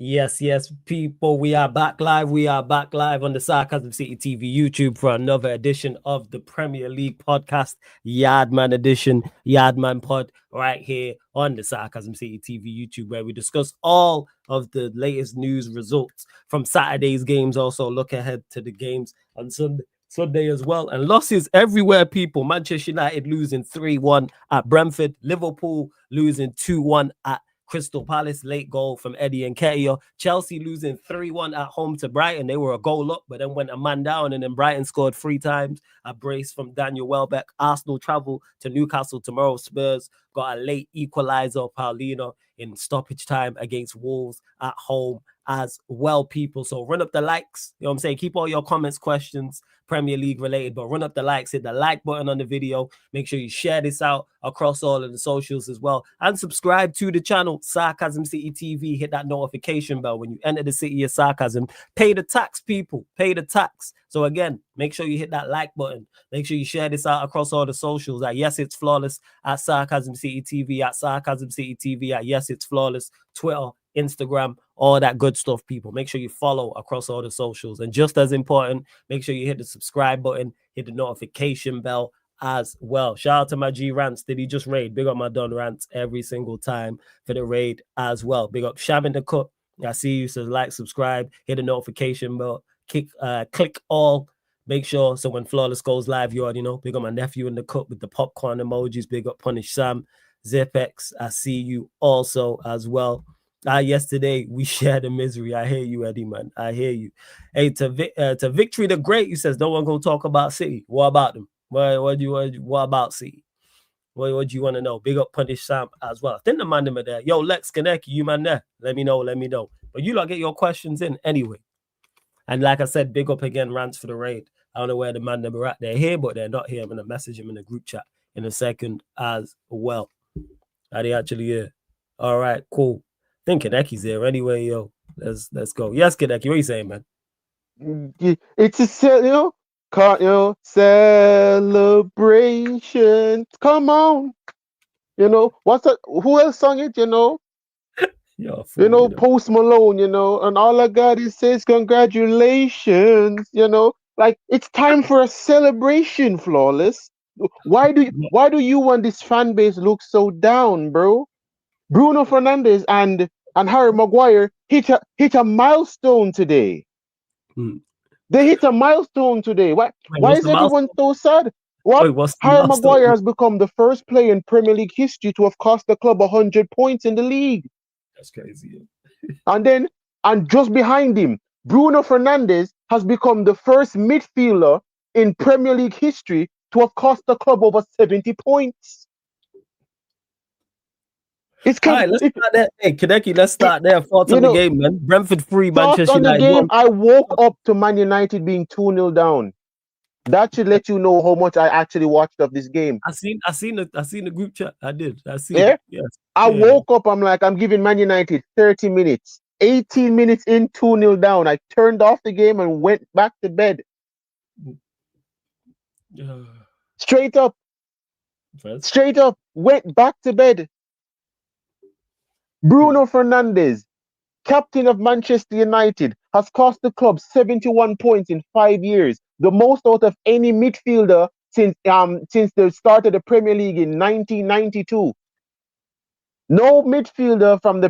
Yes, people. We are back live. We are back live on the Sarcasm City TV YouTube for another edition of the Premier League podcast, Yardman edition, Yardman pod, right here on the Sarcasm City TV YouTube, where we discuss all of the latest news results from Saturday's games. Also, look ahead to the games on Sunday as well. And losses everywhere, people. Manchester United losing 3-1 at Brentford, Liverpool losing 2-1 at Crystal Palace, late goal from Eddie Nketiah. Chelsea losing 3-1 at home to Brighton. They were a goal up, but then went a man down, and then Brighton scored 3 times. A brace from Daniel Welbeck. Arsenal travel to Newcastle tomorrow. Spurs got a late equalizer, Paulino, in stoppage time against Wolves at home as well, people. So run up the likes. You know what I'm saying? Keep all your comments, questions, Premier League related, but run up the likes, hit the like button on the video. Make sure you share this out across all of the socials as well, and subscribe to the channel Sarcasm City TV. Hit that notification bell when you enter the city of sarcasm. Pay the tax, people. Pay the tax. So again, make sure you hit that like button. Make sure you share this out across all the socials. At Yes It's Flawless, at Sarcasm City TV, at Sarcasm City TV, at Yes It's Flawless, Twitter, Instagram, all that good stuff, people. Make sure you follow across all the socials. And just as important, make sure you hit the subscribe button, hit the notification bell as well. Shout out to my G Rants. Did he just raid? Big up my Don Rants every single time for the raid as well. Big up Sham in the Cup. I see you. So like, subscribe, hit the notification bell, click all. Make sure so when Flawless goes live, you already know. Big up my nephew in the cup with the popcorn emojis. Big up Punish Sam, Zipex. I see you also as well. Yesterday we shared the misery. I hear you, Eddie, man. I hear you. Hey, to Victory the Great, you says, don't want to go talk about City. What about them? What about City? What do you want to know? Big up Punish Sam as well. I think the man them are there. Yo, Lex Kaneki, you man there. Let me know. But you lot get your questions in anyway. And like I said, big up again, Rants for the raid. I don't know where the man them are at. They're here, but they're not here. I'm going to message him in the group chat in a second as well. Are they actually here? All right, cool. I think Kaneki's here anyway, yo. Let's go. Yes, Kaneki, what are you saying, man? It's a celebration. Come on. What's that? Who else sung it, Post Malone, and all I got is says congratulations, like it's time for a celebration, Flawless. Why do you and this fan base look so down, bro? Bruno Fernandes and Harry Maguire hit a milestone today. They hit a milestone today. Why is everyone so sad? Harry Maguire has become the first player in Premier League history to have cost the club 100 points in the league. That's crazy. And just behind him, Bruno Fernandes has become the first midfielder in Premier League history to have cost the club over 70 points. All right, let's start there. Hey, Kaneki, let's start there. Thoughts on the game, man. Brentford 3, Manchester United. Thoughts on the game, I woke up to Man United being 2-0 down. That should let you know how much I actually watched of this game. I seen the group chat. I did. I see. Yeah? Yes. I woke up, I'm giving Man United 30 minutes. 18 minutes in, 2-0 down. I turned off the game and went back to bed. Straight up. Went back to bed. Bruno Fernandes, captain of Manchester United, has cost the club 71 points in 5 years, the most out of any midfielder since the start of the Premier League in 1992. No midfielder from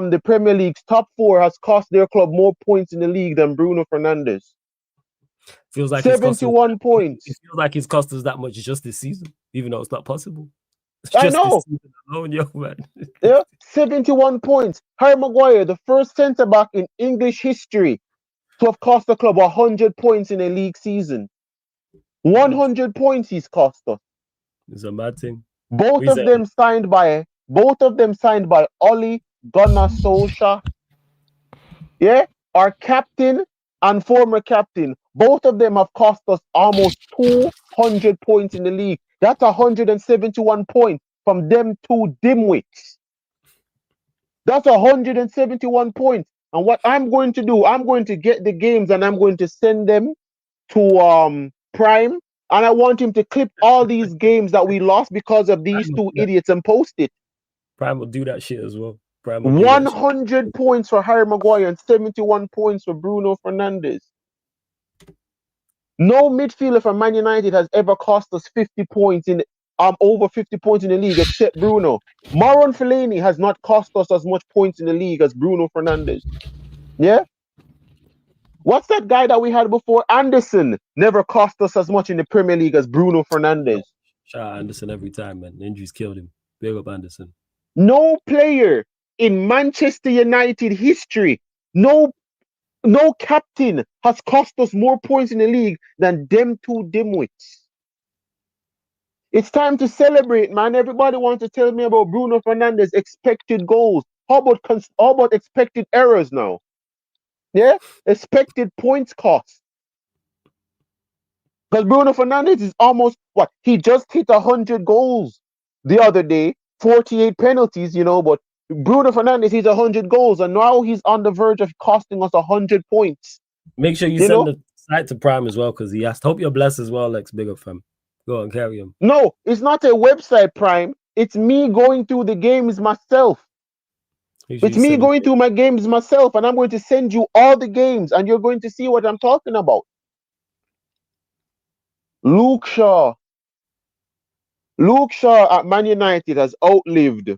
the Premier League's top 4 has cost their club more points in the league than Bruno Fernandes. Feels like 71 points. It feels like he's cost us that much just this season, even though it's not possible. I know. Alone, yo, man. 71 points. Harry Maguire, the first centre-back in English history to have cost the club 100 points in a league season. 100 points he's cost us. It's a mad thing. Both of them signed by Ole Gunnar Solskjaer. Yeah, our captain and former captain. Both of them have cost us almost 200 points in the league. That's 171 points from them two dimwits. That's 171 points. And what I'm going to do, I'm going to get the games and I'm going to send them to Prime. And I want him to clip all these games that we lost because of these two idiots and post it. Prime will do that shit as well. Prime would do that shit. 100 points for Harry Maguire and 71 points for Bruno Fernandes. No midfielder for Man United has ever cost us 50 points in over 50 points in the league except Bruno. Marouane Fellaini has not cost us as much points in the league as Bruno Fernandes. Yeah? What's that guy that we had before? Anderson never cost us as much in the Premier League as Bruno Fernandes. Shout out Anderson every time, man. Injuries killed him. Big up Anderson. No player in Manchester United history, no captain has cost us more points in the league than them two dimwits. It's time to celebrate, man. Everybody wants to tell me about Bruno Fernandes' expected goals. How about expected errors now? Yeah? Expected points cost. Because Bruno Fernandes is almost, he just hit 100 goals the other day, 48 penalties, but Bruno Fernandes hit 100 goals, and now he's on the verge of costing us 100 points. Make sure you send the site to Prime as well, because he asked. Hope you're blessed as well, Lex. Big up, fam. Go on, carry him. No, it's not a website, Prime. It's me going through the games myself. It's me going through my games myself, and I'm going to send you all the games, and you're going to see what I'm talking about. Luke Shaw at Man United has outlived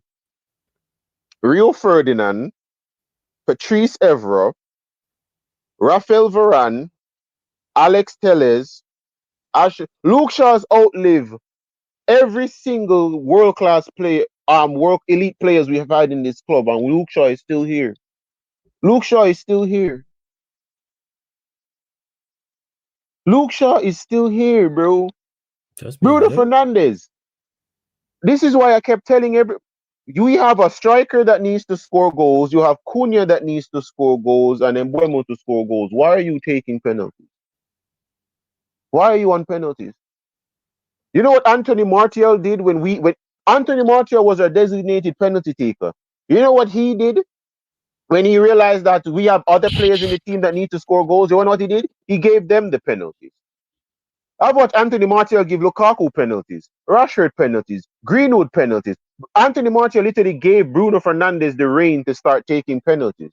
Rio Ferdinand, Patrice Evra, Rafael Varane, Alex Telles. Luke Shaw has outlived every single world-class player, elite players we have had in this club, and Luke Shaw is still here. Luke Shaw is still here. Luke Shaw is still here, bro. Bruno Fernandes. This is why I kept telling you have a striker that needs to score goals, you have Cunha that needs to score goals, and then Mbeumo to score goals. Why are you taking penalties? Why are you on penalties? You know what Anthony Martial did when Anthony Martial was our designated penalty taker. You know what he did when he realized that we have other players in the team that need to score goals? You know what he did? He gave them the penalties. How about Anthony Martial give Lukaku penalties, Rashford penalties, Greenwood penalties? Anthony Martial literally gave Bruno Fernandes the reign to start taking penalties.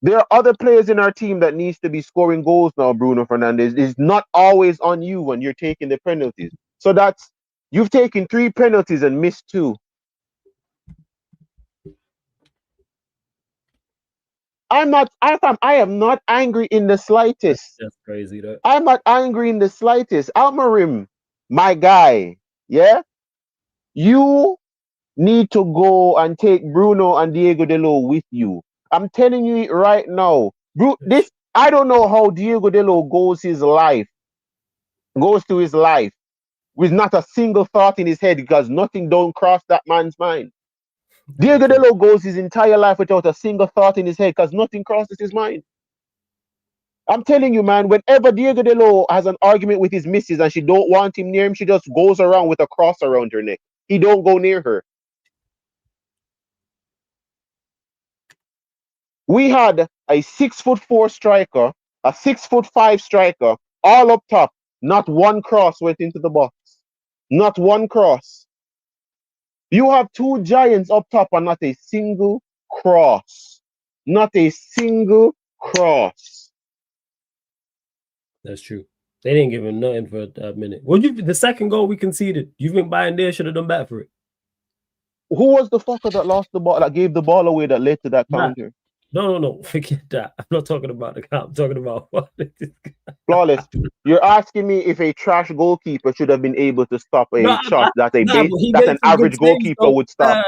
There are other players in our team that needs to be scoring goals now, Bruno Fernandes. It's not always on you when you're taking the penalties. So you've taken 3 penalties and missed 2. I am not angry in the slightest. That's crazy, though. I'm not angry in the slightest. Almarim, my guy, yeah? You need to go and take Bruno and Diego Delo with you. I'm telling you it right now. I don't know how Diego Delo goes through his life with not a single thought in his head, because nothing don't cross that man's mind. Diego Delo goes his entire life without a single thought in his head because nothing crosses his mind. I'm telling you, man, whenever Diego Delo has an argument with his missus and she don't want him near him, she just goes around with a cross around her neck. He don't go near her. We had a 6'4" striker, a 6'5" striker, all up top. Not one cross went into the box. Not one cross. You have 2 giants up top and not a single cross. Not a single cross. That's true. They didn't give him nothing for that minute. Well, the second goal we conceded, you think Bayern there should have done better for it? Who was the fucker that lost the ball, that gave the ball away, that led to that counter? No. Forget that. I'm not talking about the count. I'm talking about what? Flawless. You're asking me if a trash goalkeeper should have been able to stop a shot that an average goalkeeper would stop.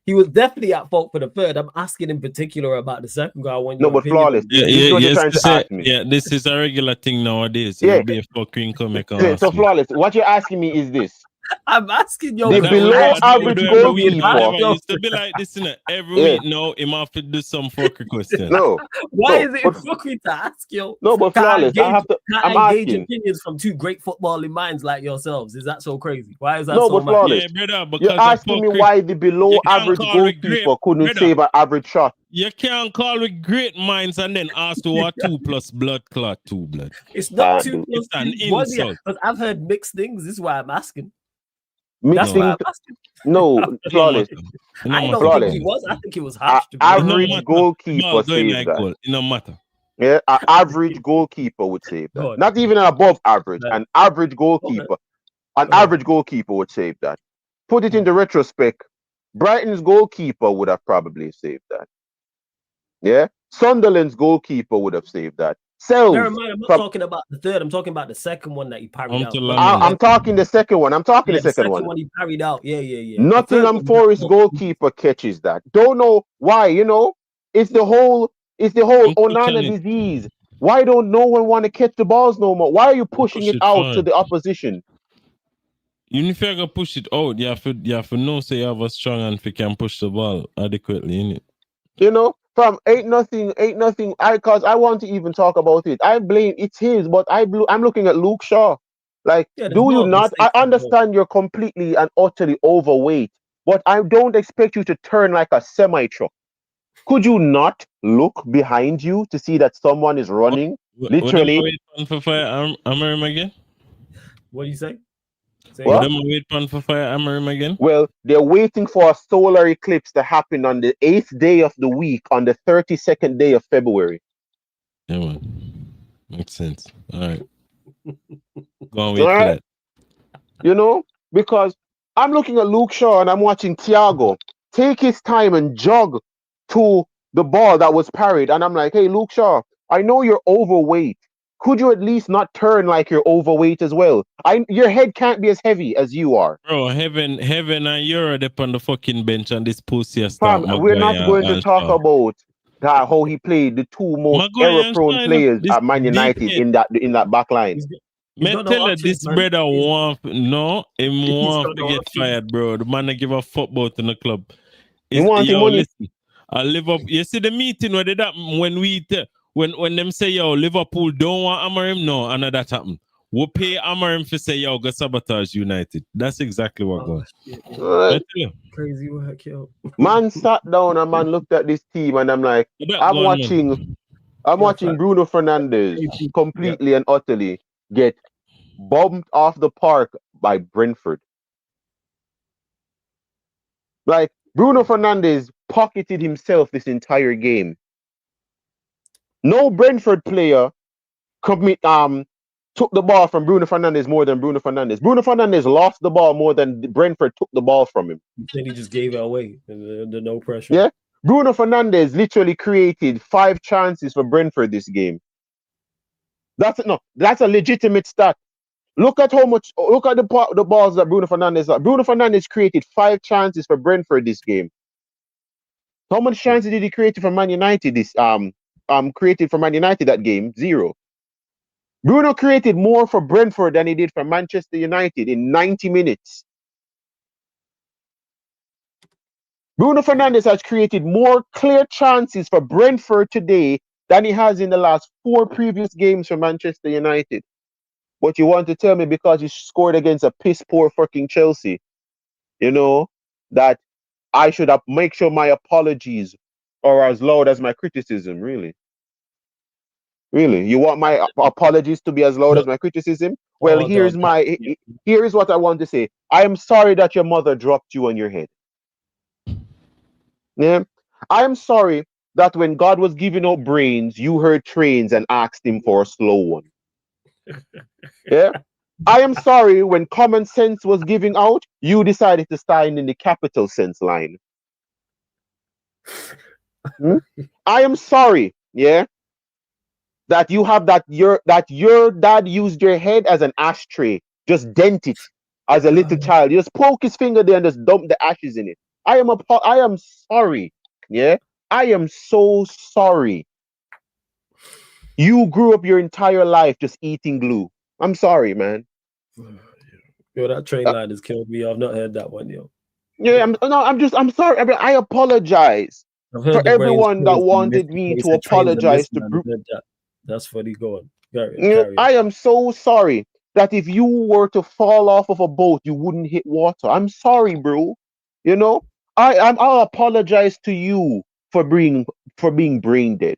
He was definitely at fault for the third. I'm asking in particular about the second goal. Flawless. Yeah, this is a regular thing nowadays. So be a fucking so Flawless, what you're asking me is this. I'm asking you. The below average goalkeeper used to be like this, every week now, he have to do some fucking question. No. Why is it fucking to ask you? No, but Flawless, I'm asking opinions from 2 great footballing minds like yourselves. Is that so crazy? Why is that so much? Flawless, yeah, brother, you're asking me why the below average goalkeeper couldn't save an average shot. You can't call with great minds and then ask to what 2 plus blood clot 2 blood. It's not 2 plus it's an insult. But I've heard mixed things. This is why I'm asking. That's why Mixing, I asked him. no, It no flawless. matter. It no I matter. don't think Flawless. he was. I think he was harsh to be It honest. no Average matter. goalkeeper Ball going saves like that. goal. It no matter. Yeah, an average goalkeeper would save that. God. Not even an above average. Right. An average goalkeeper. An average goalkeeper would save that. Put it into retrospect. Brighton's goalkeeper would have probably saved that. Yeah. Sunderland's goalkeeper would have saved that. Bear Sells in mind, I'm not from. talking about the third. I'm talking about the second one that he parried out. Until Not the Lamine. I'm talking the second one. I'm talking Yeah, the second one. one he parried out. Yeah. The third Nottingham one, Forest goalkeeper catches that. Don't know why. It's the whole Onana Unfortunately, disease. Why don't no one want to catch the balls no more? Why are you pushing push it it out to fine. the opposition? Even if you go push it out, you have to know say you have a strong hand if you can push the ball adequately, innit? From 8-0. Cause I want to even talk about it. I blame it's his, but I'm looking at Luke Shaw. Like, yeah, there's do you more not? I mistakes than goals. understand you're completely and utterly overweight, but I don't expect you to turn like a semi truck. Could you not look behind you to see that someone is running? What them Literally. wait pan for fire Amarim again? What do you say? Say What? What again? them wait pan for fire Amarim again? Well, they're waiting for a solar eclipse to happen on the 8th day of the week, on the 32nd day of February. Yeah, man. Makes sense. All right. Go on, All wait for right? that. Because I'm looking at Luke Shaw and I'm watching Thiago take his time and jog to the ball that was parried. And I'm like, hey, Luke Shaw, I know you're overweight. Could you at least not turn like you're overweight as well? Your head can't be as heavy as you are. Bro, heaven and you're up on the fucking bench and this pussy start Fam, we're not Maguire going to and talk Shaw. about that, how he played the two most Maguire and error-prone Shaw, players this at Man deep United head. in that back line. He's Me got no tell you, options, this man. brother want He's want got to no get options. fired, bro. The man that give a fuck about in the club. He want the Yo, money. listen. I live up. You see the meeting where they that when them say yo Liverpool don't want Amarim, no, and that happen. We pay Amarim for say yo go sabotage United. That's exactly what goes. Shit, I Uh, tell you, crazy work, yo. Man sat down and man looked at this team and I'm like, that I'm gone, watching man. I'm Yeah, watching fact. Bruno Fernandes Yeah. completely and utterly get bumped off the park by Brentford. Like, Bruno Fernandes pocketed himself this entire game. No Brentford player took the ball from Bruno Fernandes more than Bruno Fernandes. Bruno Fernandes lost the ball more than Brentford took the ball from him. Then he just gave it away under no pressure. Yeah. Bruno Fernandes literally created 5 chances for Brentford this game. That's a legitimate stat. Look at the balls that Bruno Fernandes got. Bruno Fernandes created 5 chances for Brentford this game. How much chances did he create for Man United created for Man United that game? 0. Bruno created more for Brentford than he did for Manchester United in 90 minutes. Bruno Fernandes has created more clear chances for Brentford today than he has in the last 4 previous games for Manchester United. But you want to tell me because he scored against a piss poor fucking Chelsea, that I should have make sure my apologies are as loud as my criticism, really? Really? You want my apologies to be as loud as my criticism? Well, Oh, dog. here's what I want to say. I am sorry that your mother dropped you on your head. Yeah. I am sorry that when God was giving out brains, you heard trains and asked him for a slow one. Yeah. I am sorry when common sense was giving out, you decided to stand in the capital sense line. I am sorry, yeah, that you have that your dad used your head as an ashtray, just dent it as a little child. You just poke his finger there and just dump the ashes in it. I am sorry, yeah. I am so sorry. You grew up your entire life just eating glue. I'm sorry, man. Yo, that train line has killed me. I've not heard that one, yo. Yeah, I'm sorry. I apologize I've heard for the brains everyone that closed and wanted me to said trains are apologize missing. to I've heard that. That's funny. Go on. Carry on. I am so sorry that if you were to fall off of a boat, you wouldn't hit water. I'm sorry, bro. You know, I'll apologize to you for being brain dead.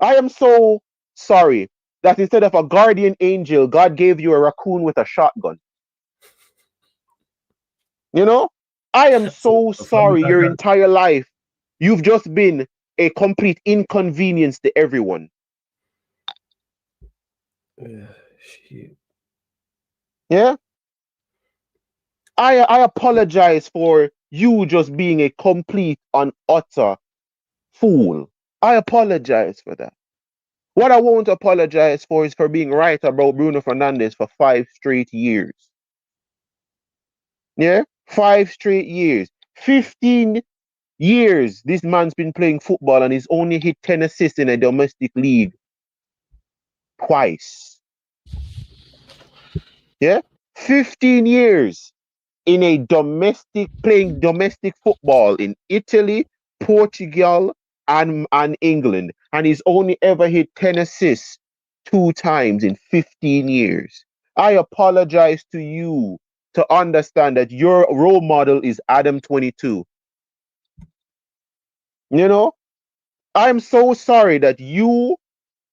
I am so sorry that instead of a guardian angel, God gave you a raccoon with a shotgun. You know, I am So so a family sorry. like Your that. entire life, you've just been a complete inconvenience to everyone. Shit. Yeah. I apologize for you just being a complete and utter fool. I apologize for that. What I won't apologize for is for being right about Bruno Fernandes for 5 straight years. Yeah? 5 straight years. 15 years this man's been playing football and he's only hit 10 assists in a domestic league twice. Yeah? 15 years in a playing domestic football in Italy, Portugal, and England. And he's only ever hit 10 assists 2 times in 15 years. I apologize to you to understand that your role model is Adam 22. You know, I'm so sorry that you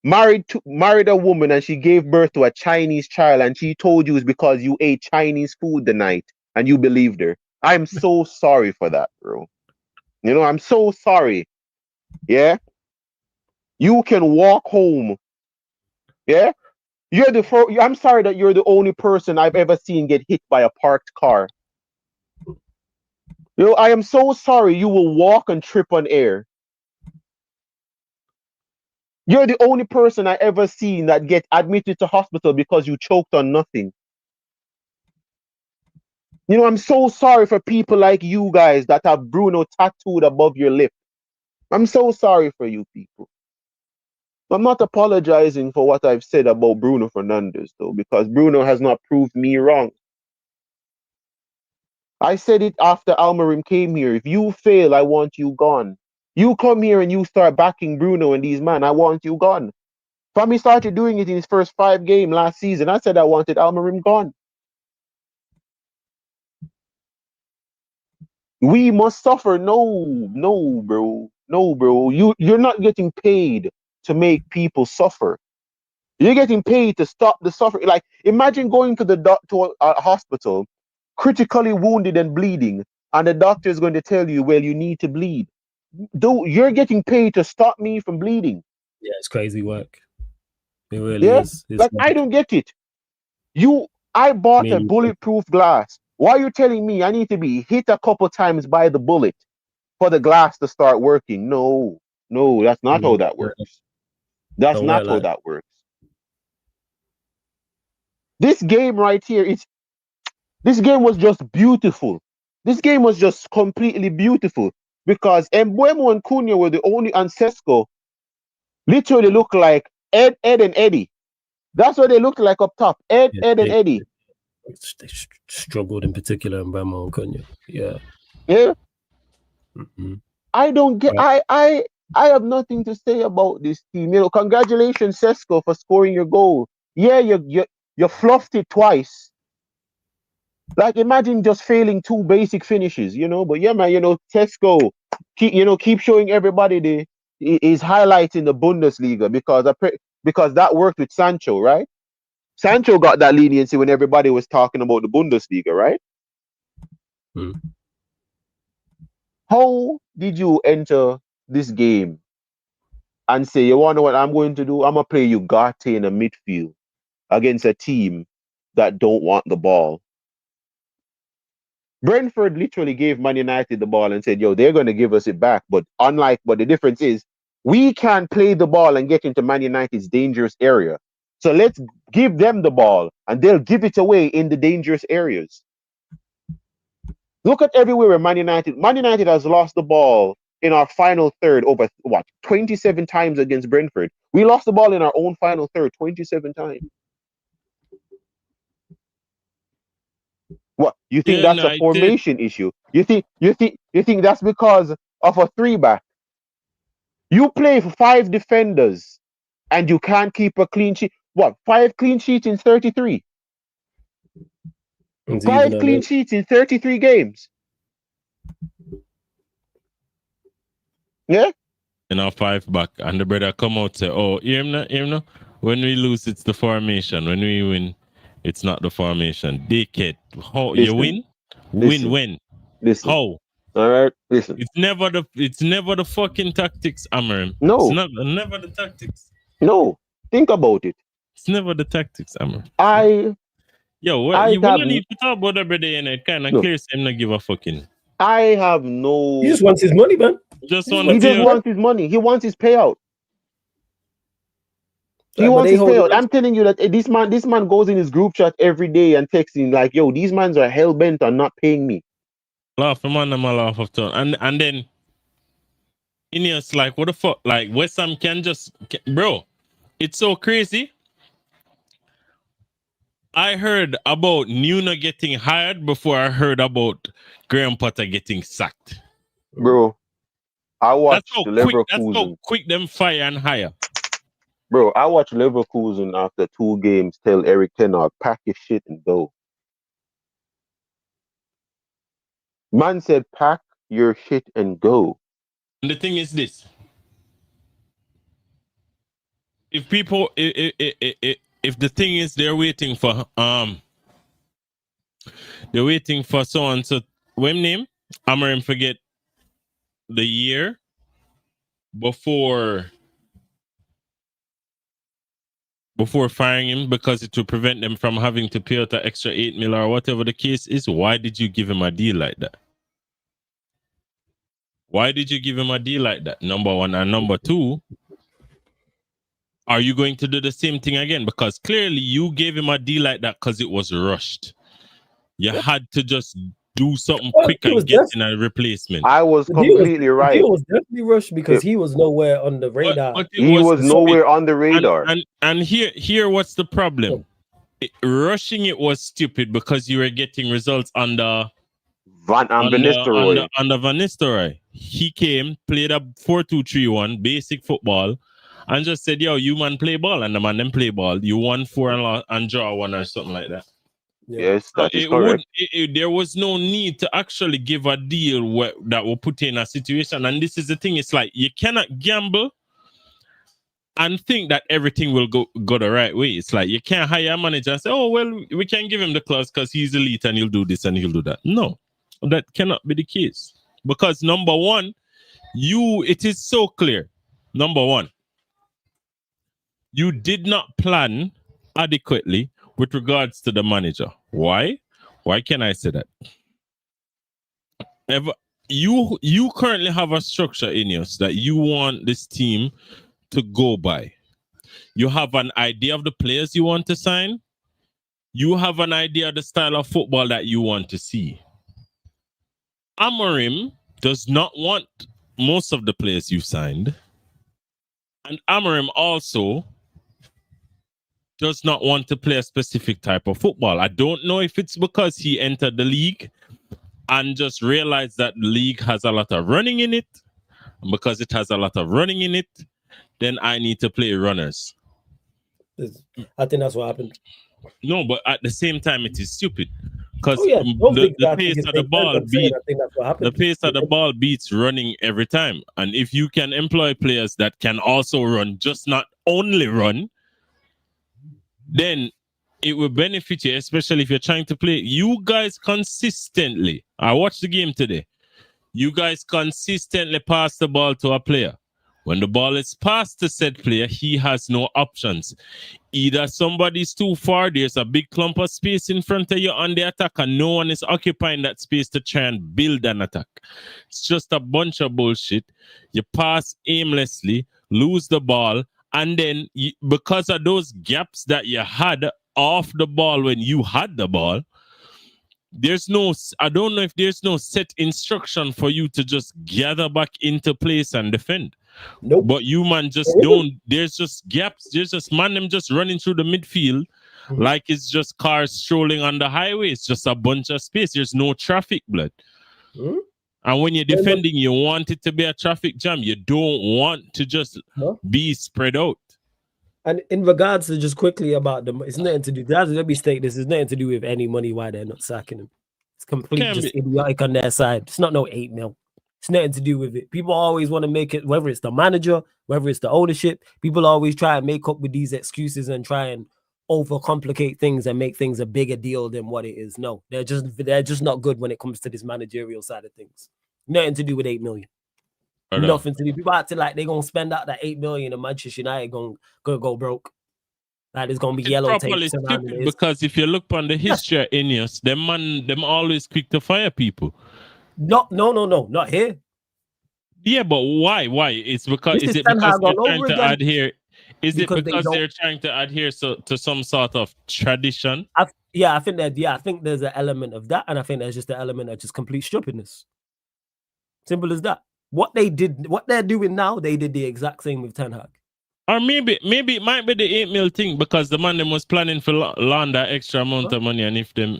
married a woman and she gave birth to a Chinese child and she told you it's because you ate Chinese food the night and you believed her. I'm so sorry for that, bro. You know, I'm so sorry. Yeah. You can walk home. Yeah. I'm sorry that you're the only person I've ever seen get hit by a parked car. You know, I am so sorry you will walk and trip on air. You're the only person I ever seen that get admitted to hospital because you choked on nothing. You know, I'm so sorry for people like you guys that have Bruno tattooed above your lip. I'm so sorry for you people. I'm not apologizing for what I've said about Bruno Fernandes, though, because Bruno has not proved me wrong. I said it after Almarim came here. If you fail, I want you gone. You come here and you start backing Bruno and these men, I want you gone. Fami started doing it in his first 5 games last season. I said I wanted Almarim gone. We must suffer. No, bro. No, bro. You're not getting paid to make people suffer. You're getting paid to stop the suffering. Like, imagine going to to a hospital, critically wounded and bleeding, and the doctor is going to tell you, well, you need to bleed. Dude, you're getting paid to stop me from bleeding. Yeah, it's crazy work. It really Yeah? is. It's Like, I don't get it. I bought a mean, bulletproof glass. Why are you telling me I need to be hit a couple times by the bullet for the glass to start working? No, that's not how that works. That's don't not work how like that works. This game right here, this game was just beautiful. This game was just completely beautiful because Embuemo and Cunha were the only, and Sesko literally look like Ed, and Eddie. That's what they look like up top. Ed, and Eddie. they struggled in particular in Bremo and Cunha. Yeah. Yeah. Mm-hmm. I don't get. I have nothing to say about this team. You know, congratulations, Sesko, for scoring your goal. Yeah, you fluffed it twice. Like, imagine just failing 2 basic finishes, you know. But yeah, man, you know, Tesco keep showing everybody his highlights in the Bundesliga because that worked with Sancho, right? Sancho got that leniency when everybody was talking about the Bundesliga, right? Mm. How did you enter this game and say, you want to know what I'm going to do? I'm gonna play Ugarte in the midfield against a team that don't want the ball? Brentford literally gave Man United the ball and said, yo, they're going to give us it back. But the difference is we can't play the ball and get into Man United's dangerous area. So let's give them the ball and they'll give it away in the dangerous areas. Look at everywhere where Man United has lost the ball in our final third over 27 times against Brentford. We lost the ball in our own final third 27 times. What, you think that's a formation issue? You think that's because of a 3-back? You play for 5 defenders and you can't keep a clean sheet. What, 5 clean sheets in 33? 5 clean sheets in 33 games. Yeah? In our 5 back, and the brother come out say, oh, hear him. When we lose, it's the formation. When we win, it's not the formation. Dickhead. How you win? Win when? Listen. How? All right, listen. It's never the fucking tactics, Amarim. No. It's never the tactics. No, think about it. It's never the tactics, Amarim. I Yo, I you have wouldn't need to talk about every day and it kind of No. clear him not give a fucking. I have no. He just wants his money, man. Just He want just to wants his money. He wants his payout. He But wants they his hold payout. on. I'm telling you that this man goes in his group chat every day and texting like, "Yo, these mans are hell bent on not paying me." laugh a man, I'm a laugh of turn. And then Ineos like, what the fuck? Like West Ham bro, it's so crazy. I heard about Nuna getting hired before I heard about Graham Potter getting sacked. Bro, I watched That's Leverkusen. how quick them fire and hire. Bro, I watched Leverkusen after 2 games tell Eric Ten Hag, pack your shit and go. Man said, pack your shit and go. And the thing is this. If people if the thing is they're waiting for so and so when name Amarim forget the year before firing him because it will prevent them from having to pay out an extra 8 mil or whatever the case is. Why did you give him a deal like that? Why did you give him a deal like that? Number one. And number two, are you going to do the same thing again? Because clearly you gave him a deal like that because it was rushed. You had to just do something quick and get in a replacement. I was completely right. The deal was definitely rushed because he was nowhere on the radar. But he was nowhere on the radar. And here what's the problem? Rushing it was stupid because you were getting results under Van Nistelrooy. Under Van Nistelrooy. He came, played a 4-2-3-1, basic football, and just said, yo, you man play ball, and the man then play ball. You won 4 and draw 1 or something like that. Yeah. Yes, that is correct. There was no need to actually give a deal that will put you in a situation. And this is the thing. It's like you cannot gamble and think that everything will go the right way. It's like you can't hire a manager and say, oh, well, we can give him the clause because he's elite and he'll do this and he'll do that. No, that cannot be the case. Because number one, it is so clear. Number one, you did not plan adequately with regards to the manager. Why? Why can I say that? You currently have a structure in yours that you want this team to go by. You have an idea of the players you want to sign. You have an idea of the style of football that you want to see. Amorim does not want most of the players you signed. And Amorim also does not want to play a specific type of football. I don't know if it's because he entered the league and just realized that the league has a lot of running in it. And because it has a lot of running in it, then I need to play runners. I think that's what happened. No, but at the same time, it is stupid. Because the pace of the ball beats running every time. And if you can employ players that can also run, just not only run, then it will benefit you, especially if you're trying to play. You guys consistently, I watched the game today, you guys consistently pass the ball to a player. When the ball is passed to said player, he has no options. Either somebody's too far, there's a big clump of space in front of you on the attack, and no one is occupying that space to try and build an attack. It's just a bunch of bullshit. You pass aimlessly, lose the ball, and then because of those gaps that you had off the ball when you had the ball, I don't know if there's no set instruction for you to just gather back into place and defend. Nope. But you man just don't. There's just gaps. There's just them just running through the midfield like it's just cars strolling on the highway. It's just a bunch of space. There's no traffic, blood. And when you're defending, you want it to be a traffic jam. You don't want to just be spread out. And in regards to just quickly about them, it's nothing to do. Let me state this. It's nothing to do with any money why they're not sacking him. It's completely idiotic on their side. It's not no 8 mil. It's nothing to do with it. People always want to make it, whether it's the manager, whether it's the ownership, people always try and make up with these excuses and try and overcomplicate things and make things a bigger deal than what it is. No, they're just not good when it comes to this managerial side of things. Nothing to do with 8 million. Nothing to do. People acting like they're gonna spend out that 8 million and Manchester United gonna go broke. Like there's gonna be yellow tape surrounding it. Because if you look on the history of Ineos, them always quick to fire people. No, not here. Yeah, but why? It's because they're trying to adhere? Is it because they're trying to adhere to some sort of tradition? I think there's an element of that, and I think there's just an element of just complete stupidness. Simple as that. What they're doing now, they did the exact same with Ten Hag. Or maybe it might be the 8 mil thing because the man them was planning for launder extra amount of money, and if them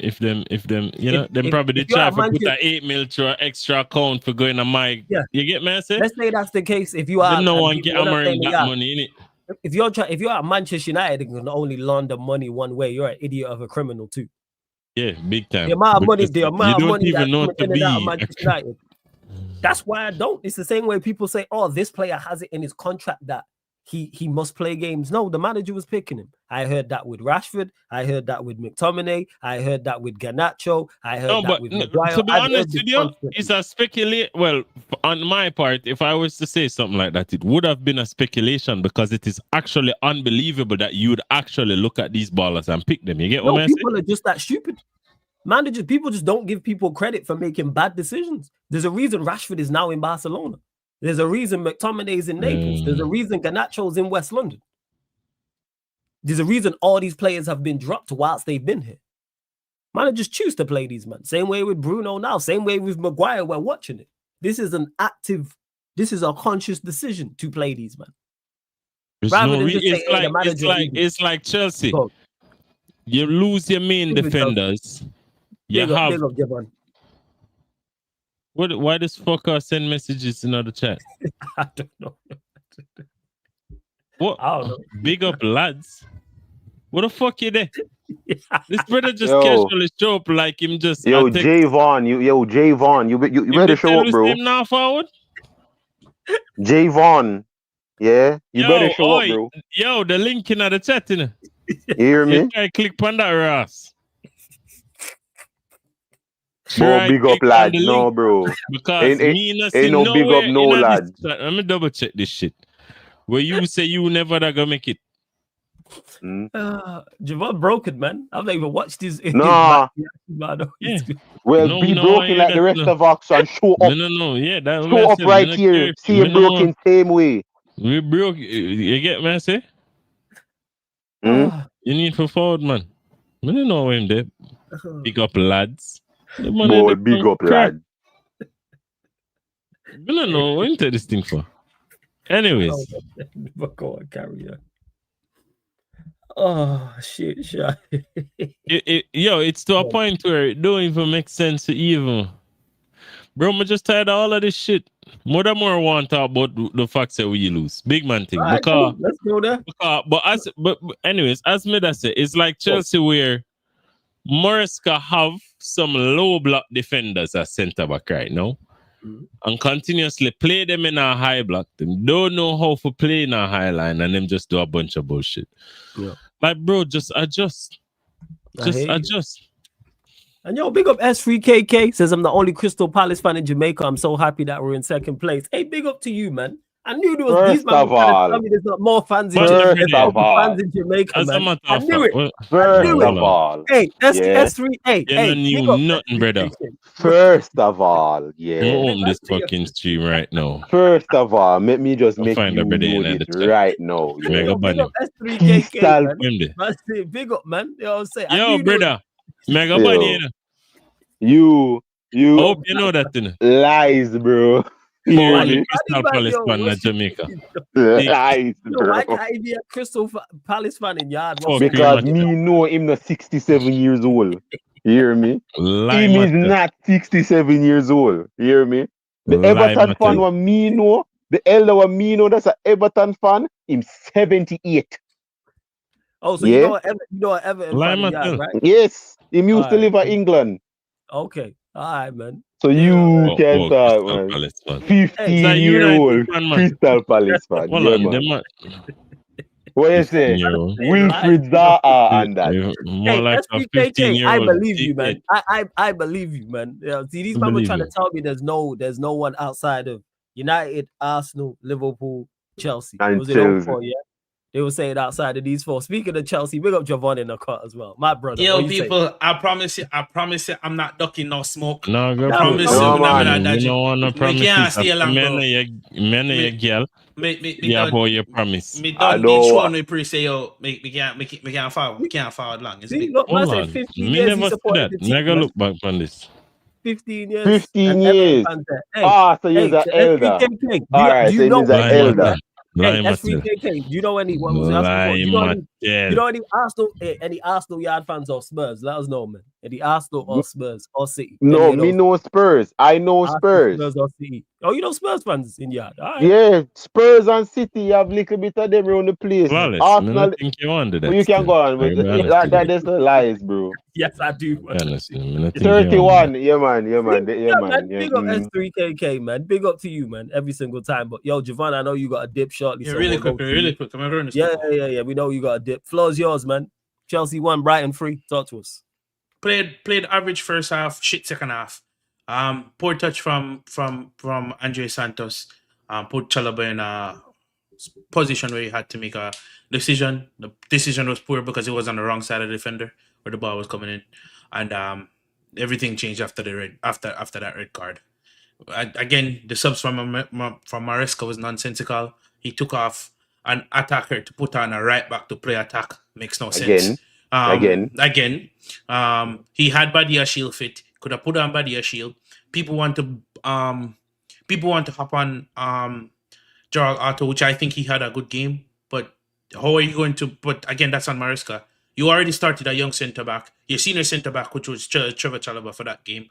probably try to put that 8 mil to an extra account for going on my. Yeah. You get me? Let's say that's the case. If you are, no one get hammering that money innit? If you're at Manchester United, you can only launder money one way. You're an idiot of a criminal too. Yeah, big time. The amount of money that's coming out of Manchester United. That's why I don't. It's the same way people say, "Oh, this player has it in his contract that he must play games." No, the manager was picking him. I heard that with Rashford. I heard that with McTominay. I heard that with Garnacho. I heard that with Maguire. To be honest with you, it's a speculation. Well, on my part, if I was to say something like that, it would have been a speculation because it is actually unbelievable that you would actually look at these ballers and pick them. You get what I'm saying? People are just that stupid. People just don't give people credit for making bad decisions. There's a reason Rashford is now in Barcelona. There's a reason McTominay is in Naples. There's a reason Garnacho's in West London. There's a reason all these players have been dropped whilst they've been here. Managers choose to play these men. Same way with Bruno now. Same way with Maguire. We're watching it. This is a conscious decision to play these men. It's like Chelsea. You lose your main defenders. Big up, why does fucker send messages in the chat? I don't know. What? I don't know. Big up, lads. What the fuck you there? This brother just casually show up like him just. Javon, you better show up, bro. Him now forward. Javon, yeah, you better show up, bro. Yo, the link in the chat, you hear me? You try click on that ass. Bro, big up lads, no bro. Because ain't no big up no lads. Let me double check this shit. Where you say you never gonna make it. Javon broken, man. I've not even watched his. Nah. Well, be broken like the rest of us and show up. No. Yeah, that show up right here. See him broken same way. We broke. You get me? I say. You need for forward, man. I don't know him there. Big up lads. Boy, big up lad. I don't know what into this thing for. Anyways. Go on, carry on. Oh shit. It's to a point where it don't even make sense to even. Bro, I'm just tired of all of this shit. More want to talk about the facts that we lose. Big man thing. Right, because, let's go there. But anyways, as me that say, it's like Chelsea where Maresca have some low block defenders as centre back right now, and continuously play them in a high block. Them don't know how to play in a high line, and them just do a bunch of bullshit. Yeah. Like, bro, just adjust. Adjust. And yo, big up S3KK says I'm the only Crystal Palace fan in Jamaica. I'm so happy that we're in second place. Hey, big up to you, man. I knew there was these man tell me there's not more fans in Jamaica. Man. I knew it. First of all, hey, S3, hey, nothing, brother. First of all, own this fucking stream right now. First of all, let me just make you know this right now. Big up S3KK, man. Big up, man. You know what I'm saying? Yo, brother, mega bunny. You hope you know that thing. Lies, bro. Crystal Palace fan in Jamaica. Lies, bro. Why can't he be a Crystal Palace fan in Yardman? Because me know him not 67 years old. You hear me? Him is not 67 years old. You hear me? The Everton fan what me know, the elder what me know, that's an Everton fan, him 78. Oh, so you know what Everton fan in Yard, right? Yes. Him used to live in England. Okay. All right, man. So you can talk, man. 15-year-old Crystal Palace fan. What you say? 15-year-old. Wilfried Zaha and that. More Hey, like a SBKK, 15-year-old. I believe you, man. I believe you, man. See, these people trying to tell me there's no one outside of United, Arsenal, Liverpool, Chelsea. And Was it Chelsea. 04, yeah? They were saying outside of these four. Speaking of Chelsea, big up Javon in the cut as well. My brother. Yo, what you people, I promise you, I'm not ducking no smoke. No, go I promise promise you, you. man. I'm not You don't want to promise Me can't it. stay long, bro. Many a girl. Me Yeah, done, about your promise. me I done don't each wa- one we pre say yo, me can't forward long. It's See, big. look, man Hold said on. 15 Me years he never see supported that. the team. Never Man. look back on this. 15 years. 15 and Everton years. fans there. Hey, So you're hey, an elder. SBKK, All right, do so you know he's an Lie elder. matter. Hey, Lie matter. S3KK, do you know any? What was I asking for? Lie Do you know any? matter. You know any Arsenal Yard fans or Spurs? Let us know, man. Any Arsenal or Spurs or City? No, Any of me those? know Spurs. I know Arsenal, Spurs. Spurs or City? Oh, you know Spurs fans in Yard. All right. Yeah, Spurs and City have little bit of them around the place. Flawless. Me Arsenal, not think you want to that. well, you can still. go on with I'll be honest with that. you. That's the lies, bro. Yes, I do. Man. Honestly, me not think you want 31, yeah, man, yeah, man, yeah, man. Man, Yeah, big up S3KK, man. Big up to you, man. Every single time. But yo, Javon, I know you got a dip shortly. Yeah, so really we'll quick, go to really you. quick. I'm gonna run this. Yeah. We know you got a dip. Floor's yours, man. Chelsea won, Brighton 3. Talk to us. Played average first half, shit second half. Poor touch from Andre Santos. Put Chalobah in a position where he had to make a decision. The decision was poor because it was on the wrong side of the defender where the ball was coming in, and everything changed after that red card. Again, the subs from Maresca was nonsensical. He took off an attacker to put on a right back to play attack. Makes no sense. Again. He had Badia Shield fit. Could have put on Badia Shield. People want to hop on Gerald Otto, which I think he had a good game. But how are you going to? But again, that's on Maresca. You already started a young centre back. Your senior centre back, which was Trevor Chalobah for that game,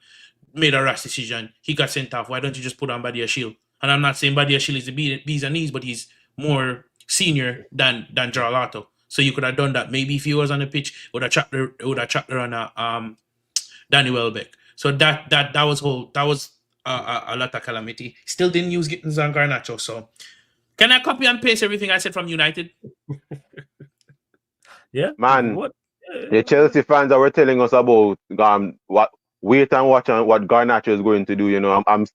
made a rash decision. He got sent off. Why don't you just put on Badia Shield? And I'm not saying Badia Shield is the bees and knees, but he's more senior than Gerald Otto. So you could have done that. Maybe if he was on the pitch, would have trapped the runner, Danny Welbeck. So that was a lot of calamity. Still didn't use Gittins and Garnacho. So can I copy and paste everything I said from United? Yeah, man. What? The Chelsea fans that were telling us about what wait and watch on what Garnacho is going to do. You know, I'm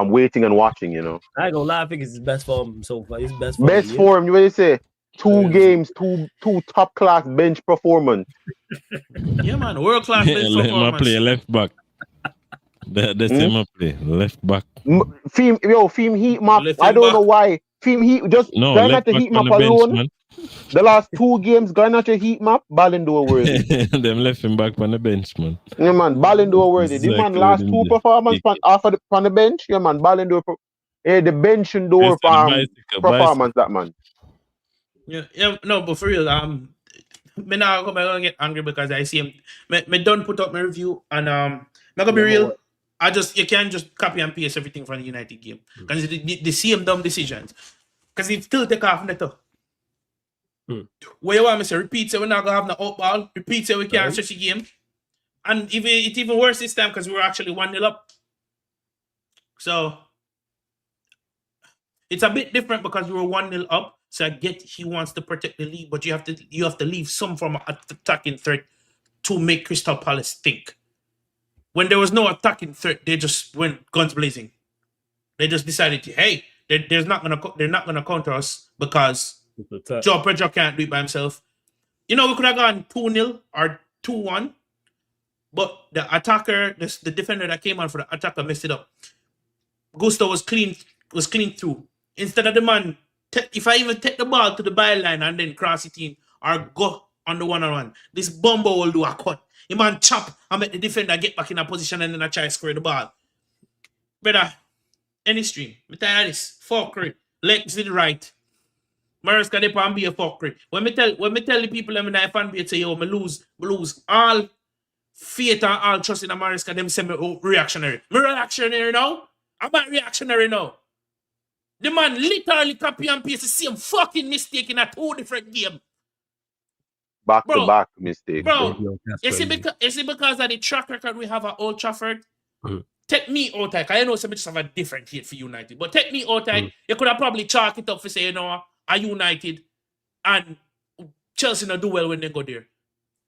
waiting and watching. You know, I ain't gonna lie, I think it's his best form so far. His best form. You will say 2 games, two top class bench performance. Yeah, man, world class bench performance. Let me play left back. That's him play left back. Theme heat map. Left I don't back. know why. Theme heat just Garnacho heat map alone. Bench, the last 2 games, Garnacho heat map, Ballon d'Or worthy. Them left him back on the bench, man. Yeah, man, Ballon d'Or worthy. The man last 2 performance off on the bench. Yeah, man, Ballon d'Or. The bench and door performance, that man. Yeah, no, but for real, me now I'm gonna get angry because I see him. Me done put up my review and I'm gonna be real. You can't just copy and paste everything from the United game because the same dumb decisions. Because he still take off neto. Where you want me to say repeat? Say we're not gonna have no out ball. Repeat? Say we can't stretch the game. And it's even worse this time because we were actually 1-0 up. So it's a bit different because we were 1-0 up. So I get he wants to protect the lead, but you have to leave some form of attacking threat to make Crystal Palace think. When there was no attacking threat, they just went guns blazing. They just decided, they're not gonna counter us because Joe Pedro can't do it by himself. You know, we could have gone 2-0 or 2-1, but the attacker, the defender that came on for the attacker messed it up. Gusto was clean through. Instead of the man, if I even take the ball to the byline and then cross it in or go on the 1-on-1, this Bumbo will do a cut. The man chop and make the defender get back in a position and then I try to square the ball. Brother, any stream. Me tired of this. Fuckery. Legs to the right. Maresca they can be a fuckery. When me tell the people in my fan base say yo, me lose all faith and all trust in Maresca, them say me reactionary. Me reactionary now? I'm not reactionary now. The man literally copy and paste the same fucking mistake in a 2 different games. Back to back mistake. Bro, you see because of the track record we have at Old Trafford? Take me out, I know some just have a different hate for United, but take me out, you could have probably chalk it up for say, you know, are United and Chelsea not do well when they go there.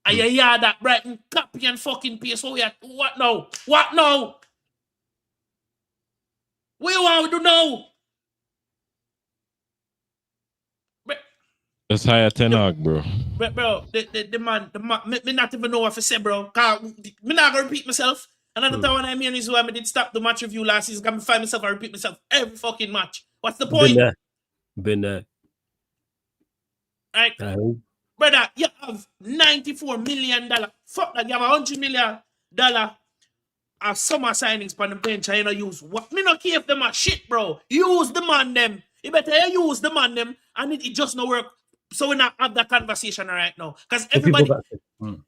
And you hear that Brighton copy and fucking paste. So what now? What now? What you want to do now? That's higher Ten Hag, bro. Bro, the man, me not even know what to say, bro. Cause me not gonna repeat myself. Another time when I mean is why I did stop the match review last season. Got me find myself and repeat myself every fucking match. What's the point? Been there. Right? Brother, you have $94 million. Fuck that, you have $100 million of summer signings for the bench and you don't use what? Me not care if them are shit, bro. Use the man them. You better use the man them and it just no work. So we not have that conversation right now. Because everybody,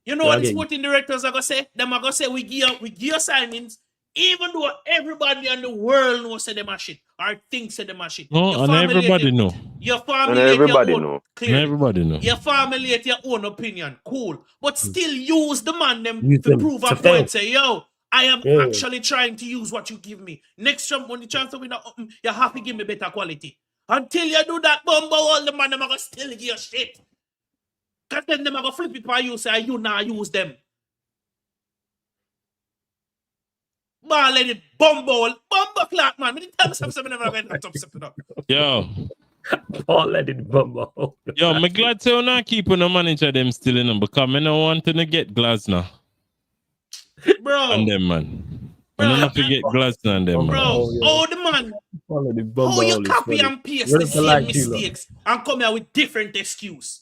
you know what the sporting directors are going to say? Them are going to say, we give you signings, even though everybody in the world knows say them are shit, or thinks say them are shit. No, and everybody know. Your formulate everybody your own, know. clearly. Everybody know. You formulate your own opinion, cool. But still use the man them to prove a point. Say, yo, I am actually trying to use what you give me. Next time, when the chance to win, you have to give me better quality. Until you do that, bumbo, all the man them are going to still give you shit. Because then them are going to flip it for you, say, you now use them. Man, let it bumbo clock, man. Me tell me something never going to top something up. Yo. Paul let it bumbo. Yo, I'm glad to not keep on the manager them still in them because I don't want to get Glasner. Bro. And them, man. I don't have to get Glasner and them, bro. man. Oh, the man. Oh, you copy and paste the same mistakes and come here with different excuse.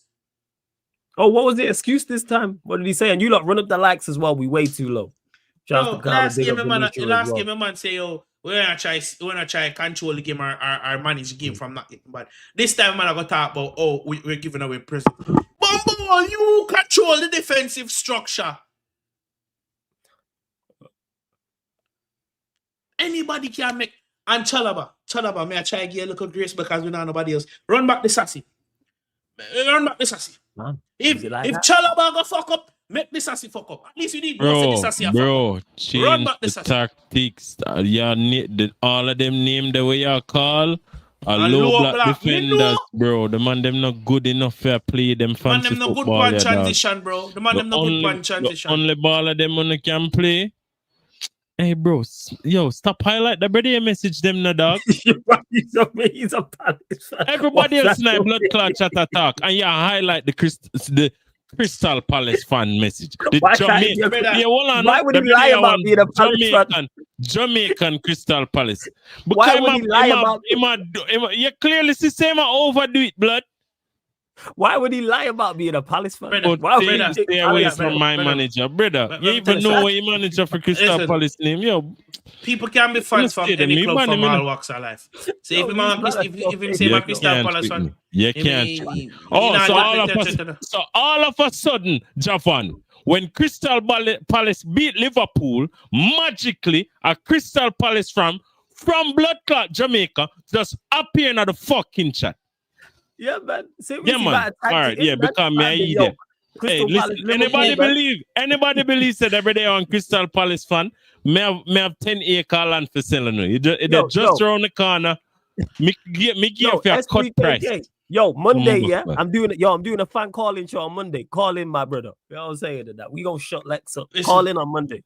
Oh, what was the excuse this time? What did he say? And you lot run up the likes as well. We way too low. No, last game, man say, yo, we're gonna try control the game or manage the game from nothing. But this time, man, I got to talk about, we're giving away present. Bumble, you control the defensive structure. Anybody can make. And Chalaba, may I try to give a little grace because we don't have nobody else. Run back the sassy. Man, if Chalaba go fuck up, make the sassy fuck up. At least you need bro, the sassy fuck up. Change the tactics. All of them name the way you call. A low block defenders, bro. The man them not good enough for play them fancy football. The man them not good one transition, bro. The man them not good one transition. The only ball of them on can play. Hey, bro, yo, stop highlight the brother message them, no dog. He's a Palace. Everybody else snipe blood clot chat attack, and you highlight the Crystal Palace fan message. Why would he lie about being a Palace fan? Jamaican Crystal Palace. Why would he lie about? You clearly see same overdo it, blood. Why would he lie about being a Palace fan? Stay away from my manager, brother. You even know what your manager for Crystal Palace name, yo. People can be fans from any club from all walks of life. So if him say my Crystal Palace fan, you can't. So all of a sudden, Javan, when Crystal Palace beat Liverpool, magically a Crystal Palace from Blood Clot Jamaica just appear in the fucking chat. Yeah, man. Man. All right, because me I eat it. Hey, listen, anybody believes that every day on Crystal Palace fan, me have 10-acre land for selling it. Just around the corner. Me give you a cut price. Yo, Monday, I'm doing a fan calling show on Monday. Call in, my brother. You know what I'm saying to that? We gonna shut Lex up. Call in on Monday.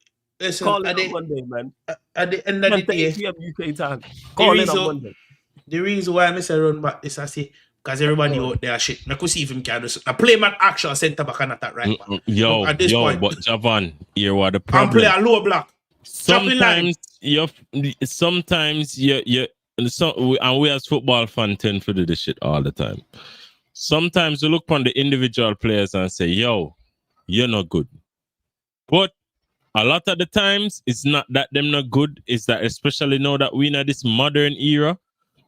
Call in on Monday, man. At the end of the day, UK time. Call in on Monday. The reason why I say run back is I say because everybody out there shit. I could see if him can do a play man actual centre back and that right back. At this point, but Javan, here what the problem. And play a low block. Sometimes and we as football fans tend to do this shit all the time. Sometimes we look on the individual players and say, yo, you're not good. But a lot of the times it's not that them not good, it's that especially now that we in this modern era.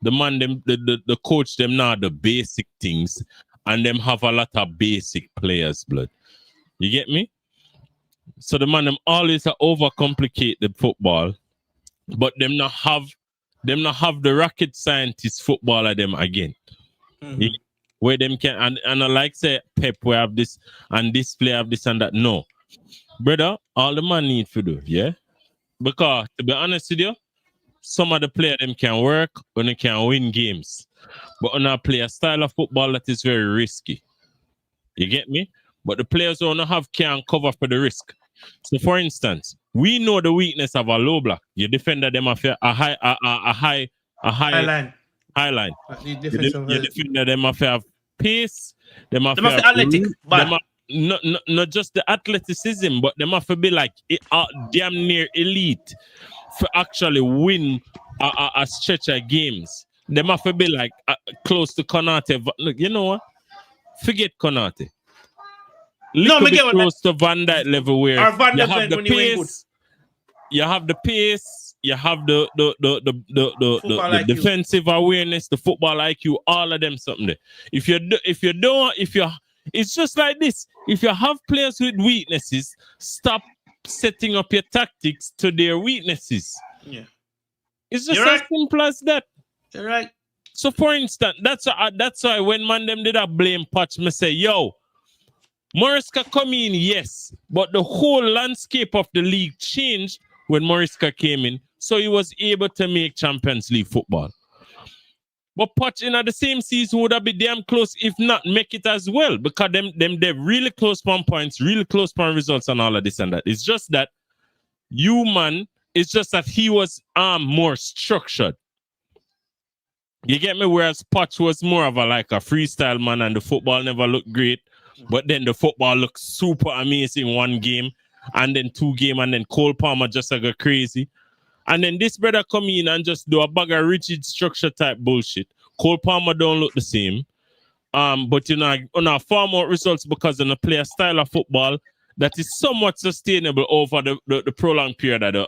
The man, the coach, them now the basic things, and them have a lot of basic players, blood. You get me? So the man, them always overcomplicate the football, but them not have the rocket scientist footballer them again. Mm-hmm. Where them can and I like say Pep we have this and this player have this and that. No, brother, all the man need to do, yeah. Because to be honest with you. Some of the players them can work when they can win games. But when I play a style of football that is very risky. You get me? But the players don't can't cover for the risk. So, for instance, we know the weakness of a low block. Your defender them have a high line. Your defender them have pace. Them have athletic. Not just the athleticism, but them have to be like damn near elite for actually win a stretch of games. Them have to be like close to Konate. Look, you know what? Forget Konate. Little bit close to Van Dijk level where you have the pace, you have the pace, you have the defensive awareness, the football IQ, all of them something there. It's just like this. If you have players with weaknesses, stop setting up your tactics to their weaknesses. Yeah, it's just as simple as that. You're right. So, for instance, that's why when man them did a blame patch, me say, yo, Mariska come in, yes, but the whole landscape of the league changed when Mariska came in, so he was able to make Champions League football. But Poch in the same season would have been damn close, if not make it as well, because they're really close on points, really close on results and all of this and that. It's just that it's just that he was more structured. You get me? Whereas Poch was more of a freestyle man, and the football never looked great. But then the football looked super amazing one game, and then 2 games, and then Cole Palmer just go crazy. And then this brother come in and just do a bag of rigid structure type bullshit. Cole Palmer don't look the same. But on far more results because of the player style of football that is somewhat sustainable over the prolonged period of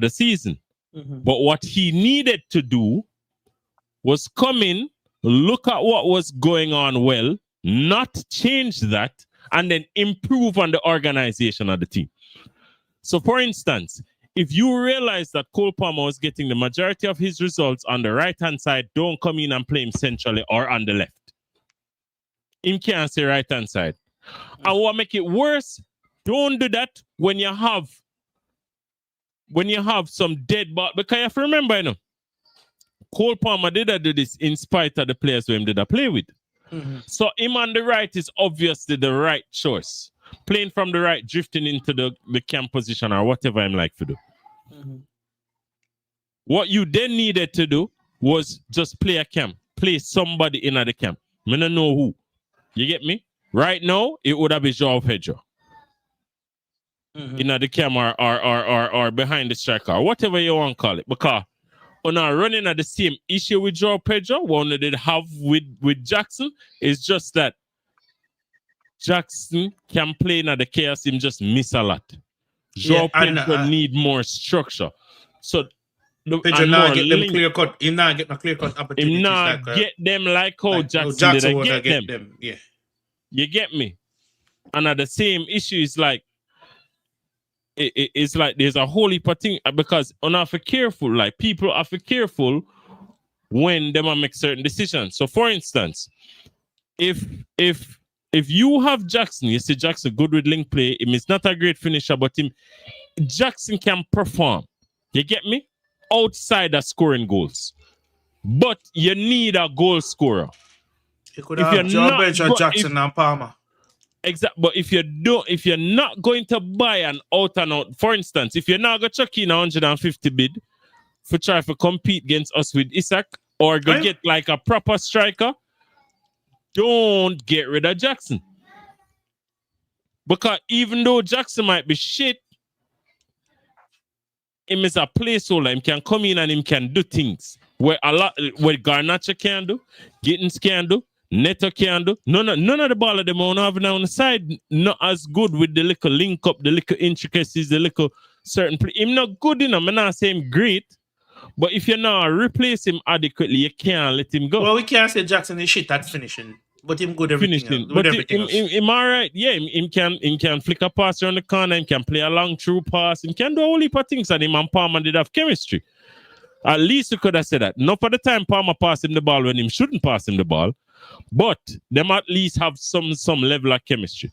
the season. Mm-hmm. But what he needed to do was come in, look at what was going on well, not change that, and then improve on the organization of the team. So, for instance, if you realize that Cole Palmer was getting the majority of his results on the right-hand side, don't come in and play him centrally or on the left. Him can't say right-hand side. And what make it worse, don't do that when you have some dead ball. Because you have to remember, Cole Palmer did do this in spite of the players who him did play with. Mm-hmm. So him on the right is obviously the right choice. Playing from the right, drifting into the camp position or whatever I'm like to do. Mm-hmm. What you then needed to do was just play a camp. Play somebody in the camp. I don't know who. You get me? Right now, it would have been João Pedro. Mm-hmm. In the camp or behind the striker or whatever you want to call it. Because on our running at the same issue with João Pedro, one that they have with Jackson is just that Jackson can play in the chaos, him just miss a lot. João Pedro need more structure. So Pedro now get them clear cut. Him now get no clear cut opportunities. Him now get them like how Jackson did get them. Yeah. You get me? And at the same issue is like it's like there's a whole heap of thing because have to careful, like people have to careful when they make certain decisions. So for instance, if you have Jackson, you see Jackson good with link play, him is not a great finisher, but Jackson can perform. You get me? Outside of scoring goals. But you need a goal scorer. You could have João Pedro, Jackson and Palmer. Exactly, but if you're not going to buy an out and out, for instance, if you're not going to chuck in 150 bid for try to compete against us with Isaac or go get like a proper striker, don't get rid of Jackson. Because even though Jackson might be shit, him is a placeholder. Him can come in and him can do things where Garnacho can do, Gittins can do, Neto can do. None of the ball of them on have now on the side not as good with the little link up, the little intricacies, the little certain play. Him not good enough. I'm not saying great, but if you not replace him adequately, you can't let him go. Well, we can't say Jackson is shit at finishing, but him good everything. But him all right. Yeah, him can flick a pass around the corner. Him can play a long through pass. Him can do a whole heap of things, and him and Palmer did have chemistry. At least you could have said that. Not for the time Palmer passed him the ball when him shouldn't pass him the ball. But them at least have some level of chemistry.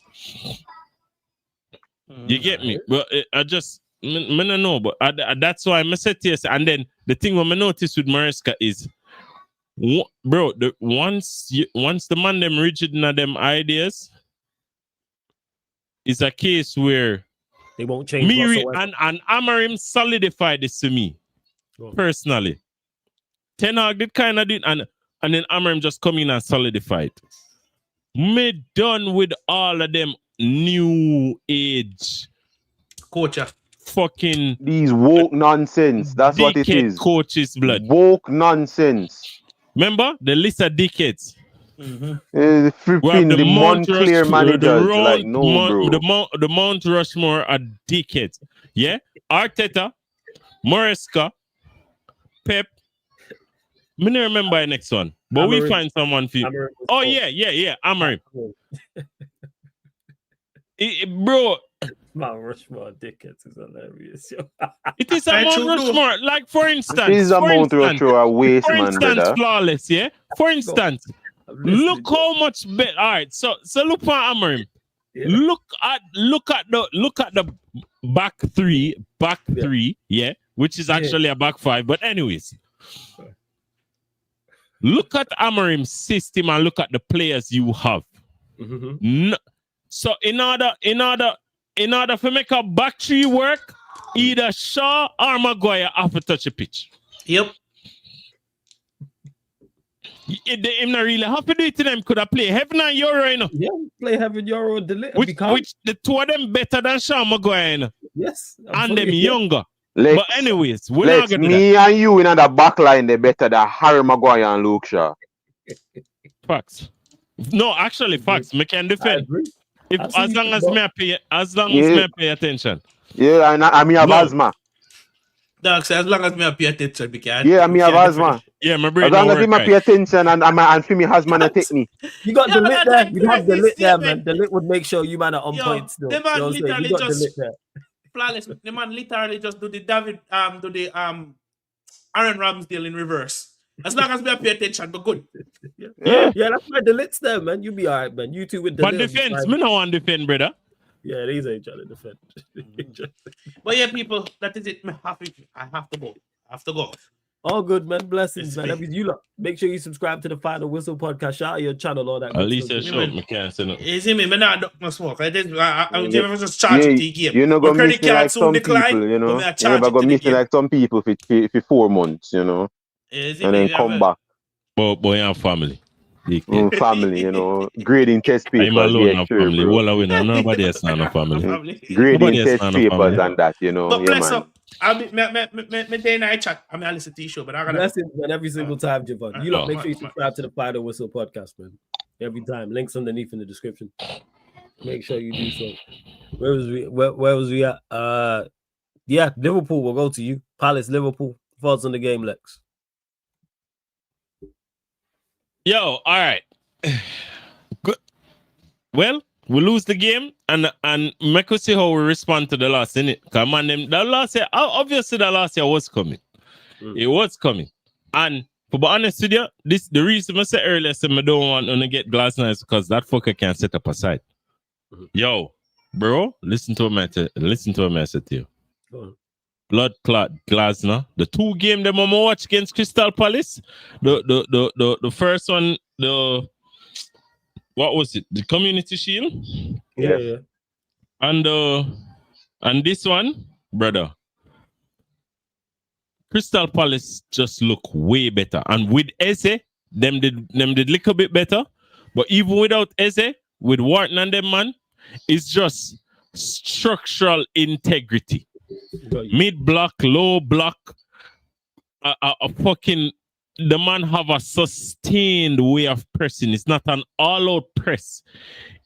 You get me? Well, I just don't know, but that's why I said yes. And then the thing what I noticed with Mariska is Bro, once the man them rigid in them ideas, it's a case where they won't change whatsoever. and Amarim solidified this to me personally. Ten Hag did kind of did, and then Amarim just come in and solidified. Me done with all of them new age coach. Fucking these woke nonsense. That's what it is. Coaches blood. Woke nonsense. Remember the list of dickheads. Flipping the Montclair managers, the Mount Rushmore are dickheads. Yeah, Arteta, Maresca, Pep. Me don't remember the next one, but we find someone for you. Oh yeah, Amarim. Bro, Mount Rushmore dickheads is hilarious. It is a Mount Rushmore. Like for instance, this is a Mount Rushmore waste, man, instance, brother. Flawless, yeah. For instance, look how much better. All right, so look for Amarim. Yeah. Look at the back three, yeah, which is actually a back five. But anyways, look at Amarim's system and look at the players you have. No, so in order for make a back three work, either Shaw or Maguire have to touch a pitch. Yep. Him not really have to do it to them. Could have play Heaven and Euro, you know? Yeah, play Heaven Euro which the two of them better than Shaw Maguire, you know? Yes. And them younger. But anyways, we're not gonna me and you in the back line, they better than Harry Maguire and Luke Shaw. Facts. No, actually, facts. Me can defend. As long as me pay attention. Yeah, I mean, asthma. Doc, as long as me pay attention, because I mean, asthma. Yeah, my brain. As long as me pay attention and for me, asthma take me. You got the lit there. You have the lit there, man. The lit would make sure you man are on point still. The man literally just flawless. The man literally just do the Aaron Ramsdale in reverse. As long as we pay attention, but good. Yeah, that's why the lit's there, man. You be all right, man. You two with the but defense, me no want defend, brother. Yeah, these ain't trying to defend. But yeah, people, that is it. I have to go. All good, man. Blessings, man. That means you lot. Make sure you subscribe to the Final Whistle podcast. Shout out your channel, all that. At least a show, me can't say no. You see me, man, I don't smoke. I'm just charging the game. You're not going to miss me like some people, you know. You're never going to miss me like some people for 4 months, you know. And then come back. But you have family. Family, you know. Grading test papers. I'm alone, no family. Nobody else no family. Grading test papers and that, you know. But bless up. Me day night chat. I listen to your show, but I gotta blessings, man, every single time, Javon. You lot make sure you subscribe to the Final Whistle podcast, man. Every time. Links underneath in the description. Make sure you do so. Where was we at? Yeah, Liverpool will go to you. Palace, Liverpool. Thoughts on the game, Lex? Yo, all right. Good. Well, we lose the game and make us see how we respond to the loss, innit? Come on, the last year, obviously the last year was coming. It was coming. And to be honest with you, the reason I said earlier, I don't want to get Glasner is because that fucker can't set up aside. Yo, bro, listen to a message to you. Blood clot Glasner. The 2 games that Mama watch against Crystal Palace. The first one, what was it? The Community Shield? Yeah. And this one, brother. Crystal Palace just look way better. And with Eze, them did little bit better. But even without Eze, with Wharton and them, man, it's just structural integrity. Mid block, low block, a fucking the man have a sustained way of pressing. It's not an all-out press.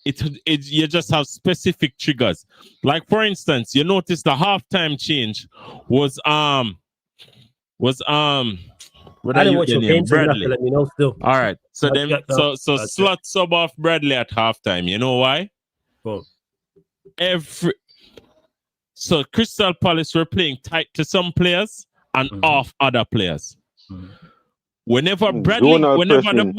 It you just have specific triggers. Like for instance, you notice the halftime change was I didn't watch your game, Bradley. Let me know still. All right, so slot sub off Bradley at halftime. You know why? Oh. So Crystal Palace were playing tight to some players and off other players. Whenever the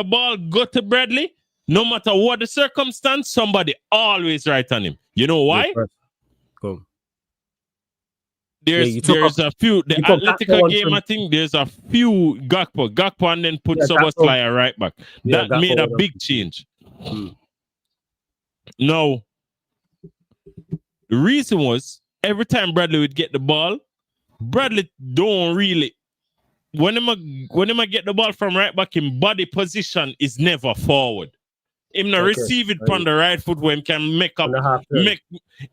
ball go to Bradley, no matter what the circumstance, somebody always right on him. You know why? Cool. there's a few the you put Atletico Gakpo on game. some- I think there's a few Gakpo, and then put Szoboszlai at right back. Yeah, That Gakpo made a on- big change. Mm. No, the reason was every time Bradley would get the ball, Bradley don't really. When I get the ball from right back, in body position is never forward. Him not receive it from the right foot when can make up make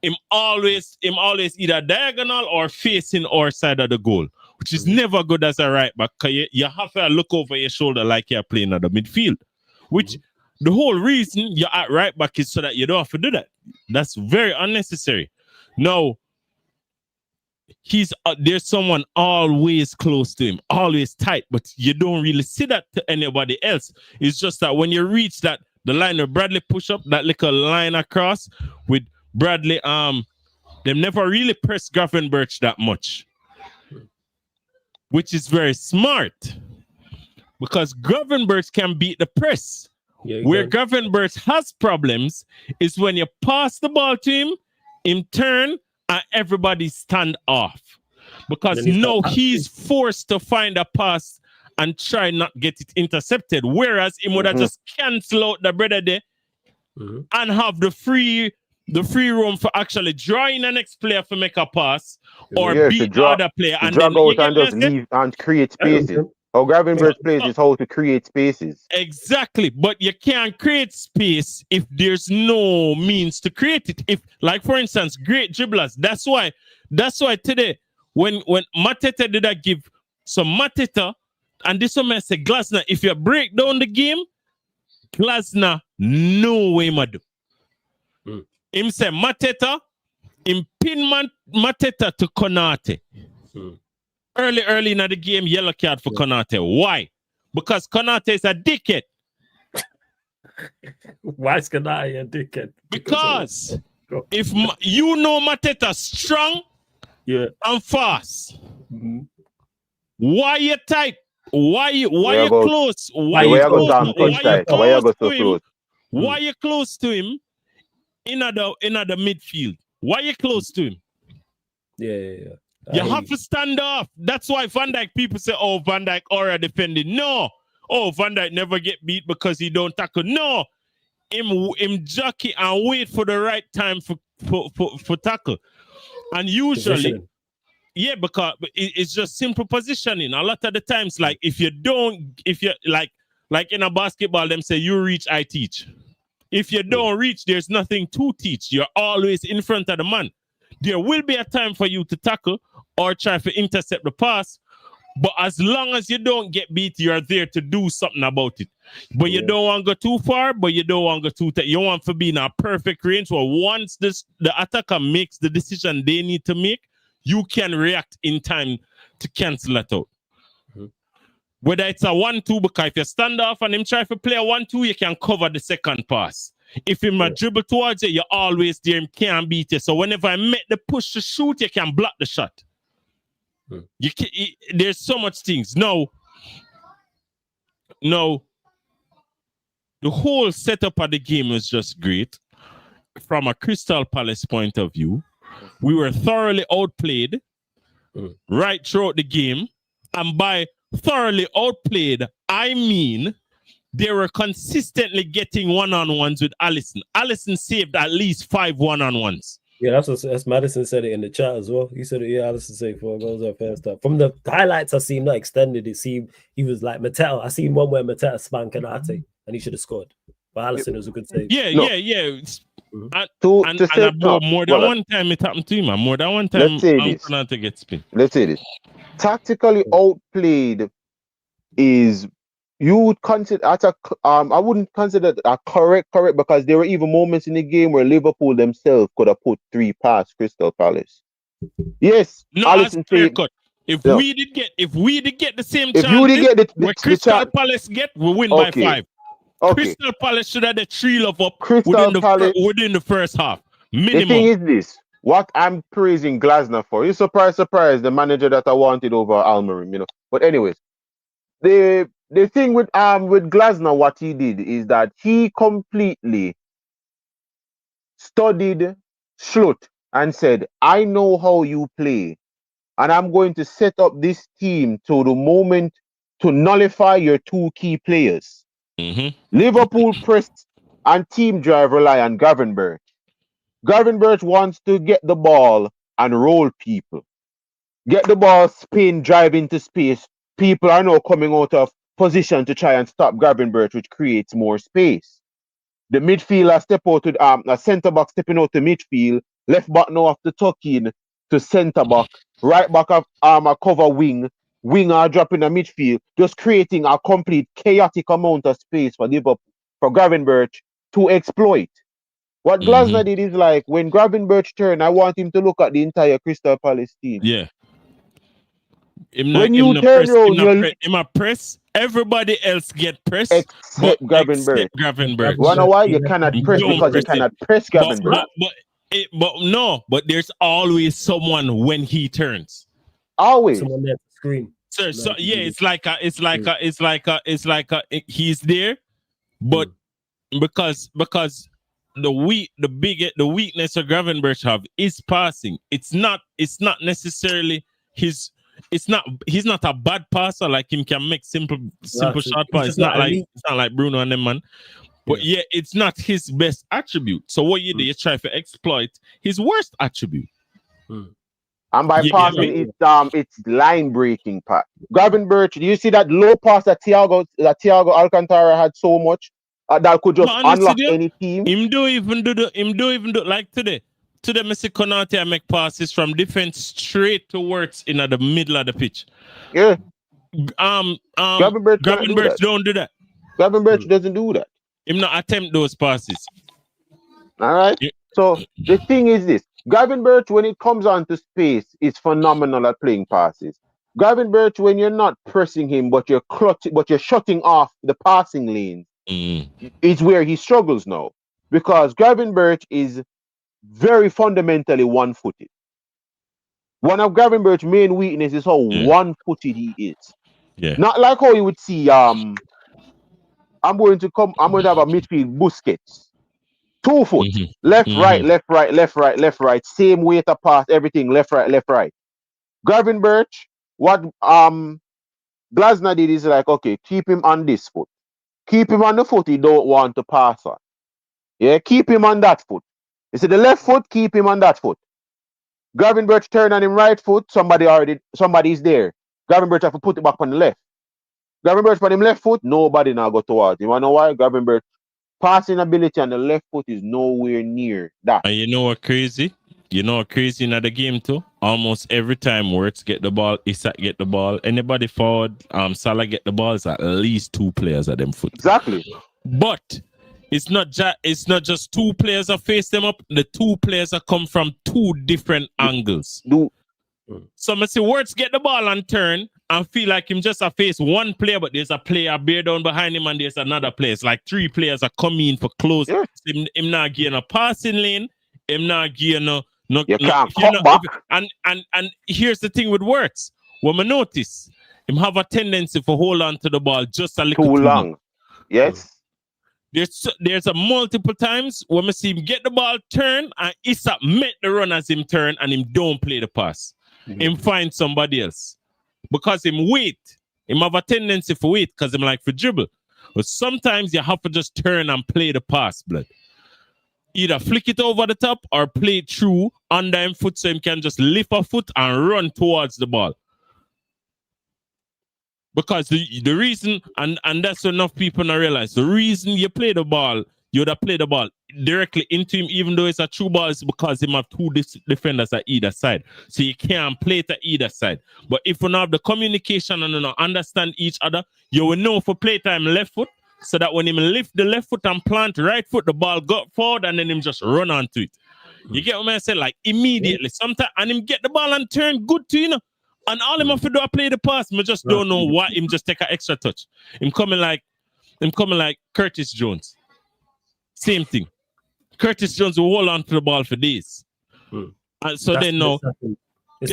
him always either diagonal or facing our side of the goal, which is never good as a right back. Cause you have to look over your shoulder like you're playing at the midfield. Which the whole reason you're at right back is so that you don't have to do that. That's very unnecessary. No. There's someone always close to him, always tight, but you don't really see that to anybody else. It's just that when you reach the line of Bradley push up, that little line across with Bradley, they never really press Gravenberch that much, which is very smart because Gravenberch can beat the press. Yeah, where Gravenberch has problems is when you pass the ball to him, in turn, and everybody stand off. Because now he's forced to find a pass and try not get it intercepted. Whereas he would have just cancel out the brother there and have the free room for actually drawing the next player to make a pass or beat the other player. And drag out and just leave and create spaces. How Gravenberch plays is how to create spaces. Exactly, but you can't create space if there's no means to create it. If, like for instance, great dribblers. That's why today when Mateta did that give some Mateta, and this one I say Glasner, if you break down the game, Glasner no way madu. Him say Mateta, him pin Mateta to Konate. Early in the game, yellow card for Konate. Why? Because Konate is a dickhead. Why is Konate a dickhead? Because if you know Mateta strong and fast, why you tight? Why you close? Why you close to him in the midfield? Why you close to him? Yeah. You have to stand off. That's why Van Dijk, people say, oh, Van Dijk aura defending. No. Oh, Van Dijk never get beat because he don't tackle. No. Him jockey and wait for the right time for tackle. And usually, because it's just simple positioning. A lot of the times, like if you like in a basketball, them say you reach, I teach. If you don't reach, there's nothing to teach. You're always in front of the man. There will be a time for you to tackle or try to intercept the pass, but as long as you don't get beat, you're there to do something about it. But you don't want to go too far, but you don't want to go too tight. You want to be in a perfect range where once the attacker makes the decision they need to make, you can react in time to cancel that out. Whether it's a 1-2, because if you stand off and him try to play a 1-2, you can cover the second pass. If him dribble towards you, you're always there. Him can't beat you. So whenever I make the push to shoot, you can block the shot. There's so much things. No. The whole setup of the game was just great. From a Crystal Palace point of view, we were thoroughly outplayed right throughout the game. And by thoroughly outplayed, I mean they were consistently getting one-on-ones with Alisson. Alisson saved at least 5 one-on-ones. Yeah, that's Madison said it in the chat as well. He said it, Alisson saved 4 goals at first time. From the highlights I seen, not extended, it seemed he was like Mateta. I seen one where Mateta spanked Konate and he should have scored. But Alisson was a good save. Yeah. More than one time it happened to him. More than one time Konate gets spin. Let's say this. Tactically outplayed is you would consider I wouldn't consider that correct because there were even moments in the game where Liverpool themselves could have put 3 past Crystal Palace. Yes, no, Alisson said, if we did get the same chance, you did get the Crystal Palace get, we win by 5. Okay. Crystal Palace should have the 3 love up within the first half. Minimum. The thing is this. What I'm praising Glasner for, you surprise, the manager that I wanted over Almerim, you know. But anyways, the thing with Glasner, what he did is that he completely studied Schlutt and said, I know how you play. and I'm going to set up this team to the moment to nullify your two key players. Liverpool press and team drive rely on Gravenberch. Gravenberch wants to get the ball and roll people. Get the ball, spin, drive into space. People are now coming out of position to try and stop Gravenberch, which creates more space. The midfielder step out to a centre back stepping out to midfield. Left back now have to tuck in to centre back. Right back of a cover wing. Winger dropping a midfield, just creating a complete chaotic amount of space for Liverpool, for Gravenberch to exploit. What Glasner did is like when Gravenberch turned, I want him to look at the entire Crystal Palace team. Yeah. When you turn around, you press. Everybody else get pressed except Gravenberch. Gravenberch. Wanna why you cannot press because you cannot press Gravenberch. But there's always someone when he turns. Always. Someone there to scream. So yeah, it's like he's there, but because the weakness of Gravenberch have is passing. It's not necessarily he's not a bad passer, like him can make simple shot pass. It's not like Bruno and them, man. But yeah, it's not his best attribute. So what you do, you try to exploit his worst attribute. And by passing, it's line breaking part. Gravenberch, do you see that low pass that Thiago Alcantara had so much that could just unlock any team? Him do even do like today. Today, Mr. Konate make passes from defense straight towards in the middle of the pitch. Yeah. Gravenberch don't do that. Gravenberch doesn't do that. Him not attempt those passes. All right. Yeah. So the thing is this: Gravenberch, when it comes onto space, is phenomenal at playing passes. Gravenberch, when you're not pressing him, but you're shutting off the passing lane, it's where he struggles now, because Gravenberch is very fundamentally one-footed. One of Gravenberch's main weaknesses is how one-footed he is. Yeah. Not like how you would see I'm going to have a midfield Busquets. 2 foot. Left, right, left, right, left, right, left, right. Same way to pass everything, left, right, left, right. Gravenberch, what Glasner did is like, okay, keep him on this foot. Keep him on the foot he don't want to pass on. Yeah, keep him on that foot. You see the left foot, keep him on that foot. Gravenberch turn on him right foot, somebody's there. Gravenberch have to put it back on the left. Gravenberch on him left foot, nobody now go towards him. You wanna know why? Gravenberch passing ability on the left foot is nowhere near that. And you know what crazy? You know what crazy in the game too? Almost every time Wirtz get the ball, Isak get the ball, anybody forward, Salah get the ball, it's at least 2 players at them foot. Exactly. But it's not just 2 players that face them up. The 2 players that come from 2 different angles. So I see Wirtz get the ball and turn and feel like him just a face 1 player, but there's a player bear down behind him and there's another player. It's like 3 players are coming in for close. Yeah. Him not getting a passing lane. Him not getting and here's the thing with Wirtz. When I notice him have a tendency for hold on to the ball just a little too long. Yes. There's a multiple times when we see him get the ball turn and Isak make the run as him turn and him don't play the pass. Him find somebody else. Because him wait. Him have a tendency for wait because him like for dribble. But sometimes you have to just turn and play the pass, blood. Either flick it over the top or play it through under him foot so him can just lift a foot and run towards the ball. Because the reason, and that's what enough people not realize, the reason you play the ball, you would have played the ball directly into him, even though it's a true ball, is because him have 2 defenders at either side. So you can't play it at either side. But if you don't have the communication and you don't understand each other, you will know for playtime left foot, so that when him lift the left foot and plant right foot, the ball got forward and then him just run onto it. You get what I say? Like immediately. Sometimes, and him get the ball and turn good to, you know. And all him have to do, I play the pass. I just don't know why him just take an extra touch. Him coming like Curtis Jones. Same thing. Curtis Jones will hold on to the ball for days. And so they know. I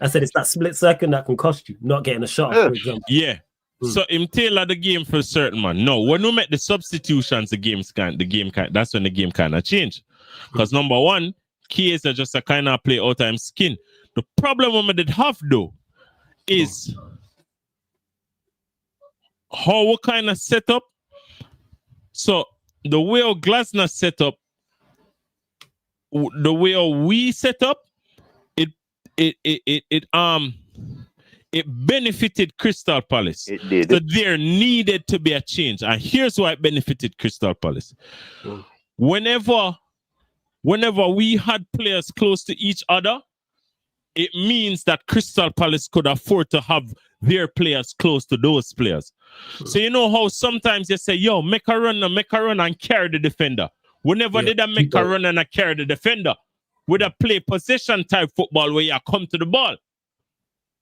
said it's that split second that can cost you not getting a shot, for example. Yeah. So him tailor the game for a certain man. No, when we make the substitutions, the game kind. That's when the game kind of change. Because number one, Keys are just a kind of play out time skin. The problem we did have though is how we kind of set up. So the way our Glasner set up, the way we set up, it benefited Crystal Palace. It did. So there needed to be a change. And here's why it benefited Crystal Palace. Whenever we had players close to each other, it means that Crystal Palace could afford to have their players close to those players. So you know how sometimes you say, yo, make a run and carry the defender. Whenever they don't make a run and carry the defender, with a play possession type football where you come to the ball.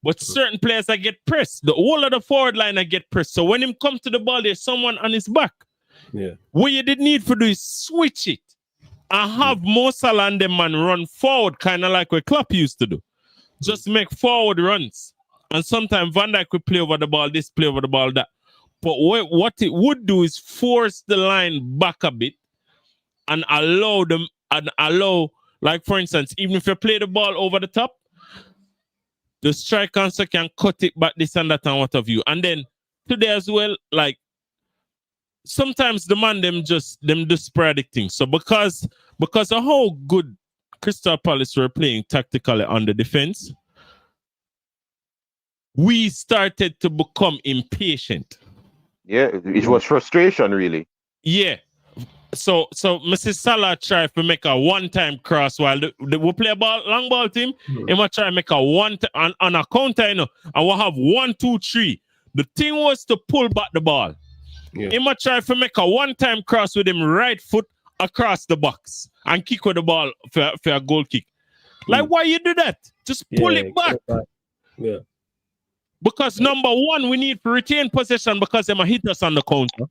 But certain players that get pressed, the whole of the forward line that get pressed. So when him come to the ball, there's someone on his back. Yeah. What you did need to do is switch it and have Mo Salah and them man run forward, kind of like what Klopp used to do. Just make forward runs. And sometimes Van Dijk will play over the ball, this play over the ball, that. But what it would do is force the line back a bit and allow them, like for instance, even if you play the ball over the top, the striker also can cut it back this and that and what have you. And then today as well, like sometimes the man them do sporadic things. So because of how good Crystal Palace were playing tactically on the defense, we started to become impatient. Yeah, it was frustration, really. Yeah. So Mrs. Salah tried to make a one-time cross while we play a long ball team. He might try to make a on a counter, you know, and we'll have 1, 2, 3. The thing was to pull back the ball. Yeah. He might try to make a one-time cross with him right foot across the box and kick with the ball for a goal kick. Like, why you do that? Just pull it back. Yeah. Because number one, we need to retain possession because they might hit us on the counter.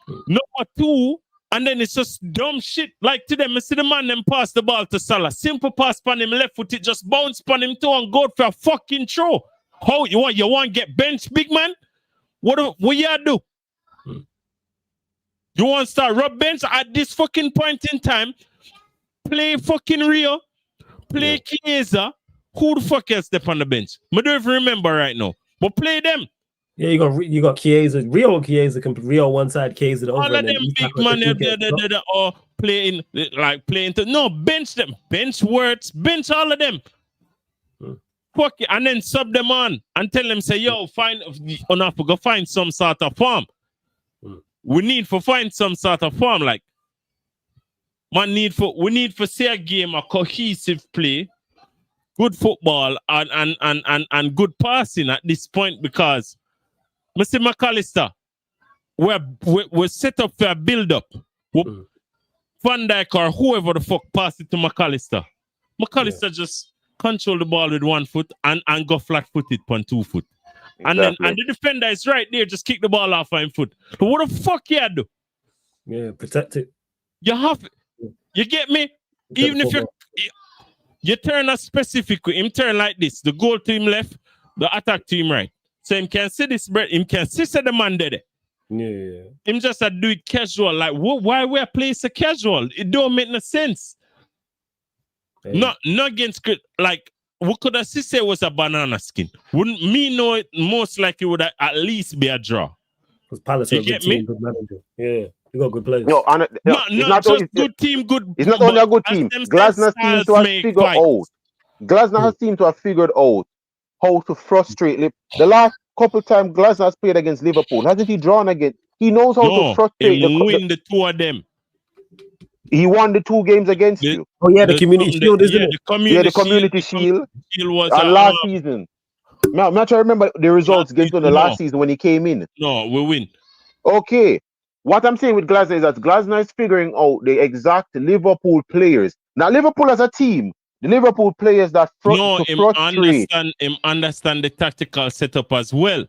Number two, and then it's just dumb shit. Like to them, I see the man them pass the ball to Salah. Simple pass on him, left foot, it just bounce on him too and go for a fucking throw. How you want to get bench, big man? What you do? You want to start rub bench at this fucking point in time? Play fucking Rio, play Chiesa. Who the fuck else step on the bench? I don't even remember right now. But play them. Yeah, you got Chiesa, Rio one side, Chiesa the other. All of them big man or playing to no, bench them, bench words, bench all of them. Fuck it, and then sub them on and tell them say, yo, go find some sort of form. We need to find some sort of form. Like we need for see a game, a cohesive play, good football and good passing at this point because Mr. McAllister, we're set up for a build-up. Van Dijk or whoever the fuck pass it to McAllister. McAllister just control the ball with 1 foot and go flat-footed on 2 foot. Exactly. And the defender is right there, just kick the ball off on foot. But what the fuck you do? Yeah, protect it. You have it. You get me? Even if you turn a specific way, him turn like this, the goal to him left, the attack to him right. So him can see this, him can see the man there. Yeah. Him just do it casual. Like, why we play so casual? It don't make no sense. Hey. Not against, like, we could have said it was a banana skin. Wouldn't me know it? Most likely would at least be a draw. Because Palace you get me? Good manager. Yeah, you got good players. It's not just good team, good. It's not only a good team. Glasner seems to have figured out. Glasner has seemed to have figured out how to frustrate. The last couple times Glasner has played against Liverpool, hasn't he drawn again? He knows how to frustrate. He win the two of them. He won the 2 games against you. Oh yeah, the community shield, isn't it? The community shield was last season. I'm not sure I remember the results against the last season when he came in. No, we win. Okay. What I'm saying with Glasner is that Glasner is figuring out the exact Liverpool players. Now, Liverpool as a team, the Liverpool players that frustrate. Understand the tactical setup as well.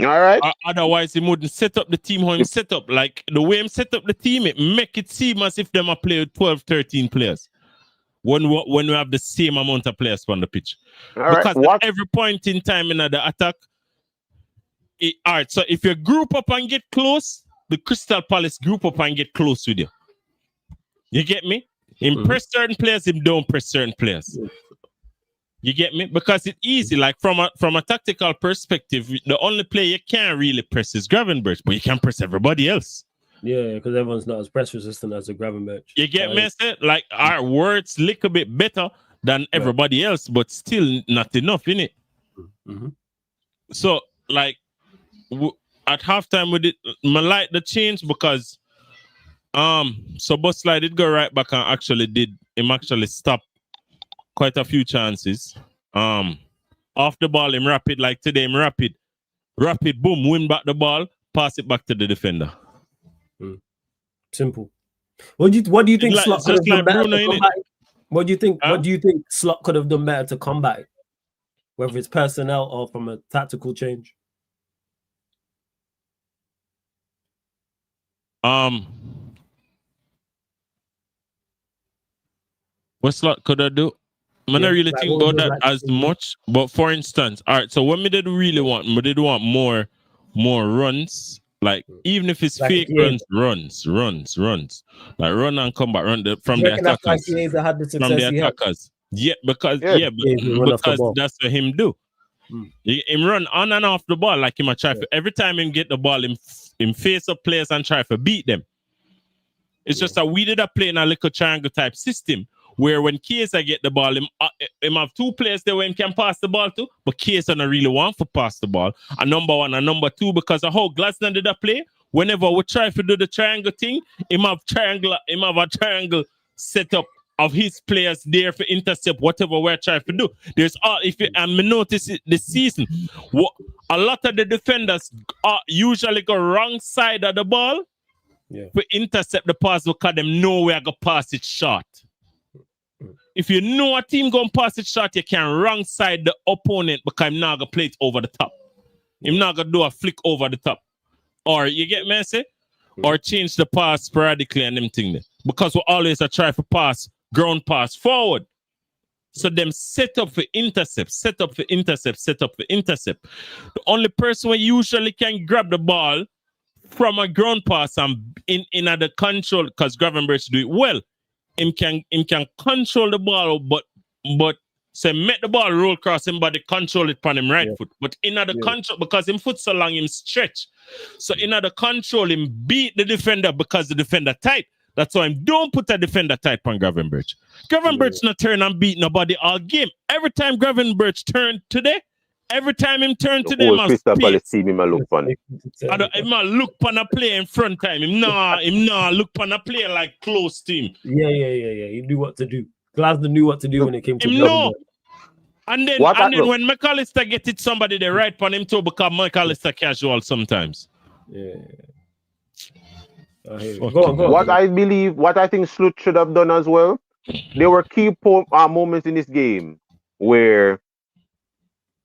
All right. Otherwise, he wouldn't set up the team how he set up. Like the way he set up the team, it make it seem as if them are playing 12, 13 players. When we have the same amount of players on the pitch. Because at every point in time in the attack, all right, so if you group up and get close, the Crystal Palace group up and get close with you. You get me? Him press certain players, him don't press certain players. You get me? Because it's easy. Like from a tactical perspective, the only player you can't really press is Gravenberch, but you can press everybody else. Yeah, because everyone's not as press resistant as a Gravenberch. You get me? Like our words little bit better than everybody else, but still not enough, innit? Mm-hmm. So like at halftime we did I like the change because so Bosley did go right back and actually stop quite a few chances. Off the ball, him rapid, like today, him rapid, boom, win back the ball, pass it back to the defender. Simple. What do you think Slot could have done better to combat it? What do you think? What do you think Slot could have done better to combat it? Whether it's personnel or from a tactical change. What Slot could I do? I don't really think about that as much. But for instance, all right, so what we did really want, we did want more runs. Like even if it's like fake runs. Like run and come back, from the attackers. From the attackers. Yeah, because that's what him do. Him run on and off the ball like him a try for every time him get the ball, him face up players and try to beat them. It's just that we did a play in a little triangle type system where when Chiesa get the ball, him have two players there where him can pass the ball to, but Chiesa don't really want to pass the ball. And number one and number two, because of how Glasner did that play, whenever we try to do the triangle thing, him have a triangle setup of his players there for intercept whatever we're trying to do. There's and me notice it this season, a lot of the defenders usually go wrong side of the ball to intercept the pass because them know we're gonna pass it short. If you know a team going to pass it short, you can wrong side the opponent because I'm not going to play it over the top. I'm not going to do a flick over the top. Or, you get me, say? Or change the pass sporadically and them thing there. Because we always try to pass, ground pass forward. So them set up for intercept. The only person who usually can grab the ball from a ground pass and in the control, because Gravenberch do it well, him can control the ball, but say make the ball roll across him body, control it on him right foot. But in the control, because him foot so long, him stretch. So in the control, him beat the defender because the defender tight. That's why him don't put a defender tight on Gravenberch. Gravenberch not turn and beat nobody all game. Every time Gravenberch turn today, every time him turn today, him look on a player in front time. Him nah look on a player like close to him. Yeah. He knew what to do. Glasner knew what to do when it came to him. And then when McAllister get it, somebody they right on him too because McAllister casual sometimes. Yeah. Go on. What I think Slut should have done as well, there were key moments in this game where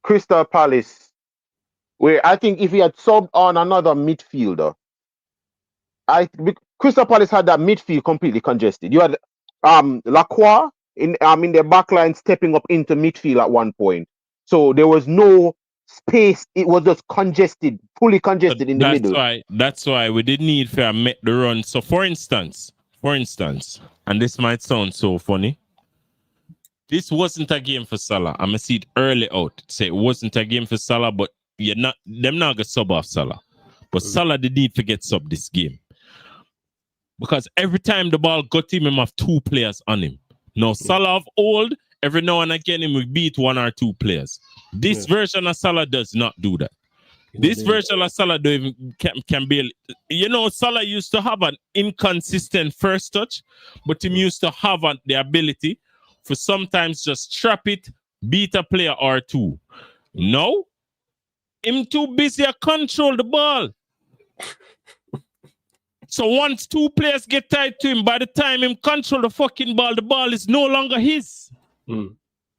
Crystal Palace, where I think if he had subbed on another midfielder, Crystal Palace had that midfield completely congested. You had Lacroix in their backline stepping up into midfield at one point. So there was no space. It was just congested, fully congested in the middle. That's why we didn't need to make the run. So for instance, and this might sound so funny, this wasn't a game for Salah. I'm gonna see it early out. Say it wasn't a game for Salah, but them not gonna sub off Salah. But Salah did need to get sub this game. Because every time the ball got him have two players on him. Now Salah of old, every now and again him will beat one or two players. This version of Salah does not do that. This version of Salah can be, Salah used to have an inconsistent first touch, but him used to have the ability for sometimes just trap it, beat a player or two. No, him too busy to control the ball. So once two players get tied to him, by the time him control the fucking ball, the ball is no longer his.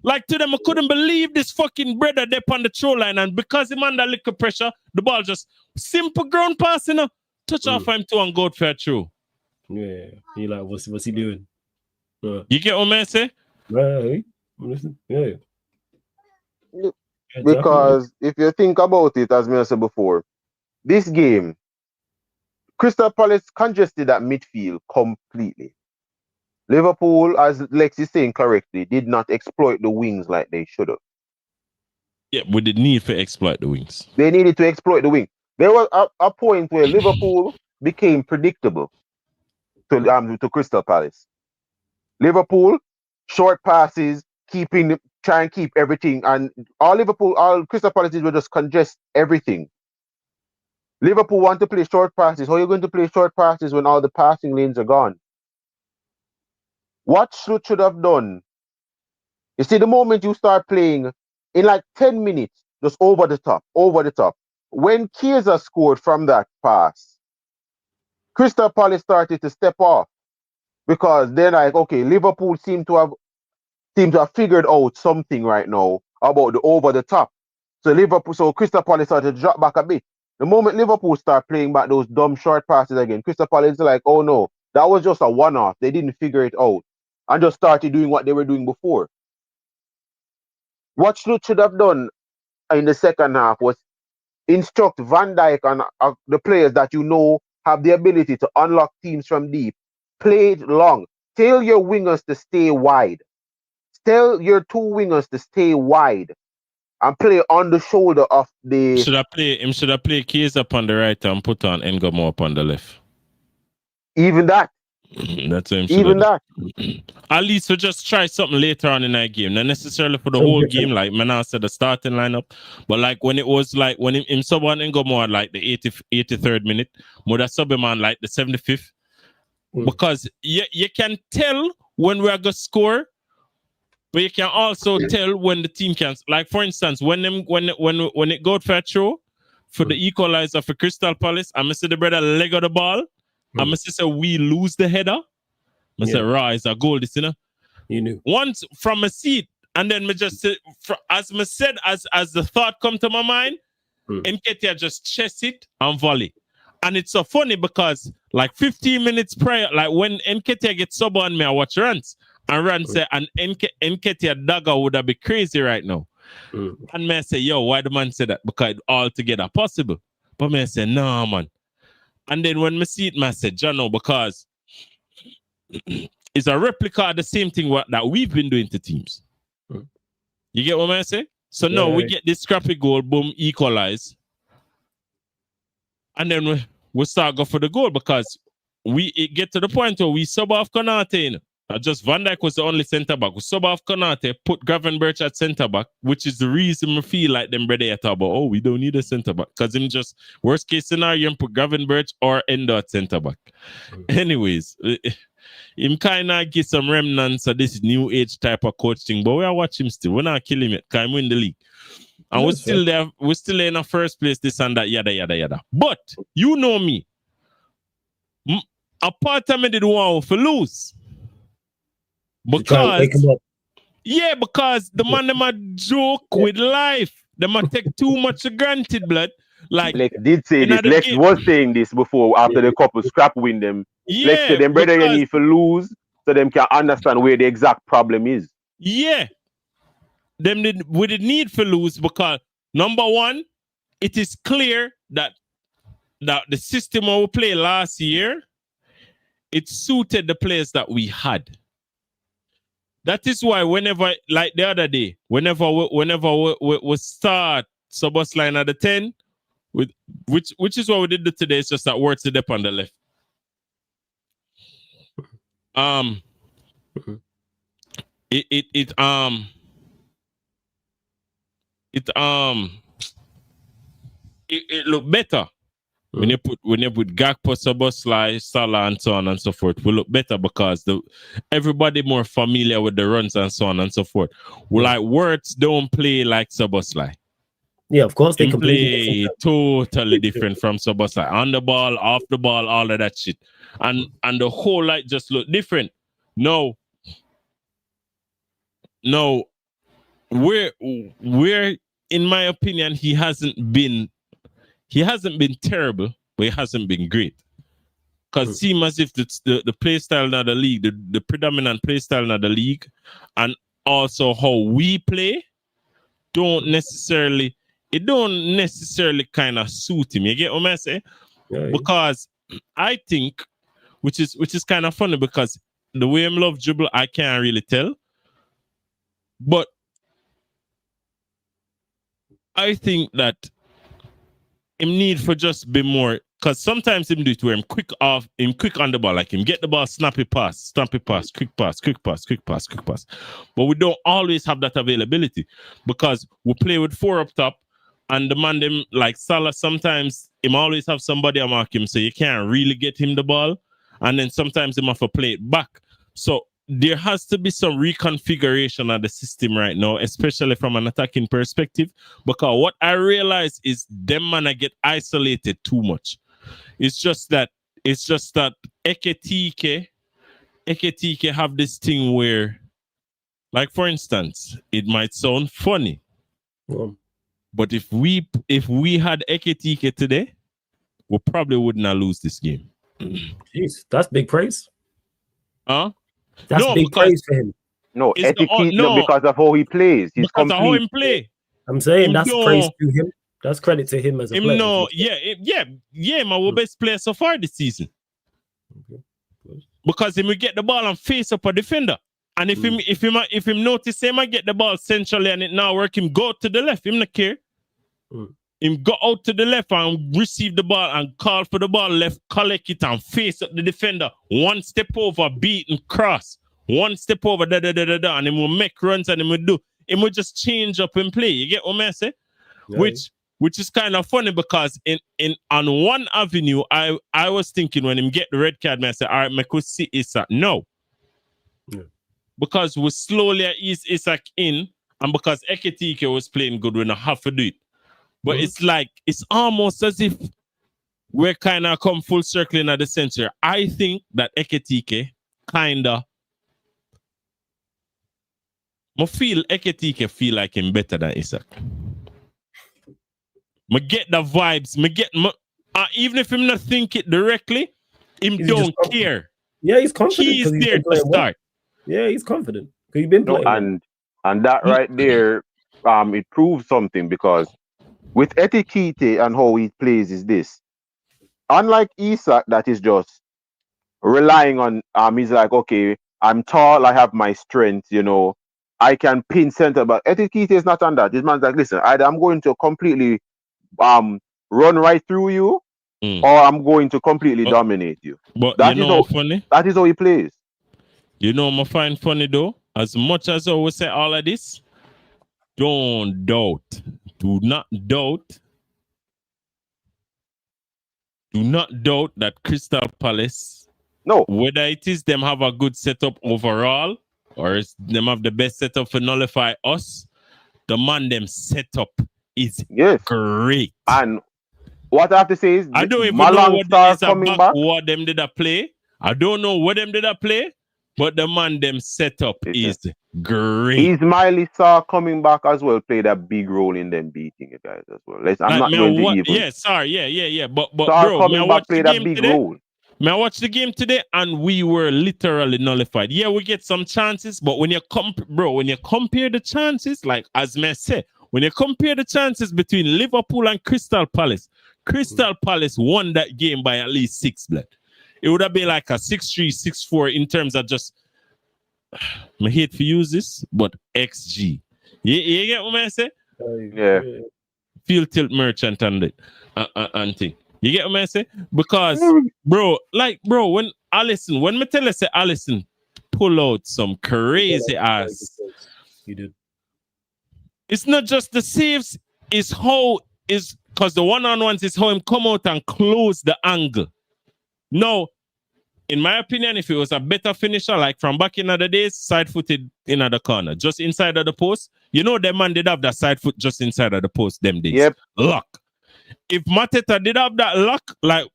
Like to them, I couldn't believe this fucking brother there on the throw line, and because him under little pressure, the ball just simple ground pass, touch off him too and go for a throw. Yeah, he like, what's he doing? You get what I say? Right. Yeah. Because if you think about it, as I said before, this game, Crystal Palace congested that midfield completely. Liverpool, as Lex is saying correctly, did not exploit the wings like they should have. Yeah, with the need for exploit the wings. They needed to exploit the wing. There was a point where Liverpool became predictable to Crystal Palace. Liverpool, short passes, try and keep everything, and all Crystal Palace were just congest everything. Liverpool want to play short passes. How are you going to play short passes when all the passing lanes are gone? What should have done? You see, the moment you start playing in like 10 minutes, just over the top. When Chiesa scored from that pass, Crystal Palace started to step off because they're like, okay, Liverpool seem to have figured out something right now about the over the top. So Crystal Palace started to drop back a bit. The moment Liverpool start playing back those dumb short passes again, Crystal Palace is like, oh no, that was just a one-off. They didn't figure it out and just started doing what they were doing before. What should have done in the second half was instruct Van Dijk and the players that you know have the ability to unlock teams from deep. Play it long. Tell your wingers to stay wide. Tell your two wingers to stay wide and play on the shoulder of the. Should I play Chiesa up on the right and put on Engamo up on the left? Even that. That's him. Even that. At least we just try something later on in that game. Not necessarily for the whole game, like Mana said, the starting lineup. But like when it was like when him sub on Engamo at like the 83rd minute, Muda sub him on like the 75th. Because you can tell when we are going to score, but you can also tell when the team can. Like for instance, when it go for a throw for the equalizer for Crystal Palace, I'm gonna see the brother leg of the ball. I'm gonna say we lose the header. I say, "Raw, it's a goal, this, you know." You knew. Once from a seat, and then me just say, as the thought come to my mind, Nketiah just chest it and volley. And it's so funny because like 15 minutes prior, like when Nketiah gets sub on me, I watch runs. And Rand say, and Nketiah dagger would have been crazy right now. And me say, yo, why the man say that? Because it's altogether possible. But me say, nah, man. And then when me see it, me say, Jono, because it's a replica of the same thing that we've been doing to teams. You get what I say? So now we get this scrappy goal, boom, equalize. And then we start go for the goal because it get to the point where we sub off Konate, you know? Just Van Dijk was the only centre back. We sub off Konate, put Gravenberch at centre back, which is the reason we feel like them brother at about, oh, we don't need a centre back. Because in just worst case scenario, you put Gravenberch or Endo at centre back. Anyways, him kind of get some remnants of this new age type of coaching, but we are watching him still. We're not killing it because I'm in the league. And we're still there in the first place, this and that, yada, yada, yada. But you know me. A part of me did want to lose. Because the man them a joke with life. They might take too much for granted, blood. Like Lex did say this. Lex was saying this before after the couple scrap win them. Lex said them brother you need to lose so them can understand where the exact problem is. Yeah. We did need for lose because number one, it is clear that the system we played last year, it suited the players that we had. That is why whenever, like the other day, whenever we start sub-bus line at the 10, which is what we did today, it's just that word to dip on the left. It looked better. When you put Gakpo, Szoboszlai, Salah, and so on and so forth, will look better because everybody more familiar with the runs and so on and so forth. Like words don't play like Szoboszlai. Yeah, of course they can play totally different from Szoboszlai. On the ball, off the ball, all of that shit, and the whole like just look different. No, we're in my opinion, he hasn't been terrible, but he hasn't been great. Because it seems as if the play style in the league, the predominant play style in the league, and also how we play, don't necessarily kind of suit him. You get what I say? Yeah. Because I think, which is kind of funny, because the way him love dribble, I can't really tell. But I think that him need for just be more, because sometimes him do it where him quick on the ball, like him get the ball, snappy pass, quick pass. But we don't always have that availability because we play with 4 up top, and the man them like Salah, sometimes him always have somebody to mark him, so you can't really get him the ball, and then sometimes him have to play it back. So there has to be some reconfiguration of the system right now, especially from an attacking perspective, because what I realize is them man get isolated too much. It's just that Eketike have this thing where, like for instance, it might sound funny, but if we had Eketike today, we probably would not lose this game. Jeez, that's big praise. Huh? That's big praise for him. No, because of how he plays. He's because complete. of how him play. I'm saying that's praise to him. That's credit to him as a player. My best player so far this season. Okay. Because he will get the ball and face up a defender. And if him notice him I get the ball centrally and it now work, him go to the left, him not care. Him go out to the left and receive the ball and call for the ball left, collect it and face up the defender. One step over, beat and cross. One step over, and him will make runs and him will just change up and play. You get what I say? Yeah. Which is kind of funny because in on one avenue, I was thinking when him get the red card, I said, all right, I could see Isak. No. Yeah. Because we slowly ease Isak in, and because Eketike was playing good, we don't have to do it. But it's almost as if we're kind of come full circle in the center. I think that Eketike kind of, Eketike feel like him better than Isak. I get the vibes. Even if him not think it directly, him don't care. Yeah, he's confident. He's there to start. Yeah, he's confident. He's been playing. And that right there, it proves something because with Eketike and how he plays is this. Unlike Isak, that is just relying on, he's like, okay, I'm tall, I have my strength, I can pin center, but Eketike is not on that. This man's like, listen, either I'm going to completely run right through you, or I'm going to completely dominate you. But that is funny? That is how he plays. You know what I find funny though? As much as I always say all of this, don't doubt. Do not doubt that Crystal Palace, whether it is them have a good setup overall or them have the best setup for nullify us, the man them setup is great. And what I have to say is I don't even know what them did I play. I don't know what them did I play, but the man them setup is great. Ismail Sarr coming back as well played a big role in them beating you guys as well. I'm not going to even. Yeah, sorry, yeah. But Sarr bro, coming back played a big role. I watched the game today and we were literally nullified. Yeah, we get some chances, but when you compare the chances, like as I said, when you compare the chances between Liverpool and Crystal Palace won that game by at least 6 blood. It would have been like a 6-3, 6-4 in terms of just, I hate to use this, but XG. You get what I say? Yeah. Field tilt merchant and thing. You get what I say? Because, bro, when me tell you say Allison pull out some crazy ass. You did. It's not just the saves, it's how is because the one-on-ones is how him come out and close the angle. No, in my opinion, if it was a better finisher, like from back in the days, side-footed in the corner, just inside of the post, the man did have that side foot just inside of the post them days. Yep. Luck. If Mateta did have that luck, like,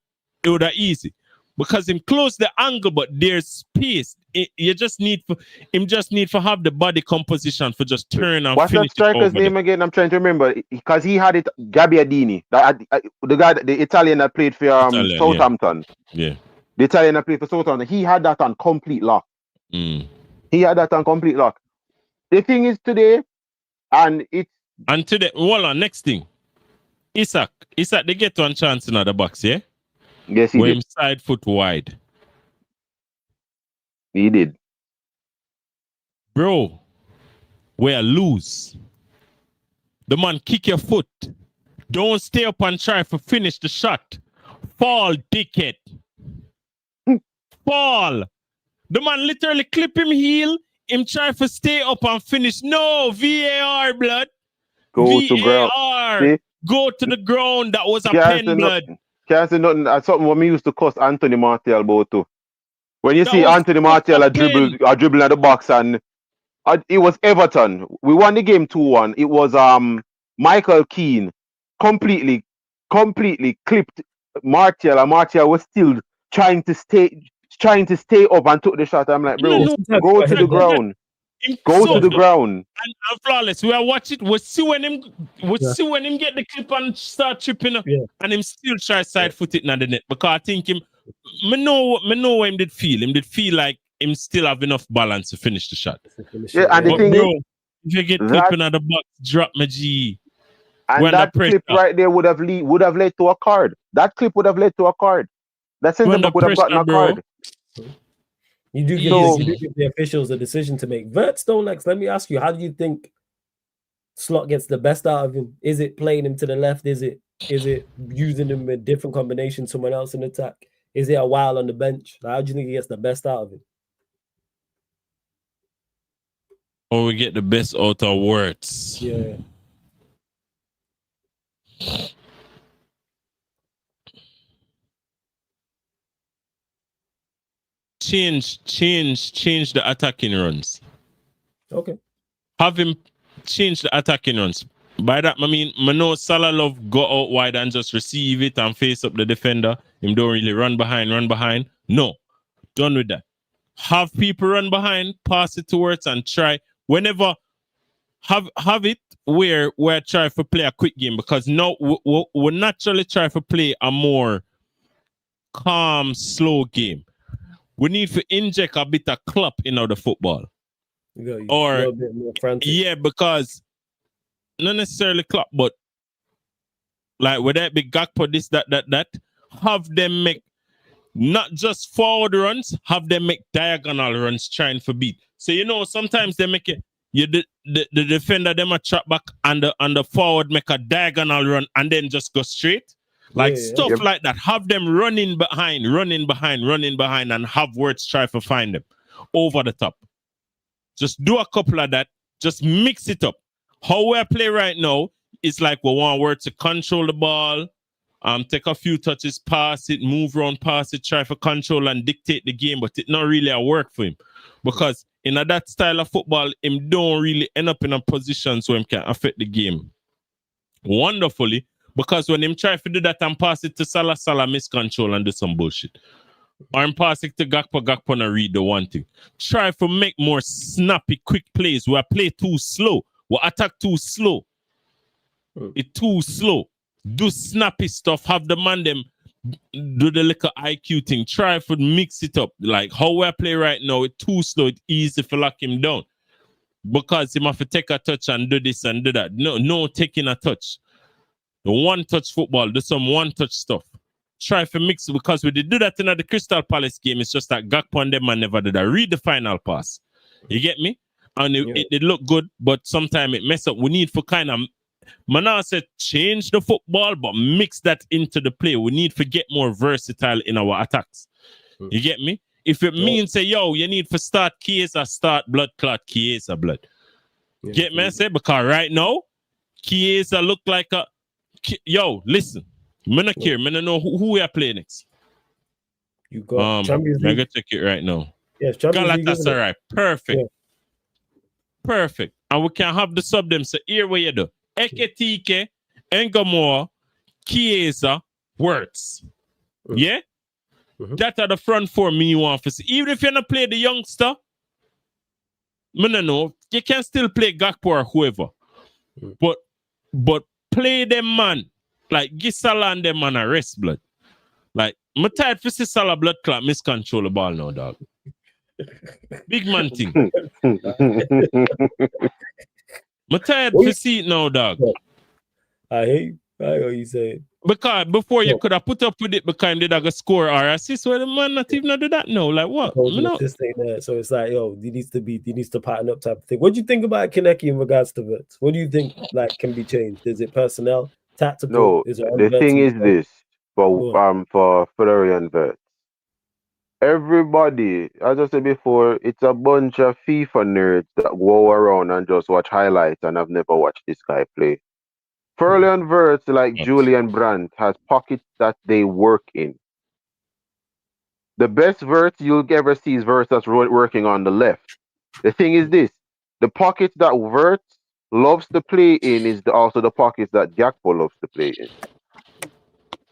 it would have easy. Because him close the angle, but there's space. You just need for have the body composition for just turn and what's finish. What's that striker's name again? I'm trying to remember because he had it. Gabbiadini, the Italian that played for Southampton. Yeah. The Italian that played for Southampton. He had that on complete lock. He had that on complete lock. The thing is today, next thing, Isak, they get one chance in the box, yeah. Yes, he where did. him side foot wide. He did. Bro, where lose. The man kick your foot. Don't stay up and try to finish the shot. Fall, dickhead. Fall. The man literally clip him heel. Him try to stay up and finish. No, VAR, blood. Go to ground. VAR. See? Go to the ground. That was a Can't pen, say blood. Can't say nothing. That's something what me used to cuss Anthony Martial about too. When you That see was Anthony Martial a dribbling at the box, and it was Everton. We won the game 2-1. It was Michael Keane completely clipped Martial, and Martial was still trying to stay up and took the shot. I'm like, bro, go to the ground. Go to the ground. And flawless. We are watching. We see when him get the clip and start tripping up, and him still try side foot it in the net, because I think him. Me know what him did feel. Him did feel like him still have enough balance to finish the shot. Yeah, and the thing is, if you get clipping at the box, drop my G. And that clip right there would have led to a card. That clip would have led to a card. That centre back would have gotten a card. You do give the officials a decision to make. Vert Stonex, let me ask you, how do you think Slot gets the best out of him? Is it playing him to the left? Is it using him with different combinations, someone else in attack? Is it a while on the bench? How do you think he gets the best out of him? Or we get the best out of words. Yeah. Change the attacking runs. Okay. Have him change the attacking runs. By that, I mean, I know Salah love go out wide and just receive it and face up the defender. Him don't really run behind. No, done with that. Have people run behind, pass it towards, and try. Whenever, have it where try to play a quick game, because now we naturally try to play a more calm, slow game. We need to inject a bit of clap in the football. Or a bit more frantic. Because not necessarily clap, but like with that big Gakpo, this, that, have them make not just forward runs, have them make diagonal runs trying to beat. So sometimes they make it. The defender them a trap back and the forward make a diagonal run and then just go straight. Like stuff like that. Have them running behind, and have words try to find them over the top. Just do a couple of that. Just mix it up. How we play right now is like we want words to control the ball, take a few touches, pass it, move around, pass it, try to control and dictate the game, but it's not really a work for him. Because in that style of football, him don't really end up in a position so him can affect the game wonderfully. Because when him try to do that and pass it to Salah miscontrol and do some bullshit. Or him pass it to Gakpo and read the one thing. Try to make more snappy, quick plays. We play too slow. We attack too slow. It's too slow. Do snappy stuff. Have the man them do the little IQ thing. Try to mix it up. Like how we play right now, it's too slow. It's easy to lock him down. Because he have to take a touch and do this and do that. No taking a touch. The one-touch football, do some one-touch stuff. Try to mix it, because we did do that in the Crystal Palace game. It's just that Gakpo and them man never did that. Read the final pass. You get me? And it looked good, but sometimes it mess up. We need for kind of, Mana said, change the football, but mix that into the play. We need to get more versatile in our attacks. You get me? If it means, say, you need to start Chiesa, start blood clot Chiesa blood. Get me? I say, because right now, Chiesa look like a, listen. I don't care. I don't know who we are playing next. You got Champions League. I'm going to check it right now. Yes, Galatasaray. Perfect. Perfect. And we can have the sub them. So here where you do. Eketike, Engamore, Chiesa, Words. Yeah? That are the front four me want to see. Even if you're not play the youngster, I don't know. You can still play Gakpo or whoever. But play them man. Like give Salah and them man a rest, blood. Like I'm tired for see Salah blood clot miscontrol the ball now, dog. Big man thing. I'm tired for see it now, dog. I hate you. Right, what you saying? Because before you So, could have put up with it because they did a score or assist, well, the man not even do that now. Like what? opposing You know? assist ain't there. So it's like, yo, he needs to pattern up type of thing. What do you think about Kinecki in regards to Wirtz? What do you think like can be changed? Is it personnel, tactical? No, Is it on the Wirtz thing is himself? this Go on. for Florian Wirtz. Everybody, as I said before, it's a bunch of FIFA nerds that go around and just watch highlights and have never watched this guy play. Florian Wirtz, like Julian Brandt, has pockets that they work in. The best Wirtz you'll ever see is Wirtz that's working on the left. The thing is this: the pockets that Wirtz loves to play in is also the pockets that Gakpo loves to play in.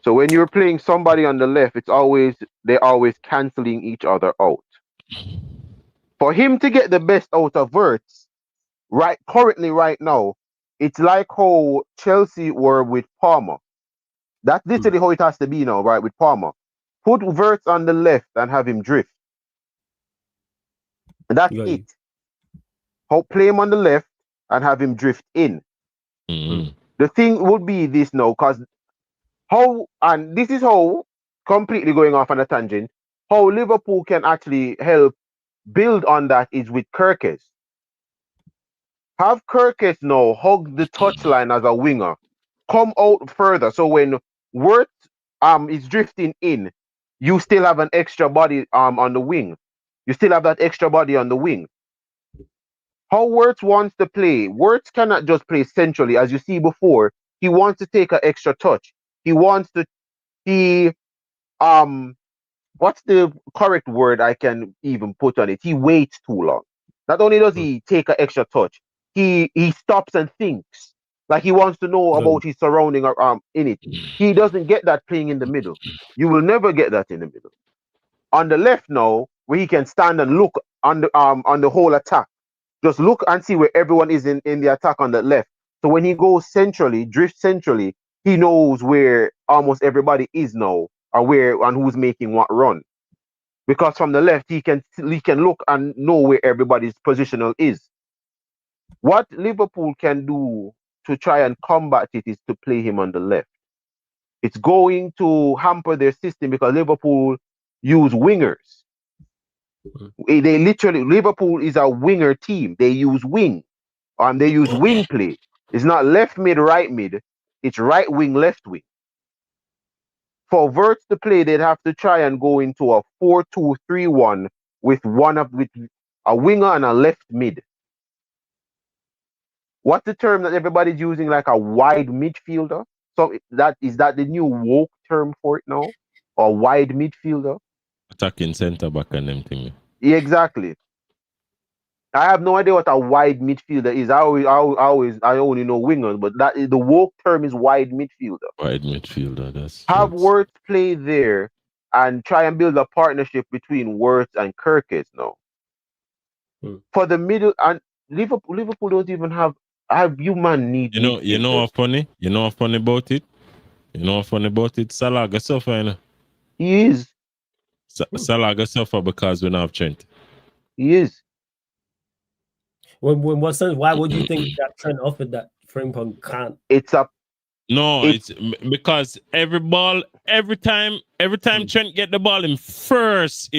So when you're playing somebody on the left, they're always canceling each other out. For him to get the best out of Wirtz, currently right now, it's like how Chelsea were with Palmer. That's literally how it has to be now, right? With Palmer, put Wirtz on the left and have him drift. And that's Got it. you. Play him on the left and have him drift in. Mm-hmm. The thing would be this now, because and this is how, completely going off on a tangent, how Liverpool can actually help build on that is with Kirkes. Have Kirkes now hug the touchline as a winger, come out further. So when Wirtz is drifting in, you still have an extra body on the wing. You still have that extra body on the wing. How Wirtz wants to play. Wirtz cannot just play centrally, as you see before. He wants to take an extra touch. He wants to what's the correct word I can even put on it? He waits too long. Not only does he take an extra touch, he stops and thinks. Like he wants to know about his surrounding in it. He doesn't get that playing in the middle. You will never get that in the middle. On the left now, where he can stand and look on the whole attack. Just look and see where everyone is in the attack on the left. So when he goes centrally, drifts centrally, he knows where almost everybody is now, or where and who's making what run. Because from the left, he can look and know where everybody's positional is. What Liverpool can do to try and combat it is to play him on the left. It's going to hamper their system because Liverpool use wingers. Liverpool is a winger team. They use wing. They use wing play. It's not left mid, right mid. It's right wing, left wing. For Wirtz to play, they'd have to try and go into a 4-2-3-1 with a winger and a left mid. What's the term that everybody's using, like a wide midfielder? So is that the new woke term for it now? Or wide midfielder? Attacking centre back and them thing. Yeah, exactly. I have no idea what a wide midfielder is. I only know wingers, but the woke term is wide midfielder. Wide midfielder, that's have Wirtz play there and try and build a partnership between Wirtz and Kirkes now. For the middle, and Liverpool don't even have you man need. You know what's funny? You know what's funny about it? Salah got suffer, you know? He is. Salah got suffer because we don't have Trent. He is. When what sense? Why would you think that Trent offered that Frimpong can't? It's because every time Trent get the ball in first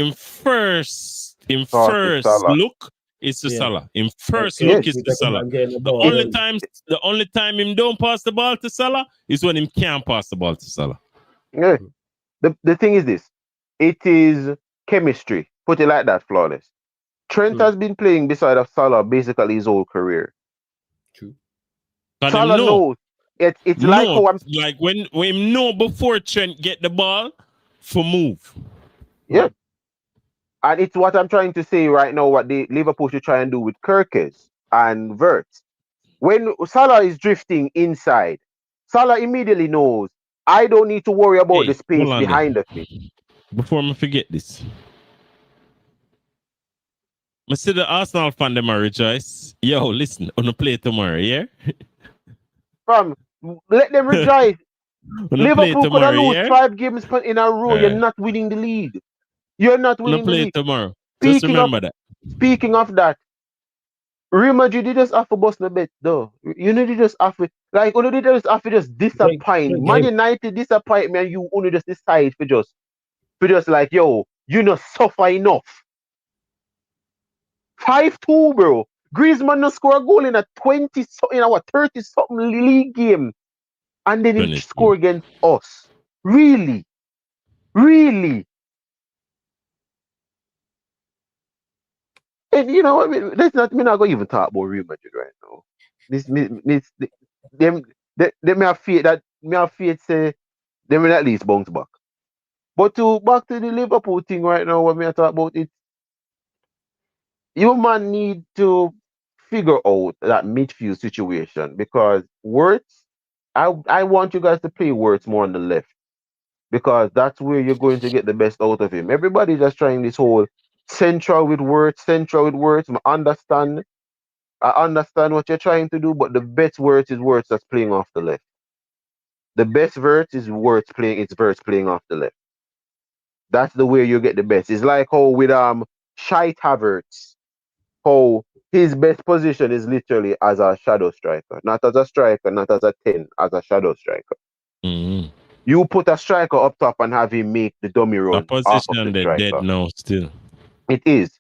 look, it's to Salah. In first look, it's to Salah. The only time him don't pass the ball to Salah is when him can't pass the ball to Salah. Yeah. The thing is this. It is chemistry. Put it like that, Flawless. Trent has been playing beside of Salah basically his whole career. True. Salah knows. It's like how I'm like when him know before Trent get the ball for move. Yeah. And it's what I'm trying to say right now, what the Liverpool should try and do with Kirkes and Wirtz. When Salah is drifting inside, Salah immediately knows I don't need to worry about the space behind me. Before I forget this. I see the Arsenal fan them are rejoice. Yo, listen, on the play tomorrow, yeah? Let them rejoice. Liverpool could have lost 5 games in a row. You're not winning the league. You're not winning the league. Tomorrow. Just remember that. Speaking of that, Real Madrid, they just have to bust the bet, though. You know, they just have to, like, only they just have to just disappoint. Great Man game. United disappoint me, and you only just decide for just like, yo, you not suffer enough. 5-2, bro. Griezmann no score a goal in a 20 something, in our 30 something league game, and then he 22. score against us. Really, really. And you know what? I mean, let's not. Me not gonna even talk about Real Madrid right now. Them, them. Me have faith that me have faith say they will at least bounce back. But to back to the Liverpool thing right now, when we are talking about it, you man need to figure out that midfield situation because Wirtz, I want you guys to play Wirtz more on the left because that's where you're going to get the best out of him. Everybody's just trying this whole central with Wirtz, central with Wirtz. I understand what you're trying to do, but the best Wirtz is Wirtz that's playing off the left. The best Wirtz is Wirtz playing. It's Wirtz playing off the left. That's the way you get the best. It's like how with Shite Havertz, how his best position is literally as a shadow striker, not as a striker, not as a 10, as a shadow striker. Mm-hmm. You put a striker up top and have him make the dummy The run off of the position they're dead striker. now still. It is.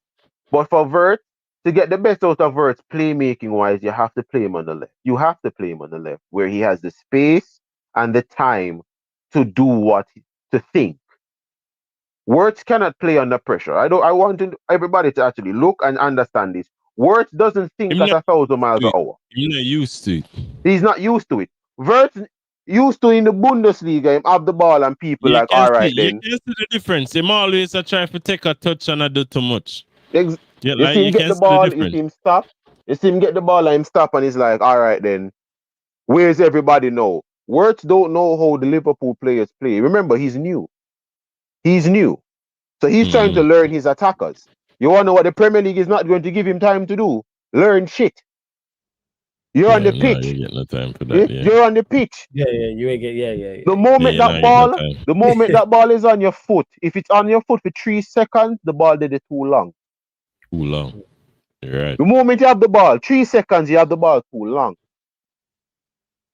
But for Vert, to get the best out of Vert, playmaking wise, you have to play him on the left. You have to play him on the left, where he has the space and the time to do to think. Words cannot play under pressure. I want everybody to actually look and understand this. Words doesn't think I'm at not 1,000 miles an hour. You're not used to it. He's not used to it. Verts used to in the Bundesliga, him have the ball and people You like, can all see right then. the difference. Him always a try to take a touch and I do too much. You Like see him you get can the see the ball, you difference. see him stop. You see him get the ball and him stop and he's like, all right then. Where's everybody now? Words don't know how the Liverpool players play. Remember, he's new. He's new. So he's trying to learn his attackers. You want to know what the Premier League is not going to give him time to do? Learn shit. You're on the No, pitch. you get no time for that. Yeah. You're on the pitch. Yeah, you ain't get. Yeah. The moment Yeah, that you not ball, get no time. the moment that ball is on your foot, if it's on your foot for 3 seconds, the ball did it too long. Too long. You're right. The moment you have the ball, 3 seconds, you have the ball too long.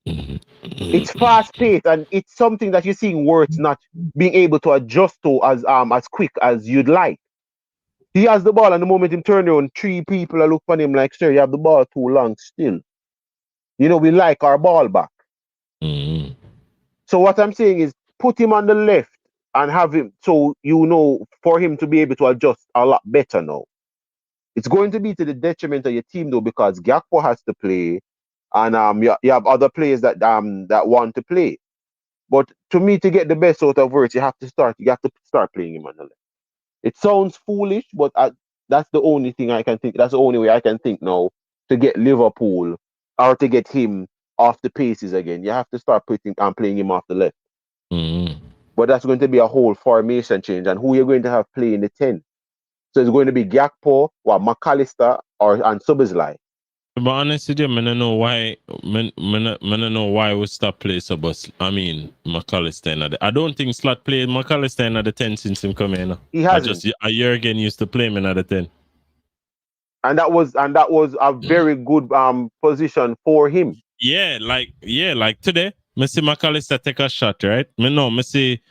It's fast paced and it's something that you're seeing Words not being able to adjust to as quick as you'd like. He has the ball and the moment him turn around, 3 people are look for him like, sir, you have the ball too long still. You know, we like our ball back. Mm-hmm. So what I'm saying is put him on the left and have him so you know for him to be able to adjust a lot better now. It's going to be to the detriment of your team though because Gakpo has to play and you have other players that want to play. But to me to get the best out of Wirtz, you have to start playing him on the left. It sounds foolish, but that's the only thing I can think. That's the only way I can think now to get Liverpool or to get him off the paces again. You have to start playing him off the left. Mm-hmm. But that's going to be a whole formation change, and who you're going to have play in the 10. So it's going to be Gakpo, McAllister, and Szoboszlai. But honestly, I don't know why. I don't know why we stop playing McAllister. I don't think Slot played McAllister at the 10 since him come in. He hasn't. A year again used to play him at the 10. And that was a very good position for him. Yeah, like today, I see McAllister take a shot, right? I see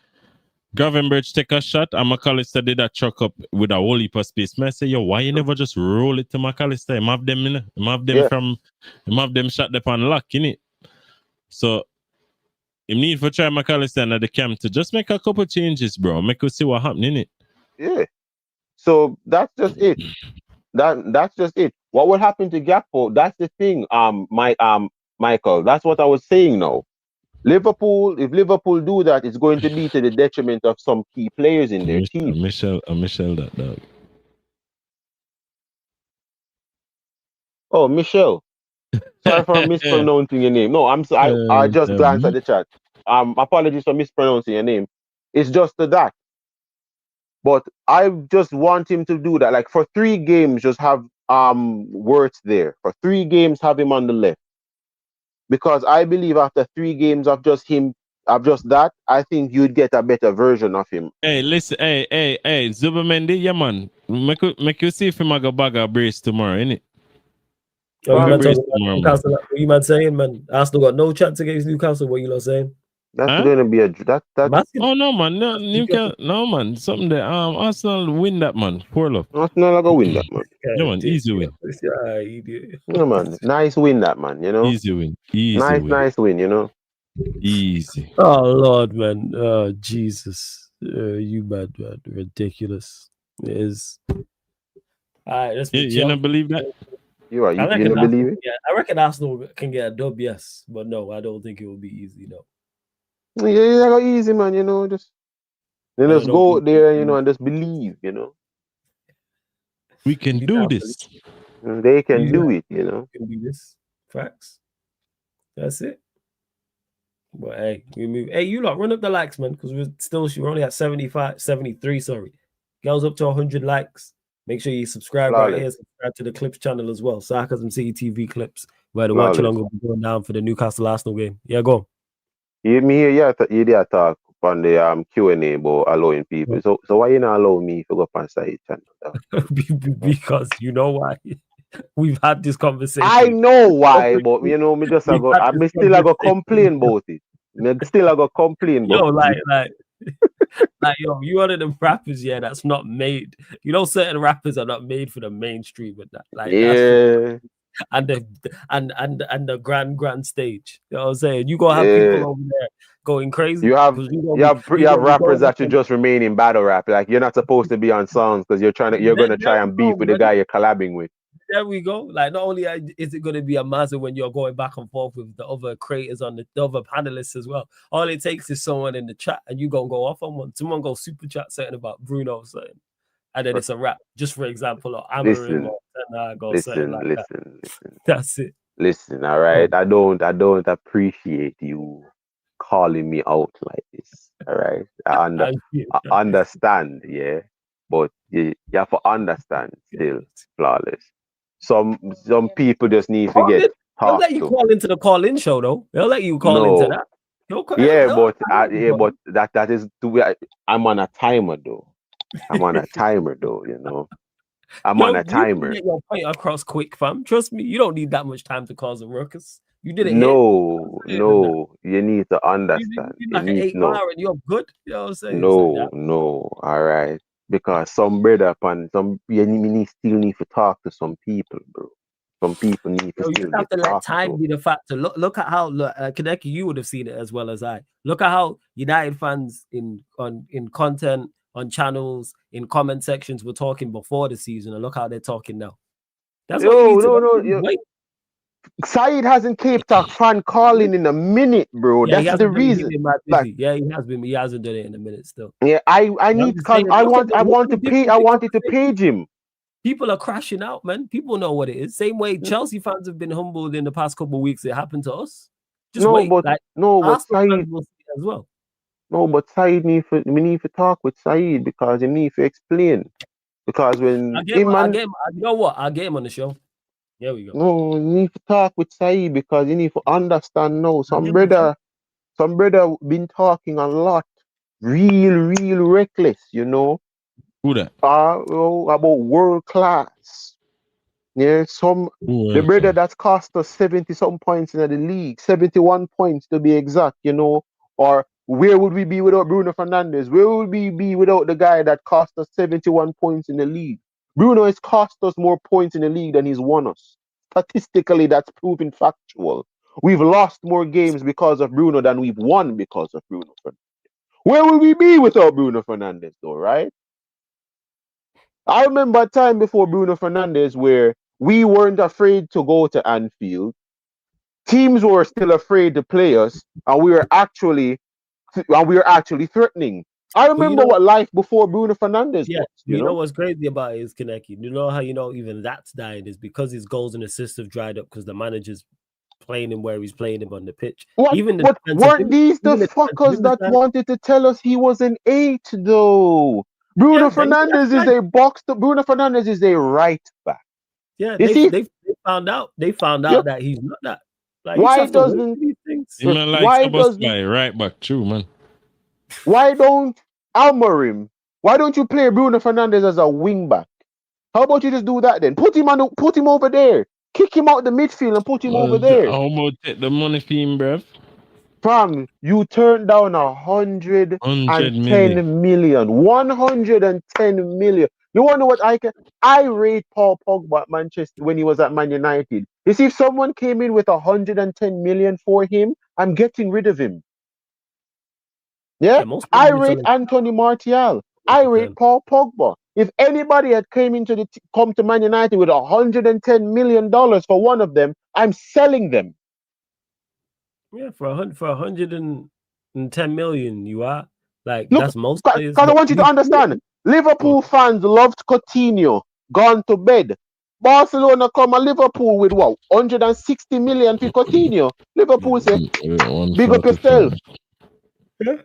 Gravenberch take a shot and McAllister did that chuck up with a whole heap of space. I say, yo, why you never just roll it to McAllister? Him have them shot them on lock, innit? So you need for try McAllister at the camp to just make a couple changes, bro. Make us see what happening, innit? Yeah. So that's just it. That's just it. What will happen to Gakpo? That's the thing, Michael. That's what I was saying now. Liverpool, if Liverpool do that, it's going to be to the detriment of some key players in their team. Michelle, that dog. Oh, Michelle. Sorry for mispronouncing your name. No, I'm sorry. I just glanced at the chat. Apologies for mispronouncing your name. It's just that. But I just want him to do that. Like for 3 games, just have Wirtz there. For 3 games, have him on the left. Because I believe after 3 games of just that, I think you'd get a better version of him. Hey, listen, hey, Zubamendi, yeah man. Make you see if him go bag a brace tomorrow, innit? Oh, you man Probably. talking about Newcastle? What you man saying, man? Arsenal got no chance against Newcastle. What you lot saying? That's gonna be a that. Oh no, man, no, man. Something that Arsenal win that, man. Poor luck. Arsenal are gonna win that, man. Yeah, man, easy win. No, man, nice win that, man. You know, Easy win. nice win. You know, easy. Oh Lord, man. Oh Jesus, you man, ridiculous. It is. All right, let's You don't believe that? You are. You don't believe it? Yeah, I reckon Arsenal can get a dub, yes, but no, I don't think it will be easy. No. Yeah, it's not easy, man. You know, just go out there, you know, and just believe. You know, we can do this. They can do it. You know, can do this. Facts. That's it. But hey, we move. Hey, you lot, run up the likes, man, because we're only at 73, sorry. Girls up to 100 likes. Make sure you subscribe right here. Subscribe to the Clips channel as well. Sarcasm City TV Clips, where the watch along will be going down for the Newcastle Arsenal game. Yeah, go on. You did talk on the Q&A about allowing people. So why you not allow me to go up on side channel? Because you know why. We've had this conversation. I know why, but you know, me just still I go complain about it. Me still I go complain about it. Like, yo, you one of them rappers, yeah, that's not made. You know, certain rappers are not made for the mainstream with that. Like, yeah. And the grand stage. You know what I'm saying? You gonna have people over there going crazy. You have rappers that should just remain in battle rap. Like, you're not supposed to be on songs because you're gonna try and beef with the guy you're collabing with. There we go. Like, not only is it going to be a mazza when you're going back and forth with the other creators on the other panelists as well. All it takes is someone in the chat and you gonna go off on one. Someone go super chat something about Bruno or something, and then it's a rap. Just for example, or Amarim or something like that. That's it. Listen, all right. I don't appreciate you calling me out like this. All right. I understand, yeah, but you have to understand still, Flawless. Some people just need to get talked to. They'll let you call into the call-in show, though. They'll let you call into that. But that is I'm on a timer, though. You know. I'm on a timer. You get your point across quick, fam. Trust me, you don't need that much time to cause a ruckus. You did it. No, you need to understand. You like an 8 bar and you're good. You know what I'm saying? No, all right. Because some brother you still need to talk to some people, bro. Some people need to you have to let time be the factor. Look at how Kaneki, you would have seen it as well as I. Look at how United fans in content, on channels, in comment sections were talking before the season, and look how they're talking now. That's wait. Saeed hasn't kept a fan calling in a minute, bro. Yeah, that's the reason. Yeah, he has been. He hasn't done it in a minute still. Yeah, I wanted to page him. People are crashing out, man. People know what it is. Same way Chelsea fans have been humbled in the past couple of weeks. It happened to us. Just wait. But Saeed will see it as well. No, but Saeed we need to talk with Saeed because he need to explain. Because when you know what? I'll get him on the show. There we go. No, you need to talk with Saeed because you need to understand now. Some brother been talking a lot, real reckless, you know. Who that? About world class. Yeah, the brother that's cost us 70-some points in the league, 71 points to be exact, you know. Or where would we be without Bruno Fernandes? Where would we be without the guy that cost us 71 points in the league? Bruno has cost us more points in the league than he's won us. Statistically, that's proven factual. We've lost more games because of Bruno than we've won because of Bruno Fernandes. Where would we be without Bruno Fernandes, though, right? I remember a time before Bruno Fernandes where we weren't afraid to go to Anfield. Teams were still afraid to play us, and we were actually threatening. I remember what life before Bruno Fernandes was. You know what's crazy about it is Kaneki. You know how even that's dying is because his goals and assists have dried up because the manager's playing him where he's playing him on the pitch. Weren't these the fuckers that wanted to tell us he was an 8 though? Bruno Fernandes is a right back. Yeah, they found out. They found out that he's not that. Like, why doesn't these things? Why doesn't right back? True, man. Why don't Almarim? Why don't you play Bruno Fernandes as a wing back? How about you just do that then? Put him over there. Kick him out the midfield and put him over there. How about take the money for him, bruv? Fam, you turned down 100 110 million. million. 110 million. You wanna know what I rate Paul Pogba at Manchester when he was at Man United. You see, if someone came in with 110 million for him, I'm getting rid of him. Yeah, most I people rate selling- Anthony Martial. I rate Paul Pogba. If anybody had come to Man United with $110 million for one of them, I'm selling them. Yeah, for 110 million, you are like Look, that's most because players. I want you to understand, Liverpool fans loved Coutinho, gone to bed. Barcelona come and Liverpool with what? 160 million for Coutinho. Liverpool say, big up yourself.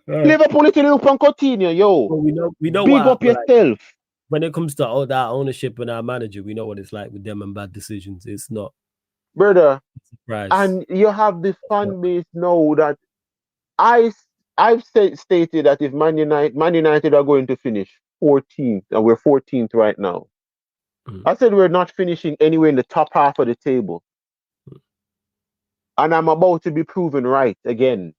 Liverpool need to look on Coutinho, yo. Well, we know big what, up yourself. When it comes to that ownership and our manager, we know what it's like with them and bad decisions. It's not, brother. Surprise. And you have the fan base now that I've stated that if Man United are going to finish 14th, and we're 14th right now. I said we're not finishing anywhere in the top half of the table. And I'm about to be proven right again.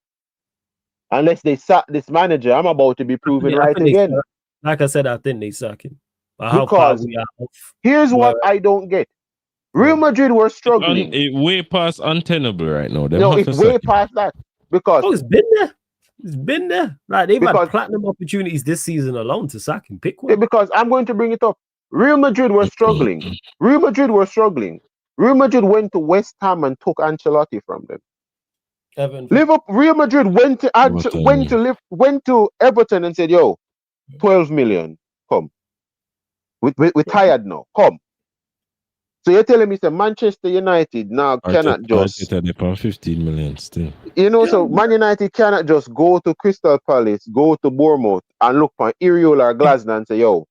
Unless they sack this manager, I'm about to be proven right again. Like I said, I think they suck him. Because here's what I don't get. Real Madrid were struggling. It's way past untenable right now. No, it's way past that. Because it's been there. It's been there. Like they've had platinum opportunities this season alone to sack him. Pick one. Because I'm going to bring it up. Real Madrid were struggling. Real Madrid were struggling. Real Madrid went to West Ham and took Ancelotti from them. Real Madrid went to Everton and said, "Yo, 12 million, come. We're tired now. Come." So you're telling me, say Manchester United now cannot just 15 million still. You know, so Man United cannot just go to Crystal Palace, go to Bournemouth, and look for Iriol or Glasgow and say, "Yo."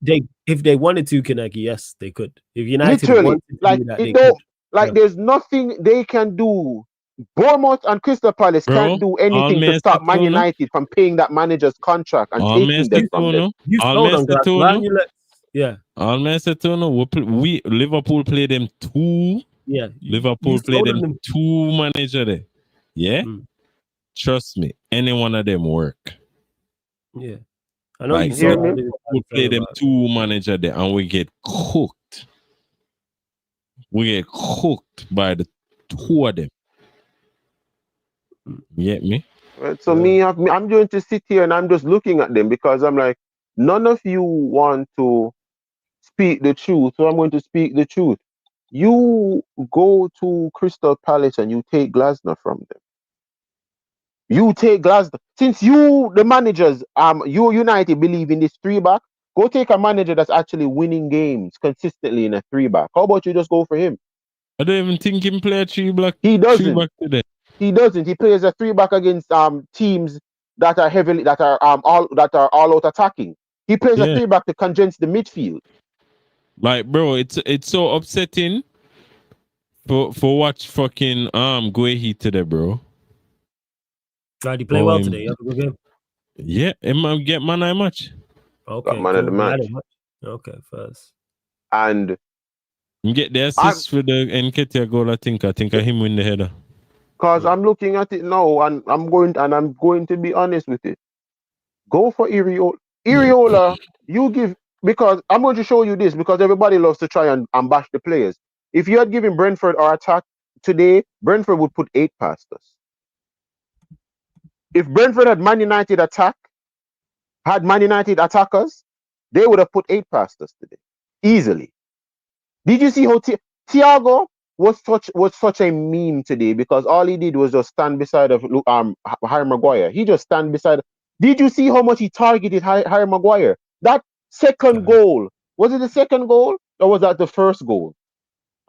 If they wanted to, Kaneki, yes, they could. If United literally, wanted to like do that, they could. There's nothing they can do. Bournemouth and Crystal Palace can't do anything to stop Man United from paying that manager's contract and taking them from them. You sold on Glasgow. Yeah. All man said to no, we Liverpool play them two. Yeah. Liverpool play them two manager there. Yeah. Trust me, any one of them work. Yeah. I know like, you saw we play them two manager there and we get cooked. We get cooked by the two of them. You get me? So I'm going to sit here and I'm just looking at them because I'm like, none of you want to speak the truth, so I'm going to speak the truth. You go to Crystal Palace and you take Glasgow from them. You take Glasgow. Since you, the managers, you United believe in this 3-back, go take a manager that's actually winning games consistently in a 3-back. How about you just go for him? I don't even think he play a 3-back. He doesn't. 3-back today. He doesn't. He plays a 3-back against teams that are all out attacking. He plays a 3-back to condense the midfield. Like, bro, it's so upsetting for watch fucking Guehi today, bro. Tried to play well today. You have a good game. Yeah, him get man of the match. Okay, got man of the match. Okay, first. And get the assist for the Nketiah goal. I think him win the header. Because I'm looking at it now, and I'm going to be honest with it. Go for Iriol. Iriola, you give, because I'm going to show you this because everybody loves to try and bash the players. If you had given Brentford our attack today, Brentford would put 8 past us. If Brentford had Man United attackers, they would have put 8 past us today. Easily. Did you see how Thiago was such a meme today because all he did was just stand beside of Harry Maguire. He just stand beside. Did you see how much he targeted Harry Maguire? That second goal, was it the second goal or was that the first goal?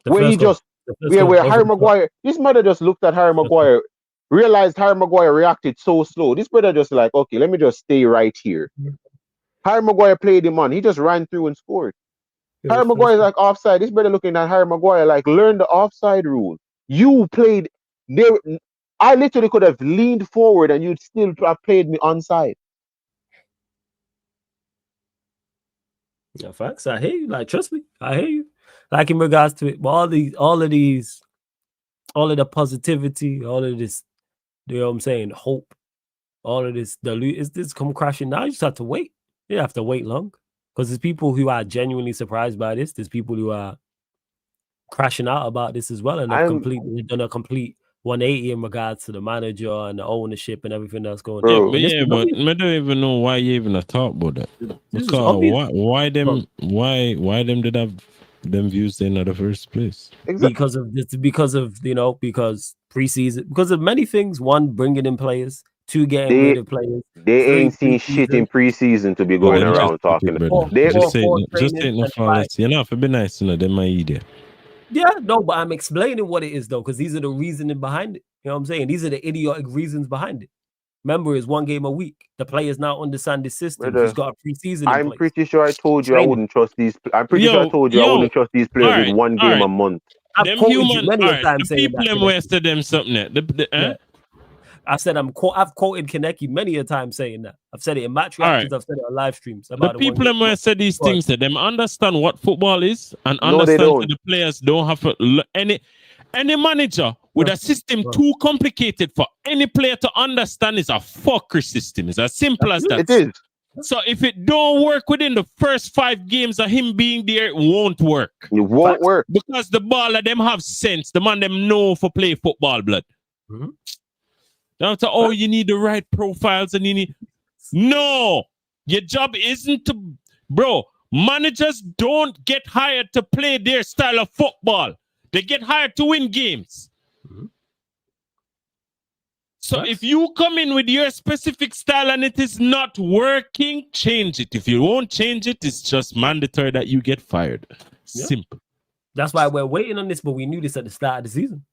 Where Harry Maguire, this mother just looked at Harry Maguire, realized Harry Maguire reacted so slow. This brother just like, okay, let me just stay right here. Harry Maguire played him on. He just ran through and scored. Harry Maguire is like offside. This brother looking at Harry Maguire like, learn the offside rule. You played there. I literally could have leaned forward and you'd still have played me onside. Yeah, facts. I hear you. Like, trust me, I hear you. like in regards to it, but all of the positivity, all of this, you know what I'm saying, hope, all of this, is this come crashing now? You just have to wait. You don't have to wait long, because there's people who are genuinely surprised by this. There's people who are crashing out about this as well, and have done a complete 180 in regards to the manager and the ownership and everything that's going on. But I don't even know why you even talk about that. Because why them did have them views in the first place? Because of preseason, because of many things. One, bringing in players. Two, getting rid of players. They ain't seen shit in preseason to be going around talking. Just ain't no flawless. You know, if it be nice to know, they my idiot. Yeah, no, but I'm explaining what it is though, because these are the reasoning behind it. You know what I'm saying? These are the idiotic reasons behind it. Remember, it's 1 game a week. The players now understand the system. He's got a preseason. I'm pretty sure I told you I wouldn't trust these. I'm pretty sure I told you I wouldn't trust these players with 1 game a month. I've quoted you many a time saying that. People wasted them something. I said I've quoted Kaneki many a time saying that. I've said it in match reactions. I've said it on live streams. About the people who said these things, that them understand what football is and understand that the players don't have to, any manager with a system too complicated for any player to understand is a fucker system. It's as simple as that. It is. So if it don't work within the first 5 games of him being there, it won't work. It won't work. Because the baller them have sense. The man them know for play football, blood. Mm-hmm. You need the right profiles and you need... No! Your job isn't to... Bro, managers don't get hired to play their style of football. They get hired to win games. Mm-hmm. So if you come in with your specific style and it is not working, change it. If you won't change it, it's just mandatory that you get fired. Simple. That's why we're waiting on this, but we knew this at the start of the season.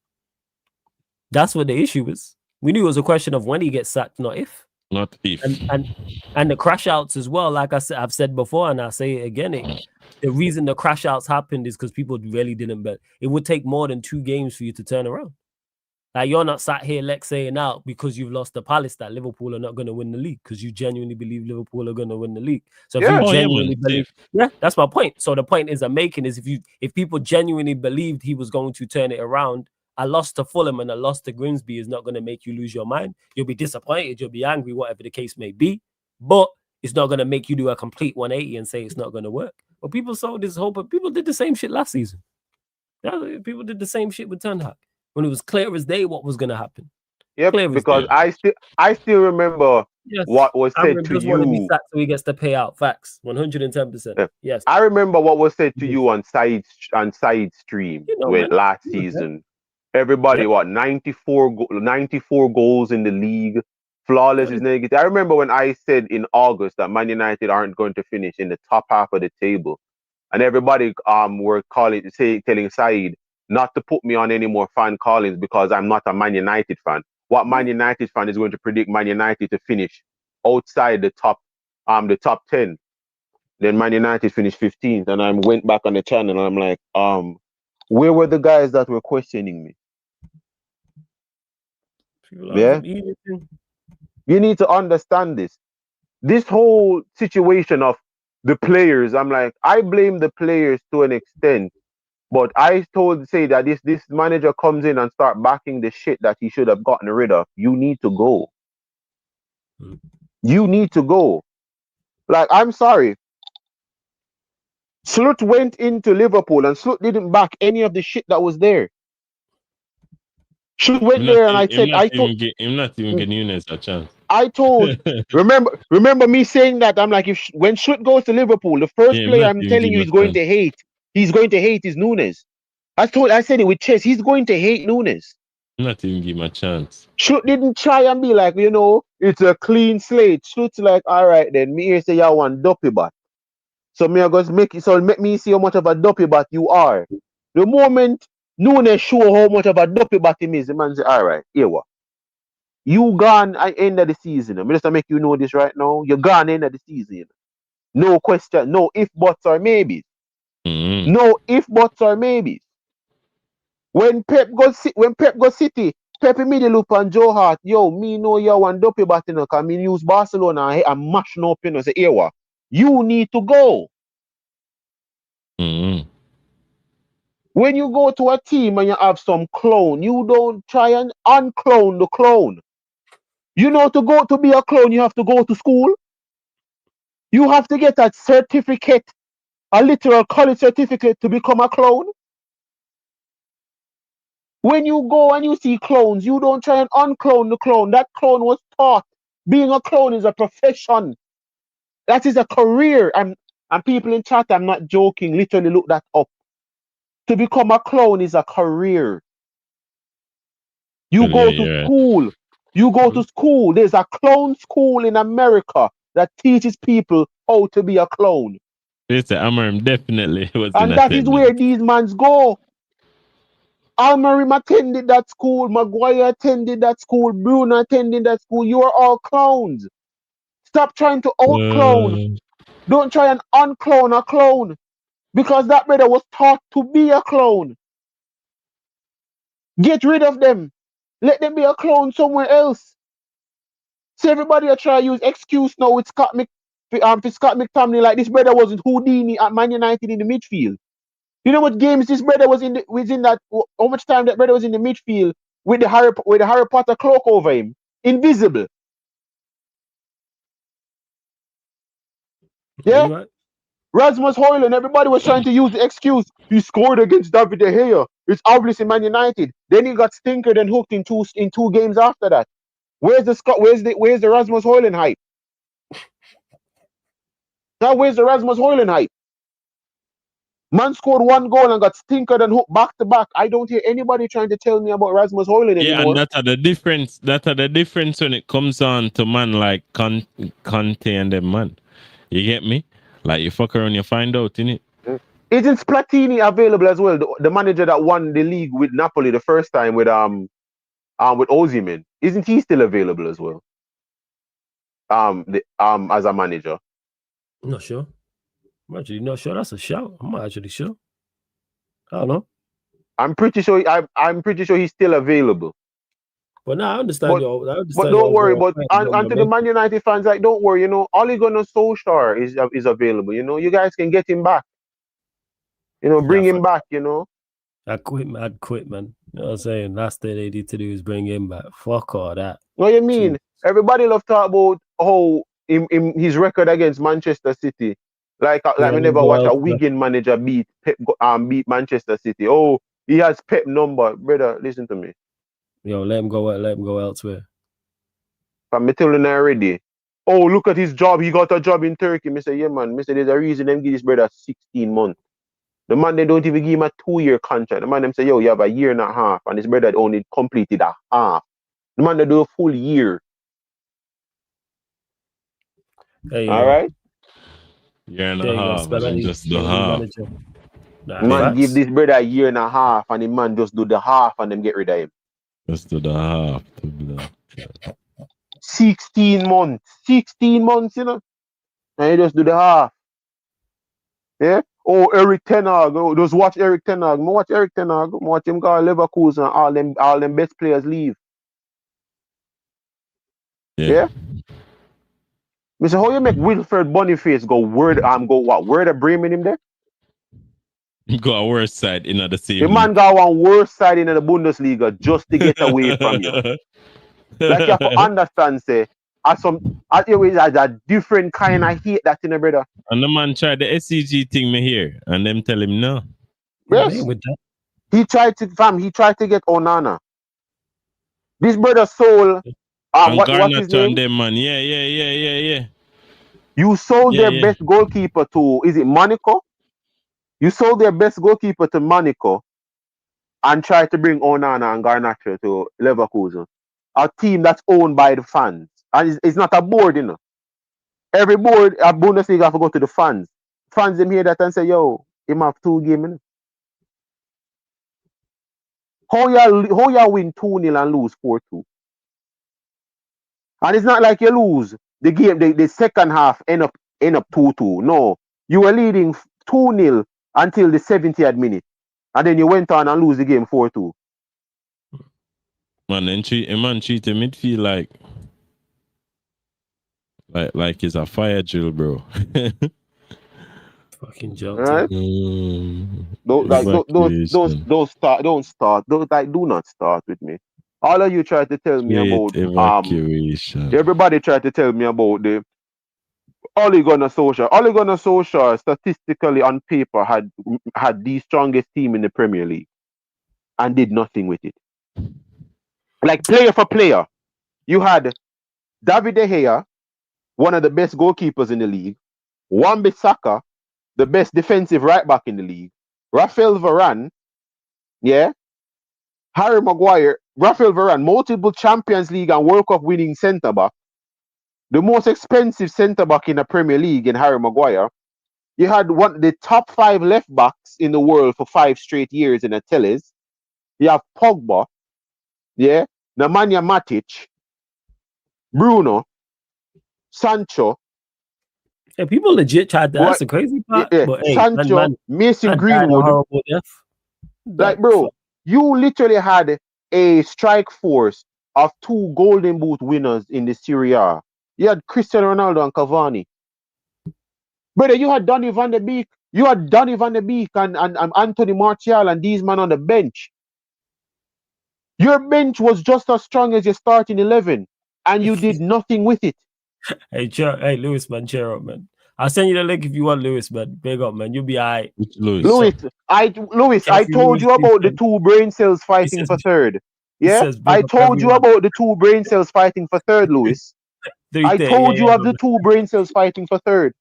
That's what the issue is. We knew it was a question of when he gets sacked, not if. Not if. And the crash outs as well, like I've said before, and I'll say it again, the reason the crash outs happened is because people really didn't bet. It would take more than 2 games for you to turn around. Like, you're not sat here, Lex, saying out because you've lost the Palace that Liverpool are not going to win the league, because you genuinely believe Liverpool are going to win the league. So if you genuinely believe, that's my point. So the point I'm making is if people genuinely believed he was going to turn it around, a loss to Fulham and a loss to Grimsby is not going to make you lose your mind. You'll be disappointed, you'll be angry, whatever the case may be, but it's not going to make you do a complete 180 and say it's not going to work. But people sold this hope, but people did the same shit last season. People did the same shit with Ten Hag when it was clear as day what was going to happen. Yep, because I still remember what was said to you. Want to be sacked so he gets to pay out. Facts, 110%. Yes, I remember what was said to you on side stream last season. Everybody, 94 goals in the league. Flawless is negative. I remember when I said in August that Man United aren't going to finish in the top half of the table, and everybody were telling Said not to put me on any more fan callings because I'm not a Man United fan. What Man United fan is going to predict Man United to finish outside the top 10? Then Man United finished 15th, and I went back on the channel and I'm like, where were the guys that were questioning me? You need to understand this. This whole situation of the players, I'm like, I blame the players to an extent, but I say that this manager comes in and start backing the shit that he should have gotten rid of. You need to go. You need to go. Like, I'm sorry. Slut went into Liverpool and Slut didn't back any of the shit that was there. Slut went there and I said, I'm not even getting Nunes a chance. I told, remember me saying that. I'm like, when Slut goes to Liverpool, the first player I'm telling you he's going to hate is Nunes. I said it with chest. He's going to hate Nunes. Not even give him a chance. Slut didn't try and be like, it's a clean slate. Slut's like, all right then, me here say y'all want dopey bat. So me I go make me see how much of a dopey bat you are. The moment Nunes show how much of a dopey bat him is, the man say, all right, here what? You gone at the end of the season. I'm just to make you know this right now. You're gone at the end of the season. No question, no if, buts, or maybes. Mm-hmm. No if, buts, or maybes. When Pep go City, Pep immediately look on Joe Hart, me know you want dopey bat, because me use Barcelona and mash no pin and say, here what? You need to go. Mm-hmm. When you go to a team and you have some clone, you don't try and unclone the clone. You know, to be a clone, you have to go to school. You have to get a certificate, a literal college certificate to become a clone. When you go and you see clones, you don't try and unclone the clone. That clone was taught. Being a clone is a profession. That is a career. And people in chat, I'm not joking, literally look that up. To become a clone is a career. You go to school. You go to school. There's a clone school in America that teaches people how to be a clone. It's Amarim definitely was. And that is where these mans go. Almarim attended that school. Maguire attended that school. Bruno attended that school. You are all clones. Stop trying to out-clone. Don't try and unclone a clone. Because that brother was taught to be a clone. Get rid of them. Let them be a clone somewhere else. So everybody will try to use excuse now with Scott McTominay, like this brother wasn't Houdini at Man United in the midfield. You know what games this brother was in that, how much time that brother was in the midfield with the Harry Potter cloak over him? Invisible. Yeah? Right. Rasmus Højlund, everybody was trying to use the excuse. He scored against David De Gea. It's obvious in Man United. Then he got stinkered and hooked in two games after that. Where's the Rasmus Højlund hype? Now where's the Rasmus Højlund hype? Man scored one goal and got stinkered and hooked back to back. I don't hear anybody trying to tell me about Rasmus Højlund anymore. Yeah, and that's the difference. That's the difference when it comes on to man like Conte and them man. You get me? Like you fuck around, you find out, innit? Isn't Platini available as well? The manager that won the league with Napoli the first time with Osimhen. Isn't he still available as well? As a manager. I'm not sure. I'm actually not sure. That's a shout. I'm not actually sure. I don't know. I'm pretty sure he's still available. But now I understand. But don't worry. But and to the Man United fans, like, don't worry. You know, Ole Gunnar Solskjaer is available. You know, you guys can get him back. You know, bring him back. You know. I'd quit, man. You know what I'm saying? Last thing they need to do is bring him back. Fuck all that. What you mean? Jeez. Everybody love talk about how his record against Manchester City. Like we never watch a Wigan manager beat Manchester City. Oh, he has Pep number, brother. Listen to me. Yo, let him go elsewhere. I'm telling you already. Oh, look at his job. He got a job in Turkey. Me say, yeah, man. Me say, there's a reason them give this brother 16 months. The man, they don't even give him a 2-year contract. The man, them say, yo, you have a year and a half. And this brother only completed a half. The man, they do a full year. Hey, all right? Year and a half. And just the half. Man, give this brother a year and a half. And the man just do the half and then get rid of him. Just do the half. 16 months. 16 months, you know? And you just do the half. Yeah? Oh, Eric Ten Hag. Oh, just watch Eric Ten Hag. Watch Eric Ten Hag. Watch him go to Leverkusen and all them best players leave. Yeah? Me say, how you make Wilfred Boniface go word of Bremen him there? Go a worse side in the same. The man got one worse side in the Bundesliga just to get away from you. Like you have to understand, say, as a different kind of hate that in a brother. And the man tried the SCG thing me here, and them tell him no. Yes. He tried to get Onana. This brother sold what's his name? Them, man. Yeah. You sold their best goalkeeper to, is it Monaco? You sold their best goalkeeper to Monaco and tried to bring Onana and Garnacho to Leverkusen. A team that's owned by the fans. And it's not a board, you know. Every board at Bundesliga have to go to the fans. Fans them hear that and say, yo, him have 2 games, you know. How you win 2-0 and lose 4-2? And it's not like you lose the game, the second half end up 2-2. No. You were leading 2-0 until the 70th minute. And then you went on and lose the game 4-2. Man, then treat the midfield like it's a fire drill, bro. Fucking joke. Right? Don't start. Do not start with me. All of you try to tell me about evacuation. everybody tried to tell me about the Ole Gunnar Solskjaer. Ole Gunnar Solskjaer statistically on paper had the strongest team in the Premier League and did nothing with it. Like player for player, you had David De Gea, one of the best goalkeepers in the league, Wan-Bissaka, the best defensive right back in the league, Raphael Varane, yeah, Harry Maguire, Raphael Varane, multiple Champions League and World Cup winning centre back, the most expensive centre back in the Premier League in Harry Maguire. You had the top 5 left backs in the world for 5 straight years in the Telles. You have Pogba, yeah, Nemanja Matic, Bruno, Sancho. Yeah, people legit tried that. That's the crazy part. Yeah, But, hey, Sancho, Mason Greenwood. Horrible death. Like, bro, you literally had a strike force of 2 Golden Boot winners in the Serie A. You had Cristiano Ronaldo and Cavani. Brother, you had Donny van de Beek. You had Donny van de Beek and Anthony Martial and these men on the bench. Your bench was just as strong as your starting 11, and you did nothing with it. Hey, Lewis, man, cheer up, man. I'll send you the link if you want, Lewis, man. Big up, man. You'll be all right. Lewis, I told you about the 2 brain cells fighting for third. Yeah? I told you about the 2 brain cells fighting for third, Lewis. I told you of the 2 brain cells fighting for third.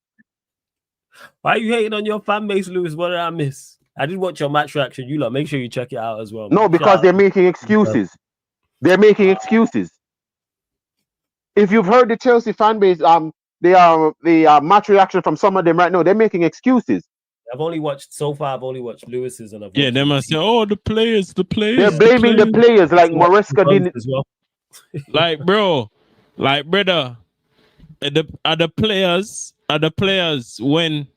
Why are you hating on your fan base, Lewis? What did I miss? I did watch your match reaction. You lot, make sure you check it out as well. No, because they're making excuses. They're making excuses. If you've heard the Chelsea fan base, the match reaction from some of them right now, they're making excuses. I've only watched Lewis's and they must say, oh, the players. They're blaming the players like Maresca didn't as well. Like, bro, like, brother, are the players when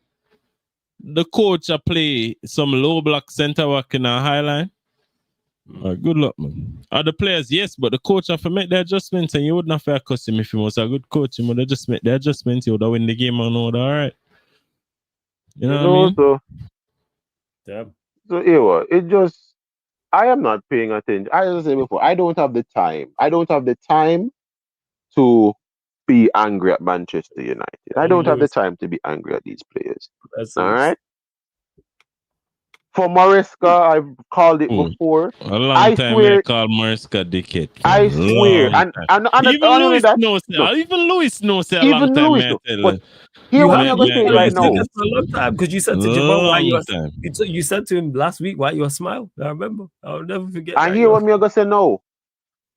the coach play some low block center back in a high line? Good luck, man. Are the players? Yes, but the coach have to make the adjustments, and you wouldn't have to cost him if he was a good coach. He would have just make the adjustments. He would have win the game and all that. All right. You know what I mean? So it just, I am not paying attention. As I said before, I don't have the time. I don't have the time to be angry at Manchester United. I don't have the time to be angry at these players. All right? For Maresca, I've called it before. A long time I call Maresca dickhead. I swear. And even Lewis knows that. Even Lewis knows that. Even Lewis. Hear what I'm going to say right now. For a long time, because you said to Jamal, you said to him last week, why you a smile? I remember. I'll never forget. And hear what I'm going to say now.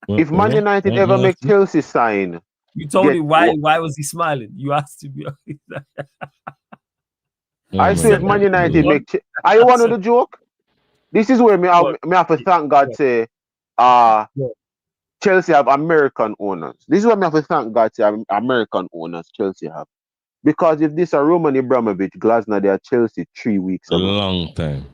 If Man United ever make Chelsea sign, you told him why was he smiling? You asked him. I said Man United make. Are you one of the joke? This is where me have to thank God. Say, Chelsea have American owners. This is what me have to thank God. Say, American owners Chelsea have. Because if this are Roman Abramovich, Glasner, they are Chelsea 3 weeks ago. Long time.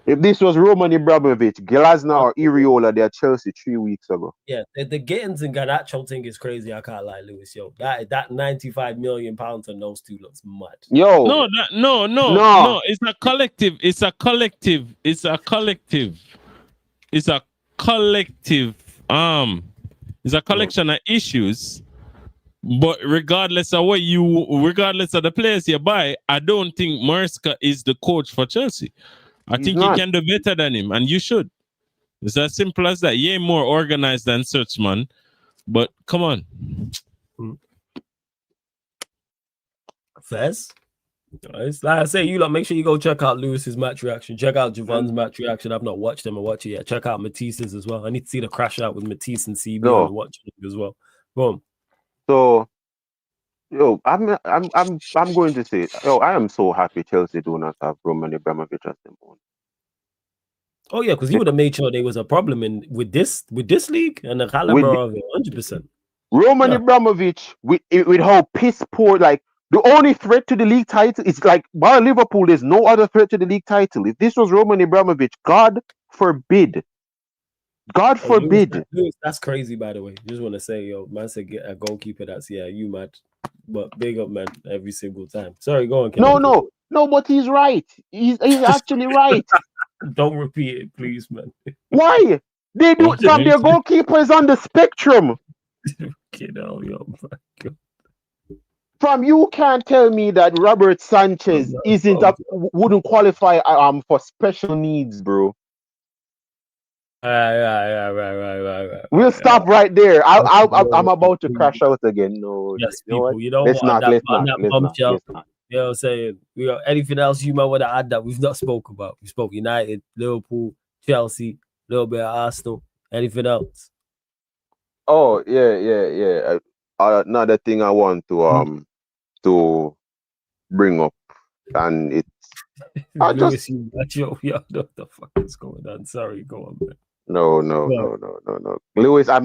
If this was Roman Abramovich, Glasner or Iriola, they are Chelsea 3 weeks ago. Yeah, the Gittins and Garnacho thing is crazy. I can't lie, Lewis. Yo, that £95 million on those two looks mad. Yo, no. It's a collective. It's a collection of issues. But regardless of the players you buy, I don't think Maresca is the coach for Chelsea. I think you can do better than him, and you should. It's as simple as that. You ain't more organized than such, man. But come on. Fez? Like I say, you lot make sure you go check out Lewis's match reaction. Check out Javon's match reaction. I've not watched them or watch it yet. Check out Matisse's as well. I need to see the crash out with Matisse and CB and watch it as well. Boom. So, I'm going to say, I am so happy Chelsea do not have Roman Abramovich as them own. Oh yeah, because he would have made sure there was a problem with this league and the caliber of it, 100%. Roman Abramovich, with how piss poor, like the only threat to the league title is like by Liverpool. There's no other threat to the league title. If this was Roman Abramovich, God forbid. Lewis, that's crazy, by the way. Just want to say, man said get a goalkeeper that's you mad. But big up, man, every single time. Sorry, go on, Ken. No. No, but he's right. He's actually right. Don't repeat it, please, man. Why? They do from their goalkeeper is on the spectrum. Get out, yo, man. From you can't tell me that Robert Sanchez wouldn't qualify for special needs, bro. Right. We'll stop right there. I'm about to crash out again. No, yes, you know what? people. You know Let's what? not. Let's Let's not. You know what I'm saying? Anything else you might want to add that we've not spoke about? We spoke United, Liverpool, Chelsea, a little bit of Arsenal. Anything else? Oh yeah. Another thing I want to bring up, and it's Lewis, yo, what the fuck is going on? Sorry, go on, man. No. Lewis, I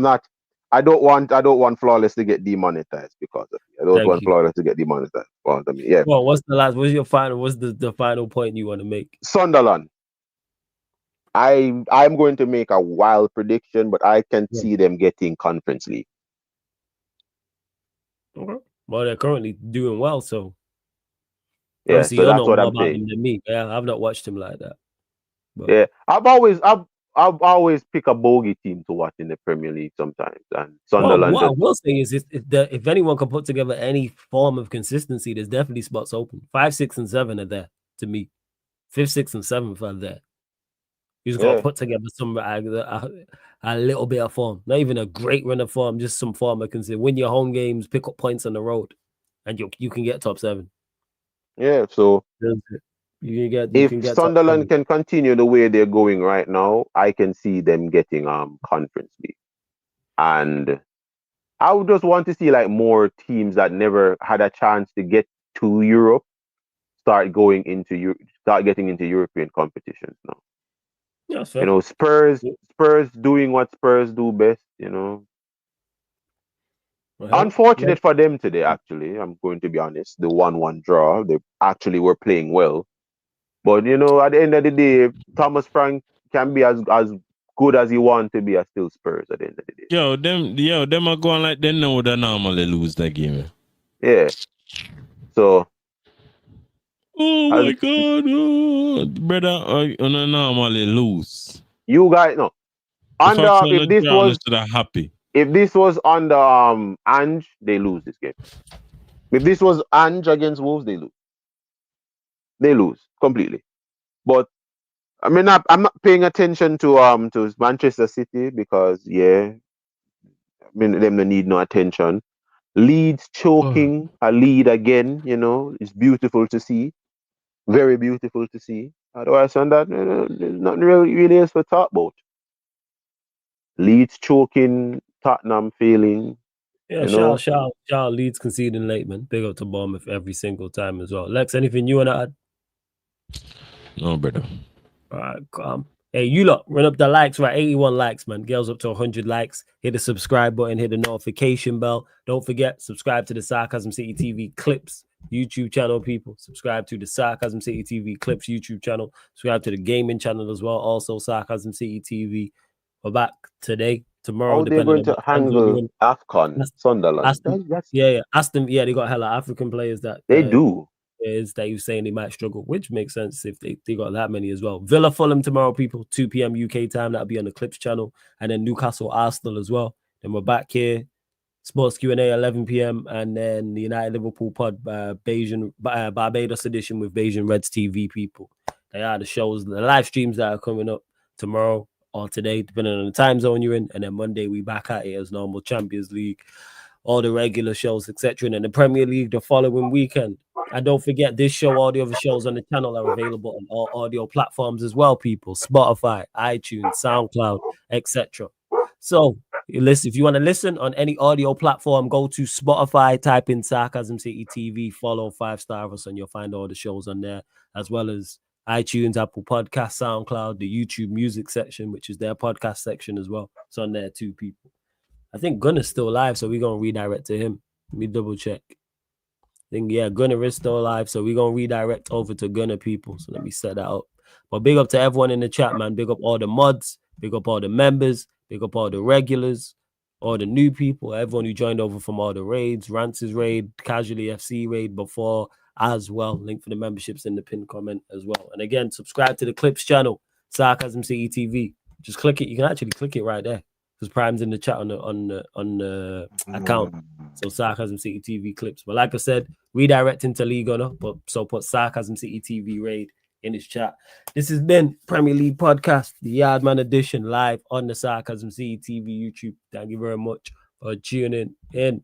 don't want Flawless to get demonetized because of me. I don't want Flawless to get demonetized because of me. Yeah. Well, what's your final? What's the final point you want to make? Sunderland. I'm going to make a wild prediction, but I can see them getting Conference League. Okay. Well, they're currently doing well, so yeah. So that's what I'm saying. Than me. Yeah, I've not watched him like that. But. Yeah, I've always pick a bogey team to watch in the Premier League sometimes, and Sunderland. What I will say is, if anyone can put together any form of consistency, there's definitely spots open. 5, 6, and 7 are there to me. 5th, 6th, and 7th are there. You just got to put together some a little bit of form, not even a great run of form, just some form. I can say win your home games, pick up points on the road, and you can get top 7. Yeah, so if Sunderland can continue the way they're going right now, I can see them getting Conference League, and I would just want to see like more teams that never had a chance to get to Europe start getting into European competitions now. Yeah, you know, Spurs doing what Spurs do best, you know. Unfortunate for them today, actually. I'm going to be honest. The 1-1 draw, they actually were playing well. But, you know, at the end of the day, Thomas Frank can be as good as he wants to be as still Spurs at the end of the day. Them are going like they know they normally lose that game. Yeah. So. Oh my God, brother, you normally lose. You guys, no. If this was under Ange, they lose this game. If this was Ange against Wolves, they lose. They lose completely. But I mean, I'm not paying attention to Manchester City because I mean them they need no attention. Leeds choking a lead again, you know, it's beautiful to see. Very beautiful to see. Otherwise, on that, there's nothing really else to talk about. Leeds choking, Tottenham failing. Yeah, shout out Leeds conceding late, man. Big up to Bournemouth every single time as well. Lex, anything you want to add? No, brother. All right, hey, you lot, run up the likes, right? 81 likes, man. Girls up to 100 likes. Hit the subscribe button, hit the notification bell. Don't forget, subscribe to the Sarcasm City TV Clips YouTube channel, people. Subscribe to the Sarcasm City TV Clips YouTube channel. Subscribe to the gaming channel as well. Also, Sarcasm City TV. We're back today, tomorrow. They're going to handle AFCON, Sunderland. Aston, they got hella African players that they do. Is that you're saying they might struggle, which makes sense if they got that many as well. Villa Fulham tomorrow, people, 2 p.m. UK time. That'll be on the Clips channel. And then Newcastle Arsenal as well. Then we're back here. Sports Q&A 11 p.m. And then the United Liverpool pod Barbados edition with Bayesian Reds TV, people. They are the shows, the live streams that are coming up tomorrow or today, depending on the time zone you're in. And then Monday we back at it as normal. Champions League, all the regular shows, etc. And then the Premier League the following weekend. And don't forget, this show, all the other shows on the channel are available on all audio platforms as well, people. Spotify, iTunes, SoundCloud, etc. So, if you want to listen on any audio platform, go to Spotify, type in Sarcasm City TV, follow 5-star us, and you'll find all the shows on there, as well as iTunes, Apple Podcasts, SoundCloud, the YouTube music section, which is their podcast section as well. It's on there too, people. I think Gunner's still live, so we're going to redirect to him. Let me double check. I think, Gunner is still alive, so we're going to redirect over to Gunner, people. So let me set that up. But big up to everyone in the chat, man. Big up all the mods. Big up all the members. Big up all the regulars. All the new people. Everyone who joined over from all the raids. Rance's raid, Casually FC raid before. as well. Link for the memberships in the pinned comment as well. And again, subscribe to the Clips channel, Sarcasm City TV. Just click it. You can actually click it right there because Prime's in the chat on the account. So Sarcasm City TV Clips. But like I said, redirecting to League Honor, but so put Sarcasm City TV raid in his chat. This has been Premier League Podcast, the Yardman edition, live on the Sarcasm City TV YouTube. Thank you very much for tuning in.